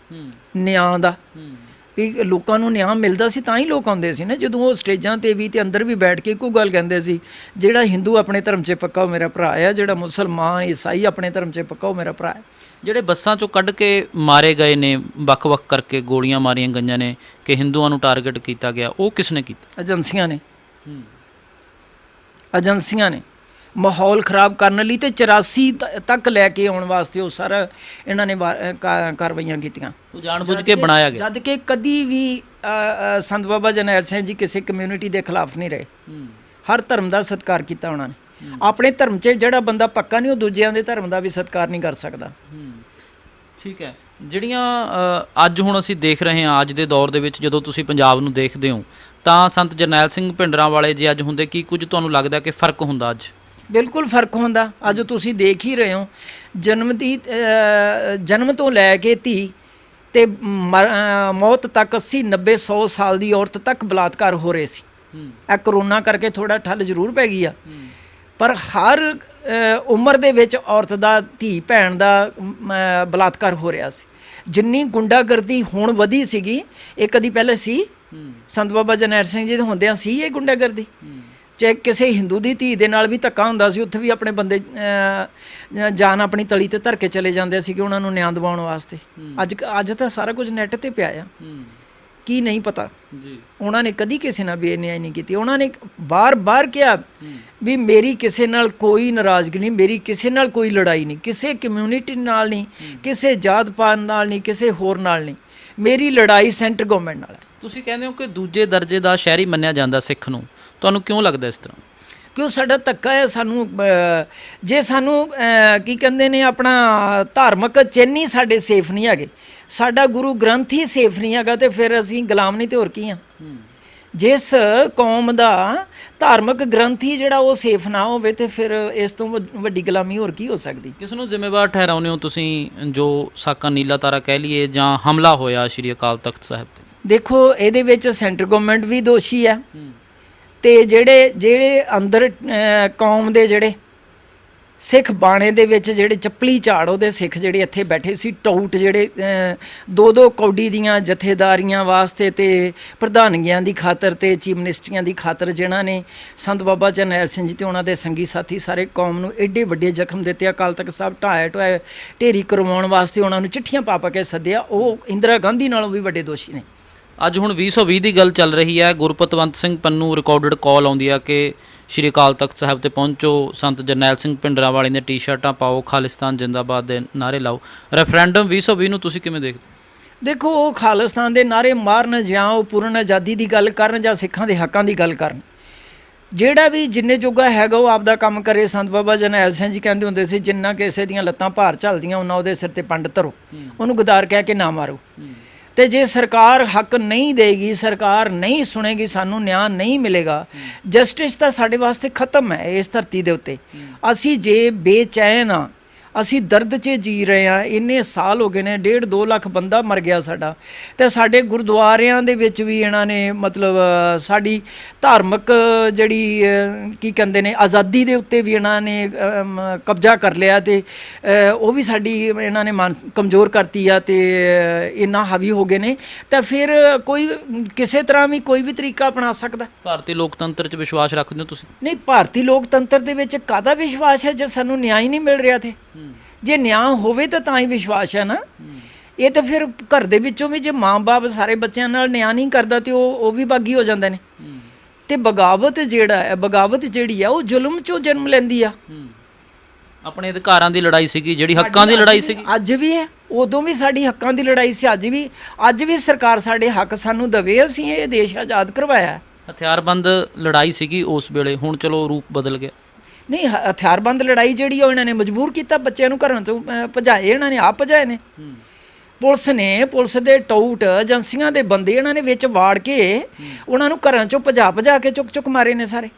ਨਿਆਂ ਦਾ, ਵੀ ਲੋਕਾਂ ਨੂੰ ਨਿਆਂ ਮਿਲਦਾ ਸੀ ਤਾਂ ਹੀ ਲੋਕ ਆਉਂਦੇ ਸੀ ਨਾ। ਜਦੋਂ ਉਹ ਸਟੇਜਾਂ 'ਤੇ ਵੀ ਤੇ ਅੰਦਰ ਵੀ ਬੈਠ ਕੇ ਇੱਕੋ ਗੱਲ ਕਹਿੰਦੇ ਸੀ, ਜਿਹੜਾ ਹਿੰਦੂ ਆਪਣੇ ਧਰਮ 'ਚ ਪੱਕਾ ਉਹ ਮੇਰਾ ਭਰਾ ਹੈ, ਜਿਹੜਾ ਮੁਸਲਮਾਨ ਈਸਾਈ ਆਪਣੇ ਧਰਮ 'ਚ ਪੱਕਾ ਉਹ ਮੇਰਾ ਭਰਾ ਹੈ।
ਜਿਹੜੇ ਬੱਸਾਂ 'ਚੋਂ ਕੱਢ ਕੇ ਮਾਰੇ ਗਏ ਨੇ, ਵੱਖ-ਵੱਖ ਕਰਕੇ ਗੋਲੀਆਂ ਮਾਰੀਆਂ ਗਈਆਂ ਨੇ ਕਿ ਹਿੰਦੂਆਂ ਨੂੰ ਟਾਰਗੇਟ ਕੀਤਾ ਗਿਆ, ਉਹ ਕਿਸ ਨੇ ਕੀਤਾ?
ਏਜੰਸੀਆਂ ਨੇ ਮਾਹੌਲ ਖ਼ਰਾਬ ਕਰਨ ਲਈ, ਤੇ 84 ਤੱਕ ਲੈ ਕੇ ਆਉਣ ਵਾਸਤੇ ਉਹ ਸਾਰਾ ਇਹਨਾਂ ਨੇ ਕਾਰਵਾਈਆਂ ਕੀਤੀਆਂ।
ਉਹ ਜਾਣਬੁੱਝ ਕੇ ਬਣਾਇਆ ਗਿਆ,
ਜਦ ਕਿ ਕਦੀ ਵੀ ਸੰਤ ਬਾਬਾ ਜਰਨੈਲ ਸਿੰਘ ਜੀ ਕਿਸੇ ਕਮਿਊਨਿਟੀ ਦੇ ਖਿਲਾਫ ਨਹੀਂ ਰਹੇ, ਹਰ ਧਰਮ ਦਾ ਸਤਿਕਾਰ ਕੀਤਾ ਉਹਨਾਂ ਨੇ। ਆਪਣੇ ਧਰਮ 'ਚ ਜਿਹੜਾ ਬੰਦਾ ਪੱਕਾ ਨਹੀਂ, ਉਹ ਦੂਜਿਆਂ ਦੇ ਧਰਮ ਦਾ ਵੀ ਸਤਿਕਾਰ ਨਹੀਂ ਕਰ ਸਕਦਾ।
ਠੀਕ ਹੈ, ਜਿਹੜੀਆਂ ਅੱਜ ਹੁਣ ਅਸੀਂ ਦੇਖ ਰਹੇ ਹਾਂ, ਅੱਜ ਦੇ ਦੌਰ ਦੇ ਵਿੱਚ ਜਦੋਂ ਤੁਸੀਂ ਪੰਜਾਬ ਨੂੰ ਦੇਖਦੇ ਹੋ, ਤਾਂ ਸੰਤ ਜਰਨੈਲ ਸਿੰਘ ਭਿੰਡਰਾਂ ਵਾਲੇ ਜੇ ਅੱਜ ਹੁੰਦੇ, ਕੀ ਕੁਝ ਤੁਹਾਨੂੰ ਲੱਗਦਾ ਕਿ ਫ਼ਰਕ ਹੁੰਦਾ? ਅੱਜ
ਬਿਲਕੁਲ ਫ਼ਰਕ ਹੁੰਦਾ। ਅੱਜ ਤੁਸੀਂ ਦੇਖ ਹੀ ਰਹੇ ਹੋ, ਜਨਮ ਤੋਂ ਲੈ ਕੇ ਧੀ ਤੇ ਮੌਤ ਤੱਕ 80, 90, 100 ਸਾਲ ਦੀ ਔਰਤ ਤੱਕ ਬਲਾਤਕਾਰ ਹੋ ਰਹੇ ਸੀ। ਇਹ ਕਰੋਨਾ ਕਰਕੇ ਥੋੜਾ ਠੱਲ ਜ਼ਰੂਰ ਪੈ ਗਈ ਆ, ਪਰ ਹਰ ਉਮਰ ਦੇ ਵਿੱਚ ਔਰਤ ਦਾ, ਧੀ ਭੈਣ ਦਾ ਬਲਾਤਕਾਰ ਹੋ ਰਿਹਾ ਸੀ। ਜਿੰਨੀ ਗੁੰਡਾਗਰਦੀ ਹੁਣ ਵਧੀ ਸੀਗੀ, ਇਹ ਕਦੀ ਪਹਿਲੇ ਸੀ? ਸੰਤ ਬਾਬਾ ਜਰਨੈਲ ਸਿੰਘ ਜੀ ਦੇ ਹੁੰਦਿਆਂ ਸੀ ਇਹ ਗੁੰਡਾਗਰਦੀ? ਚਾਹੇ ਕਿਸੇ ਹਿੰਦੂ ਦੀ ਧੀ ਦੇ ਨਾਲ ਵੀ ਧੱਕਾ ਹੁੰਦਾ ਸੀ, ਉੱਥੇ ਵੀ ਆਪਣੇ ਬੰਦੇ ਜਾਨ ਆਪਣੀ ਤਲੀ ਤੇ ਧਰ ਕੇ ਚਲੇ ਜਾਂਦੇ ਸੀਗੇ ਉਹਨਾਂ ਨੂੰ ਨਿਆਂ ਦਿਵਾਉਣ ਵਾਸਤੇ। ਅੱਜ ਤਾਂ ਸਾਰਾ ਕੁਝ ਨੈੱਟ ਤੇ ਪਿਆ ਆ, ਕੀ ਨਹੀਂ ਪਤਾ ਜੀ। ਉਹਨਾਂ ਨੇ ਕਦੀ ਕਿਸੇ ਨਾਲ ਬੇਨਿਆਈ ਨਹੀਂ ਕੀਤੀ। ਉਹਨਾਂ ਨੇ ਬਾਰ-ਬਾਰ ਕਿਹਾ ਵੀ ਮੇਰੀ ਕਿਸੇ ਨਾਲ ਕੋਈ ਨਾਰਾਜ਼ਗੀ ਨਹੀਂ, ਮੇਰੀ ਕਿਸੇ ਨਾਲ ਕੋਈ ਲੜਾਈ ਨਹੀਂ, ਕਿਸੇ ਕਮਿਊਨਿਟੀ ਨਾਲ ਨਹੀਂ, ਕਿਸੇ ਜਾਤ ਪਾਤ ਨਾਲ ਨਹੀਂ, ਕਿਸੇ ਹੋਰ ਨਾਲ ਨਹੀਂ, ਮੇਰੀ ਲੜਾਈ ਸੈਂਟਰ ਗਵਰਨਮੈਂਟ ਨਾਲ ਹੈ।
ਤੁਸੀਂ ਕਹਿੰਦੇ ਹੋ ਕਿ ਦੂਜੇ ਦਰਜੇ ਦਾ ਸ਼ਹਿਰੀ ਮੰਨਿਆ ਜਾਂਦਾ ਸਿੱਖ ਨੂੰ, ਤੁਹਾਨੂੰ ਕਿਉਂ ਲੱਗਦਾ ਇਸ ਤਰ੍ਹਾਂ?
ਕਿ ਉਹ ਸਾਡਾ ਧੱਕਾ ਹੈ। ਸਾਨੂੰ ਜੇ ਸਾਨੂੰ ਕੀ ਕਹਿੰਦੇ ਨੇ ਆਪਣਾ ਧਾਰਮਿਕ ਚਿੰਨ੍ਹ ਹੀ ਸਾਡੇ ਸੇਫ ਨਹੀਂ ਹੈਗੇ, ਸਾਡਾ ਗੁਰੂ ਗ੍ਰੰਥ ਹੀ ਸੇਫ ਨਹੀਂ ਹੈਗਾ, ਤੇ ਫਿਰ ਅਸੀਂ ਗੁਲਾਮ ਨਹੀਂ ਤੇ ਹੋਰ ਕੀ ਆ। ਜਿਸ ਕੌਮ ਦਾ ਧਾਰਮਿਕ ਗ੍ਰੰਥ ਹੀ ਜਿਹੜਾ ਉਹ ਸੇਫ ਨਾ ਹੋਵੇ ਤੇ ਫਿਰ ਇਸ ਤੋਂ ਵੱਡੀ ਗੁਲਾਮੀ ਹੋਰ ਕੀ ਹੋ ਸਕਦੀ।
ਕਿਸ ਨੂੰ ਜ਼ਿੰਮੇਵਾਰ ਠਹਿਰਾਉਂਦੇ ਹੋ ਤੁਸੀਂ ਜੋ ਸਾਕਾ ਨੀਲਾ ਤਾਰਾ ਕਹਿ ਲਈਏ ਜਾਂ ਹਮਲਾ ਹੋਇਆ ਸ਼੍ਰੀ ਅਕਾਲ ਤਖਤ ਸਾਹਿਬ ਤੇ?
ਦੇਖੋ ਇਹਦੇ ਵਿੱਚ ਸੈਂਟਰ ਗਵਰਨਮੈਂਟ ਵੀ ਦੋਸ਼ੀ ਆ, ਤੇ ਜਿਹੜੇ ਅੰਦਰ ਕੌਮ ਦੇ ਜਿਹੜੇ ਸਿੱਖ ਬਾਣੇ ਦੇ ਵਿੱਚ ਜਿਹੜੇ ਚੱਪਲੀ ਝਾੜ ਉਹਦੇ ਸਿੱਖ ਜਿਹੜੇ ਇੱਥੇ ਬੈਠੇ ਸੀ ਟਾਊਟ, ਜਿਹੜੇ ਦੋ ਕੌਡੀ ਦੀਆਂ ਜਥੇਦਾਰੀਆਂ ਵਾਸਤੇ ਤੇ ਪ੍ਰਧਾਨਗੀਆਂ ਦੀ ਖਾਤਰ ਤੇ ਚੀਫ ਮਿਨਿਸਟਰੀਆਂ ਦੀ ਖਾਤਰ ਜਿਨ੍ਹਾਂ ਨੇ ਸੰਤ ਬਾਬਾ ਜਰਨੈਲ ਸਿੰਘ ਜੀ ਤੇ ਉਹਨਾਂ ਦੇ ਸੰਗੀ ਸਾਥੀ ਸਾਰੇ ਕੌਮ ਨੂੰ ਐਡੇ ਵੱਡੇ ਜ਼ਖਮ ਦਿੱਤੇ, ਅਕਾਲ ਤਖਤ ਸਾਹਿਬ ਢਾਇਆ ਢੇਰੀ ਕਰਵਾਉਣ ਵਾਸਤੇ ਉਹਨਾਂ ਨੂੰ ਚਿੱਠੀਆਂ ਪਾ ਕੇ ਸੱਦਿਆ, ਉਹ ਇੰਦਰਾ ਗਾਂਧੀ ਨਾਲੋਂ ਵੀ ਵੱਡੇ ਦੋਸ਼ੀ ਨੇ।
ਅੱਜ ਹੁਣ 2020 ਦੀ ਗੱਲ ਚੱਲ ਰਹੀ ਹੈ, ਗੁਰਪਤਵੰਤ ਸਿੰਘ ਪੰਨੂ ਰਿਕਾਰਡਡ ਕਾਲ ਆਉਂਦੀ ਆ ਕਿ ਸ਼੍ਰੀ ਅਕਾਲ ਤਖਤ ਸਾਹਿਬ ਤੇ ਪਹੁੰਚੋ, ਸੰਤ ਜਰਨੈਲ ਸਿੰਘ ਭਿੰਡਰਾਂਵਾਲੇ ਦੀਆਂ ਟੀ-ਸ਼ਰਟਾਂ ਪਾਓ, ਖਾਲਿਸਤਾਨ ਜਿੰਦਾਬਾਦ ਦੇ ਨਾਅਰੇ ਲਾਓ। ਰੈਫਰੈਂਡਮ 2020 ਨੂੰ ਤੁਸੀਂ ਕਿਵੇਂ ਦੇਖਦੇ?
ਦੇਖੋ ਉਹ ਖਾਲਿਸਤਾਨ ਦੇ ਨਾਅਰੇ ਮਾਰਨ ਜਾਂ ਉਹ ਪੂਰਨ ਆਜ਼ਾਦੀ ਦੀ ਗੱਲ ਕਰਨ ਜਾਂ ਸਿੱਖਾਂ ਦੇ ਹੱਕਾਂ ਦੀ ਗੱਲ ਕਰਨ, ਜਿਹੜਾ ਵੀ ਜਿੰਨੇ ਜੋਗਾ ਹੈਗਾ ਉਹ ਆਪਦਾ ਕੰਮ ਕਰੇ। ਸੰਤ ਬਾਬਾ ਜਰਨੈਲ ਸਿੰਘ ਜੀ ਕਹਿੰਦੇ ਹੁੰਦੇ ਸੀ, ਜਿੰਨਾ ਕਿਸੇ ਦੀਆਂ ਲੱਤਾਂ ਭਾਰ ਝੱਲਦੀਆਂ ਉਹਨਾਂ ਉਹਦੇ ਸਿਰ ਤੇ ਪੰਡ ਧਰੋ, ਉਹਨੂੰ ਗਦਾਰ ਕਹਿ ਕੇ ਨਾ ਮਾਰੋ। ਤੇ ਜੇ ਸਰਕਾਰ ਹੱਕ ਨਹੀਂ ਦੇਗੀ, ਸਰਕਾਰ ਨਹੀਂ ਸੁਣੇਗੀ, ਸਾਨੂੰ ਨਿਆਂ ਨਹੀਂ ਮਿਲੇਗਾ, ਜਸਟਿਸ ਤਾਂ ਸਾਡੇ ਵਾਸਤੇ ਖਤਮ ਹੈ ਇਸ ਧਰਤੀ ਦੇ ਉੱਤੇ। ਅਸੀਂ ਜੇ ਬੇਚੈਨ ਆ, ਅਸੀਂ ਦਰਦ 'ਚ ਜੀ ਰਹੇ ਹਾਂ, ਇੰਨੇ ਸਾਲ ਹੋ ਗਏ ਨੇ, 1.5-2 ਲੱਖ ਬੰਦਾ ਮਰ ਗਿਆ ਸਾਡਾ, ਤੇ ਸਾਡੇ ਗੁਰਦੁਆਰਿਆਂ ਦੇ ਵਿੱਚ ਵੀ ਇਹਨਾਂ ਨੇ ਮਤਲਬ ਸਾਡੀ ਧਾਰਮਿਕ ਜਿਹੜੀ ਕੀ ਕਹਿੰਦੇ ਨੇ ਆਜ਼ਾਦੀ ਦੇ ਉੱਤੇ ਵੀ ਇਹਨਾਂ ਨੇ ਕਬਜ਼ਾ ਕਰ ਲਿਆ, ਤੇ ਉਹ ਵੀ ਸਾਡੀ ਇਹਨਾਂ ਨੇ ਕਮਜ਼ੋਰ ਕਰਤੀ ਆ, ਤੇ ਇੰਨਾ ਹਾਵੀ ਹੋ ਗਏ ਨੇ। ਤਾਂ ਫਿਰ ਕੋਈ ਕਿਸੇ ਤਰ੍ਹਾਂ ਵੀ ਕੋਈ ਵੀ ਤਰੀਕਾ ਅਪਣਾ ਸਕਦਾ।
ਭਾਰਤੀ ਲੋਕਤੰਤਰ 'ਚ ਵਿਸ਼ਵਾਸ ਰੱਖਦੇ ਹੋ ਤੁਸੀਂ?
ਨਹੀਂ, ਭਾਰਤੀ ਲੋਕਤੰਤਰ ਦੇ ਵਿੱਚ ਕਾਹਦਾ ਵਿਸ਼ਵਾਸ ਹੈ ਜੇ ਸਾਨੂੰ ਨਿਆਂ ਹੀ ਨਹੀਂ ਮਿਲ ਰਿਹਾ। ਤੇ ਜੇ ਨਿਆਂ ਹੋਵੇ ਤਾਂ ਹੀ ਵਿਸ਼ਵਾਸ ਹੈ ਨਾ। ਇਹ ਤਾਂ ਫਿਰ ਘਰ ਦੇ ਵਿੱਚੋਂ ਵੀ ਜੇ ਮਾਂ-ਬਾਪ ਸਾਰੇ ਬੱਚਿਆਂ ਨਾਲ ਨਿਆਂ ਨਹੀਂ ਕਰਦਾ ਤੇ ਉਹ ਵੀ ਬਾਗੀ ਹੋ ਜਾਂਦੇ ਨੇ। ਤੇ ਬਗਾਵਤ ਜਿਹੜੀ ਆ ਉਹ ਜ਼ੁਲਮ 'ਚੋਂ ਜਨਮ ਲੈਂਦੀ ਆ।
ਆਪਣੇ ਅਧਿਕਾਰਾਂ ਦੀ ਲੜਾਈ ਸੀਗੀ, ਜਿਹੜੀ ਹੱਕਾਂ ਦੀ ਲੜਾਈ ਸੀਗੀ,
ਅੱਜ ਵੀ ਹੈ। ਉਦੋਂ ਵੀ ਸਾਡੀ ਹੱਕਾਂ ਦੀ ਲੜਾਈ ਸੀ, ਅੱਜ ਵੀ ਸਰਕਾਰ ਸਾਡੇ ਹੱਕ ਸਾਨੂੰ ਦੇਵੇ। ਅਸੀਂ ਇਹ ਦੇਸ਼ ਆਜ਼ਾਦ ਕਰਵਾਇਆ।
ਹਥਿਆਰਬੰਦ ਲੜਾਈ ਸੀਗੀ ਉਸ ਵੇਲੇ, ਹੁਣ ਚਲੋ ਰੂਪ ਬਦਲ ਗਿਆ। ਨਹੀਂ,
ਹਥਿਆਰਬੰਦ ਲੜਾਈ ਜਿਹੜੀ ਉਹ ਇਹਨਾਂ ਨੇ ਮਜਬੂਰ ਕੀਤਾ, ਬੱਚਿਆਂ ਨੂੰ ਘਰਾਂ ਤੋਂ ਭਜਾਏ, ਇਹਨਾਂ ਨੇ ਆਪ ਭਜਾਏ ਨੇ। ਪੁਲਿਸ ਦੇ ਟਾਊਟ ਏਜੰਸੀਆਂ ਦੇ ਬੰਦੇ ਇਹਨਾਂ ਨੇ ਵਿੱਚ ਵਾੜ ਕੇ ਉਹਨਾਂ ਨੂੰ ਘਰਾਂ ਚੋਂ ਭਜਾ ਕੇ ਚੁੱਕ ਮਾਰੇ ਨੇ ਸਾਰੇ।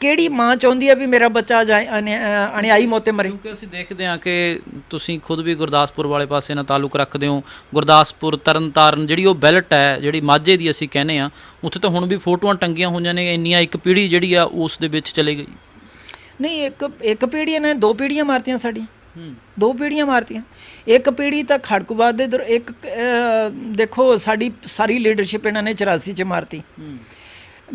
ਕਿਹੜੀ ਮਾਂ ਚਾਹੁੰਦੀ ਆ ਵੀ ਮੇਰਾ ਬੱਚਾ ਅਣਿਆਈ ਮੌਤੇ ਮਰੇ?
ਕਿਉਂਕਿ ਅਸੀਂ ਦੇਖਦੇ ਹਾਂ ਕਿ ਤੁਸੀਂ ਖੁਦ ਵੀ ਗੁਰਦਾਸਪੁਰ ਵਾਲੇ ਪਾਸੇ ਨਾਲ ਤਾਲੁਕ ਰੱਖਦੇ ਹੋ। ਗੁਰਦਾਸਪੁਰ, ਤਰਨਤਾਰਨ ਜਿਹੜੀ ਉਹ ਬੈਲਟ ਹੈ, ਜਿਹੜੀ ਮਾਝੇ ਦੀ ਅਸੀਂ ਕਹਿੰਦੇ ਹਾਂ, ਉੱਥੇ ਤਾਂ ਹੁਣ ਵੀ ਫੋਟੋਆਂ ਟੰਗੀਆਂ ਹੋਈਆਂ ਨੇ। ਇੰਨੀਆਂ ਇੱਕ ਪੀੜ੍ਹੀ ਜਿਹੜੀ ਆ ਉਸ ਦੇ ਵਿੱਚ ਚਲੇ ਗਈ। ਨਹੀਂ, ਇੱਕ ਪੀੜ੍ਹੀ ਨੇ 2 ਪੀੜ੍ਹੀਆਂ ਮਾਰਤੀਆਂ ਸਾਡੀਆਂ। 2 ਪੀੜ੍ਹੀਆਂ ਮਾਰਤੀਆਂ। ਇੱਕ ਪੀੜ੍ਹੀ ਤਾਂ ਖੜਕੂਬਾਦ ਦੇ ਇੱਕ ਦੇਖੋ ਸਾਡੀ ਸਾਰੀ ਲੀਡਰਸ਼ਿਪ ਇਹਨਾਂ ਨੇ 84 'ਚ ਮਾਰਤੀ।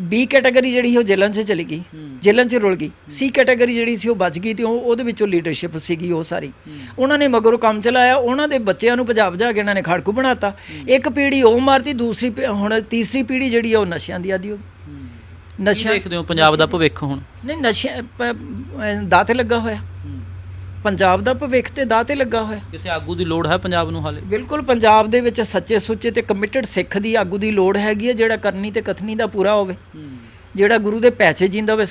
B ਕੈਟਾਗਰੀ ਜਿਹੜੀ ਉਹ ਜੇਲ੍ਹਾਂ 'ਚ ਚਲੀ ਗਈ, ਜੇਲ੍ਹਾਂ 'ਚ ਰੁਲ ਗਈ। C ਕੈਟਾਗਰੀ ਜਿਹੜੀ ਸੀ ਉਹ ਬਚ ਗਈ, ਤੇ ਉਹਦੇ ਵਿੱਚੋਂ ਲੀਡਰਸ਼ਿਪ ਸੀਗੀ ਉਹ ਸਾਰੀ ਉਹਨਾਂ ਨੇ ਮਗਰੋਂ ਕੰਮ ਚਲਾਇਆ। ਉਹਨਾਂ ਦੇ ਬੱਚਿਆਂ ਨੂੰ ਭਜਾ ਕੇ ਇਹਨਾਂ ਨੇ ਖੜਕੂ ਬਣਾਤਾ। ਇੱਕ ਪੀੜ੍ਹੀ ਉਹ ਮਾਰਤੀ, ਹੁਣ ਤੀਸਰੀ ਪੀੜ੍ਹੀ ਜਿਹੜੀ ਆ ਉਹ ਨਸ਼ਿਆਂ ਦੀ ਆਦੀ ਹੋ ਗਈ। ਨਸ਼ਾ ਦੇਖਦੇ ਹੋ ਪੰਜਾਬ ਦਾ ਭਵਿੱਖ ਹੁਣ? ਨਹੀਂ,
ਨਸ਼ਿਆਂ ਦਾਅ 'ਤੇ ਲੱਗਾ ਹੋਇਆ। ਪੰਜਾਬ ਦਾ ਭਵਿੱਖ ਤੇ ਦਾਅ 'ਤੇ ਲੱਗਾ ਹੋਇਆ।
ਕਿਸੇ ਆਗੂ ਦੀ ਲੋੜ ਹੈ ਪੰਜਾਬ ਨੂੰ ਹਾਲੇ? ਬਿਲਕੁਲ,
ਪੰਜਾਬ ਦੇ ਵਿੱਚ ਸੱਚੇ ਸੁੱਚੇ ਤੇ ਕਮਿਟਡ ਸਿੱਖ ਦੀ ਆਗੂ ਦੀ ਲੋੜ ਹੈਗੀ ਹੈ, ਜਿਹੜਾ ਕਰਨੀ ਤੇ ਕਥਨੀ ਦਾ ਪੂਰਾ ਹੋਵੇ, ਜਿਹੜਾ ਗੁਰੂ ਦੇ ਪੈਚੇ ਜੀਂਦਾ ਹੋਵੇ,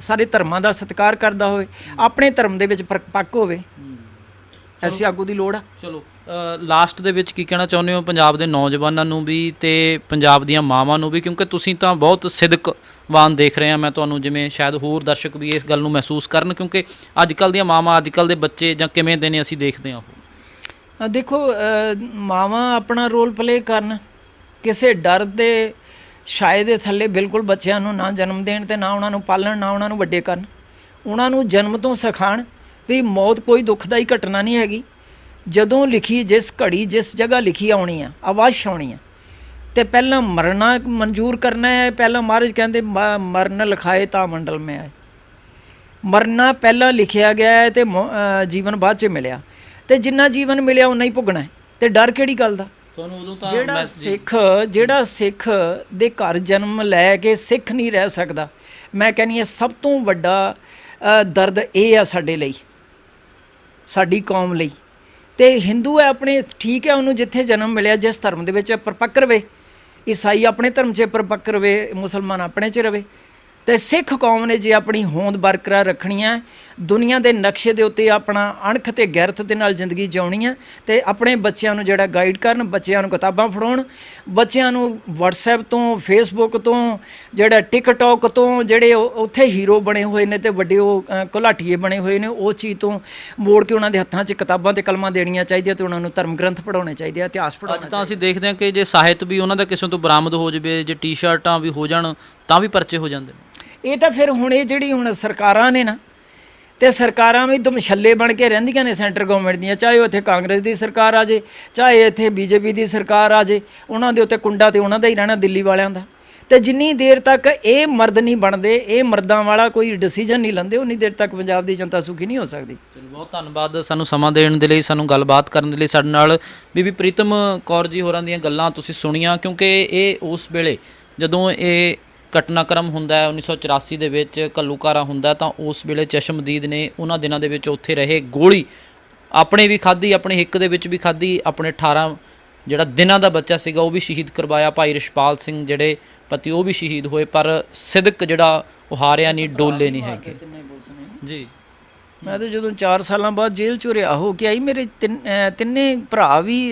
ਸਾਰੇ ਧਰਮਾਂ ਦਾ ਸਤਿਕਾਰ ਕਰਦਾ ਹੋਵੇ, ਆਪਣੇ ਧਰਮ ਦੇ ਵਿੱਚ ਪੱਕ ਹੋਵੇ। ਐਸੀ ਆਗੂ ਦੀ ਲੋੜ ਆ।
ਚਲੋ ਲਾਸਟ ਦੇ ਵਿੱਚ ਕੀ ਕਹਿਣਾ ਚਾਹੁੰਦੇ ਹੋ ਪੰਜਾਬ ਦੇ ਨੌਜਵਾਨਾਂ ਨੂੰ ਵੀ ਤੇ ਪੰਜਾਬ ਦੀਆਂ ਮਾਵਾਂ ਨੂੰ ਵੀ, ਕਿਉਂਕਿ ਤੁਸੀਂ ਤਾਂ ਬਹੁਤ ਸਿਦਕਵਾਨ ਦੇਖ ਰਹੇ ਹਾਂ ਮੈਂ ਤੁਹਾਨੂੰ, ਜਿਵੇਂ ਸ਼ਾਇਦ ਹੋਰ ਦਰਸ਼ਕ ਵੀ ਇਸ ਗੱਲ ਨੂੰ ਮਹਿਸੂਸ ਕਰਨ, ਕਿਉਂਕਿ ਅੱਜ ਕੱਲ੍ਹ ਦੀਆਂ ਮਾਵਾਂ, ਅੱਜ ਕੱਲ੍ਹ ਦੇ ਬੱਚੇ ਜਾਂ ਕਿਵੇਂ ਦੇ ਨੇ ਅਸੀਂ ਦੇਖਦੇ ਹਾਂ ਉਹ।
ਦੇਖੋ ਮਾਵਾਂ ਆਪਣਾ ਰੋਲ ਪਲੇ ਕਰਨ, ਕਿਸੇ ਡਰ ਦੇ ਛਾਏ ਦੇ ਥੱਲੇ ਬਿਲਕੁਲ ਬੱਚਿਆਂ ਨੂੰ ਨਾ ਜਨਮ ਦੇਣ ਤੇ ਨਾ ਉਹਨਾਂ ਨੂੰ ਪਾਲਣ, ਨਾ ਉਹਨਾਂ ਨੂੰ ਵੱਡੇ ਕਰਨ। ਉਹਨਾਂ ਨੂੰ ਜਨਮ ਤੋਂ ਸਿਖਾਉਣ ਵੀ ਮੌਤ ਕੋਈ ਦੁੱਖਦਾਈ ਘਟਨਾ ਨਹੀਂ ਹੈਗੀ। ਜਦੋਂ ਲਿਖੀ ਜਿਸ ਘੜੀ ਜਿਸ ਜਗ੍ਹਾ ਲਿਖੀ ਆਉਣੀ ਆ, ਅਵਸ਼ ਆਉਣੀ ਆ, ਤੇ ਪਹਿਲਾਂ ਮਰਨਾ ਮਨਜ਼ੂਰ ਕਰਨਾ ਹੈ। ਪਹਿਲਾਂ ਮਹਾਰਾਜ ਕਹਿੰਦੇ ਮਰਨ ਲਿਖਾਏ ਤਾਂ ਮੰਡਲ ਮੈਂ ਆਏ। ਮਰਨਾ ਪਹਿਲਾਂ ਲਿਖਿਆ ਗਿਆ ਹੈ ਤੇ ਜੀਵਨ ਬਾਅਦ 'ਚ ਮਿਲਿਆ, ਤੇ ਜਿੰਨਾ ਜੀਵਨ ਮਿਲਿਆ ਉਨਾ ਹੀ ਭੁਗਣਾ ਹੈ। ਤੇ ਡਰ ਕਿਹੜੀ ਗੱਲ ਦਾ? ਜਿਹੜਾ ਸਿੱਖ ਦੇ ਘਰ ਜਨਮ ਲੈ ਕੇ ਸਿੱਖ ਨਹੀਂ ਰਹਿ ਸਕਦਾ, ਮੈਂ ਕਹਿੰਦੀ ਹਾਂ ਸਭ ਤੋਂ ਵੱਡਾ ਦਰਦ ਇਹ ਆ ਸਾਡੇ ਲਈ, ਸਾਡੀ ਕੌਮ ਲਈ। ਤੇ ਹਿੰਦੂ ਹੈ ਆਪਣੇ, ਠੀਕ ਹੈ, ਉਹਨੂੰ ਜਿੱਥੇ ਜਨਮ ਮਿਲਿਆ ਜਿਸ ਧਰਮ ਦੇ ਵਿੱਚ ਪਰਪੱਕ ਰਵੇ, ਈਸਾਈ ਆਪਣੇ ਧਰਮ 'ਚ ਪਰਪੱਕ ਰਵੇ, ਮੁਸਲਮਾਨ ਆਪਣੇ 'ਚ ਰਵੇ, ਤੇ ਸਿੱਖ ਕੌਮ ਨੇ ਜੇ ਆਪਣੀ ਹੋਂਦ ਬਰਕਰਾਰ ਰੱਖਣੀ ਹੈ, ਦੁਨੀਆ ਦੇ ਨਕਸ਼ੇ ਦੇ ਉੱਤੇ ਆਪਣਾ ਅਣਖ ਤੇ ਗੈਰਤ ਦੇ ਨਾਲ ਜ਼ਿੰਦਗੀ ਜਿਉਣੀ ਹੈ, ਤੇ ਆਪਣੇ ਬੱਚਿਆਂ ਨੂੰ ਜਿਹੜਾ ਗਾਈਡ ਕਰਨ, ਬੱਚਿਆਂ ਨੂੰ ਕਿਤਾਬਾਂ ਫੜਾਉਣ, ਬੱਚਿਆਂ ਨੂੰ WhatsApp ਤੋਂ, Facebook ਤੋਂ, ਜਿਹੜਾ TikTok ਤੋਂ ਜਿਹੜੇ ਉੱਥੇ ਹੀਰੋ ਬਣੇ ਹੋਏ ਨੇ ਤੇ ਵੱਡੇ ਉਹ ਘੁਲਾਟੀਏ ਬਣੇ ਹੋਏ ਨੇ, ਉਹ ਚੀਜ਼ ਤੋਂ ਮੋੜ ਕੇ ਉਹਨਾਂ ਦੇ ਹੱਥਾਂ 'ਚ ਕਿਤਾਬਾਂ ਤੇ ਕਲਮਾਂ ਦੇਣੀਆਂ ਚਾਹੀਦੀਆਂ ਤੇ ਉਹਨਾਂ ਨੂੰ ਧਰਮ ਗ੍ਰੰਥ ਪੜ੍ਹਾਉਣੇ ਚਾਹੀਦੇ ਆ, ਇਤਿਹਾਸ ਪੜ੍ਹਾਉਣਾ
ਅੱਜ ਤਾਂ ਅਸੀਂ ਦੇਖਦੇ ਹਾਂ ਕਿ ਜੇ ਸਾਹਿਤ ਵੀ ਉਹਨਾਂ ਦਾ ਕਿਸੇ ਤੋਂ ਬਰਾਮਦ ਹੋ ਜਾਵੇ, ਜੇ ਟੀ-ਸ਼ਰਟਾਂ ਵੀ ਹੋ ਜਾਣ ਤਾਂ ਵੀ ਪਰਚੇ ਹੋ ਜਾਂਦੇ ਨੇ।
ਇਹ ਤਾਂ ਫਿਰ ਹੁਣ ਇਹ ਜਿਹੜੀ ਹੁਣ ਸਰਕਾਰਾਂ ਨੇ ਨਾ, ਤੇ ਸਰਕਾਰਾਂ ਵੀ ਦਮਛੱਲੇ ਬਣ ਕੇ ਰਹਿੰਦੀਆਂ ਨੇ ਸੈਂਟਰ ਗਵਰਨਮੈਂਟ ਦੀਆਂ, ਚਾਹੇ ਉਹ ਇੱਥੇ ਕਾਂਗਰਸ ਦੀ ਸਰਕਾਰ ਆ ਜੇ, ਚਾਹੇ ਇੱਥੇ BJP ਦੀ ਸਰਕਾਰ ਆ ਜੇ, ਉਹਨਾਂ ਦੇ ਉੱਤੇ ਕੁੰਡਾ ਤੇ ਉਹਨਾਂ ਦਾ ਹੀ ਰਹਿਣਾ, ਦਿੱਲੀ ਵਾਲਿਆਂ ਦਾ। ਤੇ ਜਿੰਨੀ ਦੇਰ ਤੱਕ ਇਹ ਮਰਦ ਨਹੀਂ ਬਣਦੇ, ਇਹ ਮਰਦਾਂ ਵਾਲਾ ਕੋਈ ਡਿਸੀਜਨ ਨਹੀਂ ਲੈਂਦੇ, ਉਨੀ ਦੇਰ ਤੱਕ ਪੰਜਾਬ ਦੀ ਜਨਤਾ ਸੁਖੀ ਨਹੀਂ ਹੋ ਸਕਦੀ।
ਚਲੋ ਬਹੁਤ ਧੰਨਵਾਦ ਸਾਨੂੰ ਸਮਾਂ ਦੇਣ ਦੇ ਲਈ, ਸਾਨੂੰ ਗੱਲਬਾਤ ਕਰਨ ਦੇ ਲਈ। ਸਾਡੇ ਨਾਲ ਬੀਬੀ ਪ੍ਰੀਤਮ ਕੌਰ ਜੀ ਹੋਰਾਂ ਦੀਆਂ ਗੱਲਾਂ ਤੁਸੀਂ ਸੁਣੀਆਂ, ਕਿਉਂਕਿ ਇਹ ਉਸ ਵੇਲੇ ਜਦੋਂ ਇਹ ਘਟਨਾਕ੍ਰਮ ਹੁੰਦਾ ਹੈ 1984 ਦੇ ਵਿੱਚ ਘੱਲੂਘਾਰਾ ਹੁੰਦਾ, ਤਾਂ ਉਸ ਵੇਲੇ ਚਸ਼ਮਦੀਦ ਨੇ ਉਹਨਾਂ ਦਿਨਾਂ ਦੇ ਵਿੱਚ ਉੱਥੇ ਰਹੇ, ਗੋਲੀ ਆਪਣੇ ਵੀ ਖਾਧੀ, ਆਪਣੇ ਹਿੱਕ ਦੇ ਵਿੱਚ ਵੀ ਖਾਧੀ, ਆਪਣੇ 18 ਜਿਹੜਾ ਦਿਨਾਂ ਦਾ ਬੱਚਾ ਸੀਗਾ ਉਹ ਵੀ ਸ਼ਹੀਦ ਕਰਵਾਇਆ। ਭਾਈ ਰਿਸ਼ਪਾਲ ਸਿੰਘ ਜਿਹੜੇ ਪਤੀ ਉਹ ਵੀ ਸ਼ਹੀਦ ਹੋਏ, ਪਰ ਸਿਦਕ ਜਿਹੜਾ ਉਹ ਹਾਰਿਆ ਨਹੀਂ, ਡੋਲੇ ਨਹੀਂ ਹੈਗੇ ਜੀ।
ਮੈਂ ਤਾਂ ਜਦੋਂ 4 ਸਾਲਾਂ ਬਾਅਦ ਜੇਲ੍ਹ 'ਚੋਂ ਰਿਹਾ ਹੋ ਕੇ ਆਈ, ਮੇਰੇ ਤਿੰਨੇ ਭਰਾ ਵੀ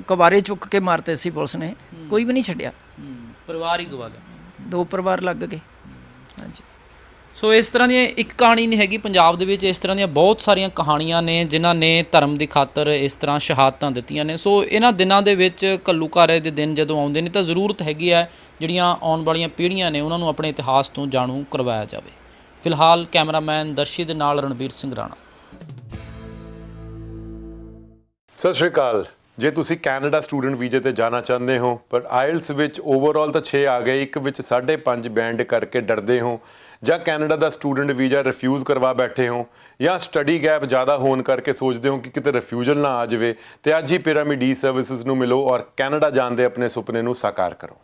ਕਵਾਰੇ ਚੁੱਕ ਕੇ ਮਾਰਤੇ ਸੀ ਪੁਲਿਸ ਨੇ, ਕੋਈ ਵੀ ਨਹੀਂ ਛੱਡਿਆ,
ਪਰਿਵਾਰ ਹੀ ਗਵਾ ਲਿਆ,
2 ਪਰਿਵਾਰ ਲੱਗ ਗਏ। ਹਾਂਜੀ।
ਸੋ ਇਸ ਤਰ੍ਹਾਂ ਦੀਆਂ ਇੱਕ ਕਹਾਣੀ ਨਹੀਂ ਹੈਗੀ ਪੰਜਾਬ ਦੇ ਵਿੱਚ, ਇਸ ਤਰ੍ਹਾਂ ਦੀਆਂ ਬਹੁਤ ਸਾਰੀਆਂ ਕਹਾਣੀਆਂ ਨੇ ਜਿਨ੍ਹਾਂ ਨੇ ਧਰਮ ਦੀ ਖਾਤਰ ਇਸ ਤਰ੍ਹਾਂ ਸ਼ਹਾਦਤਾਂ ਦਿੱਤੀਆਂ ਨੇ। ਸੋ ਇਹਨਾਂ ਦਿਨਾਂ ਦੇ ਵਿੱਚ ਘੱਲੂਘਾਰੇ ਦੇ ਦਿਨ ਜਦੋਂ ਆਉਂਦੇ ਨੇ ਤਾਂ ਜ਼ਰੂਰਤ ਹੈਗੀ ਹੈ ਜਿਹੜੀਆਂ ਆਉਣ ਵਾਲੀਆਂ ਪੀੜ੍ਹੀਆਂ ਨੇ ਉਹਨਾਂ ਨੂੰ ਆਪਣੇ ਇਤਿਹਾਸ ਤੋਂ ਜਾਣੂ ਕਰਵਾਇਆ ਜਾਵੇ। ਫਿਲਹਾਲ ਕੈਮਰਾਮੈਨ ਦਰਸ਼ੀ ਦੇ ਨਾਲ ਰਣਬੀਰ ਸਿੰਘ ਰਾਣਾ।
ਸਤਿ ਸ਼੍ਰੀ ਅਕਾਲ। ਜੇ ਤੁਸੀਂ ਕੈਨੇਡਾ ਸਟੂਡੈਂਟ ਵੀਜ਼ੇ ਤੇ ਜਾਣਾ ਚਾਹੁੰਦੇ ਹੋ ਪਰ ਆਇਲਸ ਵਿੱਚ ਓਵਰਆਲ ਤਾਂ 6 ਆ ਗਏ, ਇੱਕ ਵਿੱਚ 5.5 ਬੈਂਡ ਕਰਕੇ ਡਰਦੇ ਹੋ, ਜਾਂ ਕੈਨੇਡਾ ਦਾ ਸਟੂਡੈਂਟ ਵੀਜ਼ਾ ਰਿਫਿਊਜ਼ ਕਰਵਾ ਬੈਠੇ ਹੋ, ਜਾਂ ਸਟੱਡੀ ਗੈਪ ਜ਼ਿਆਦਾ ਹੋਣ ਕਰਕੇ ਸੋਚਦੇ ਹੋ ਕਿ ਕਿਤੇ ਰਿਫਿਊਜ਼ਲ ਨਾ ਆ ਜਾਵੇ, ਤੇ ਅੱਜ ਹੀ ਪਿਰਾਮਿਡ ਈ ਸਰਵਿਸਿਜ਼ ਨੂੰ ਮਿਲੋ ਔਰ ਕੈਨੇਡਾ ਜਾਣ ਦੇ ਆਪਣੇ ਸੁਪਨੇ ਨੂੰ ਸਾਕਾਰ ਕਰੋ।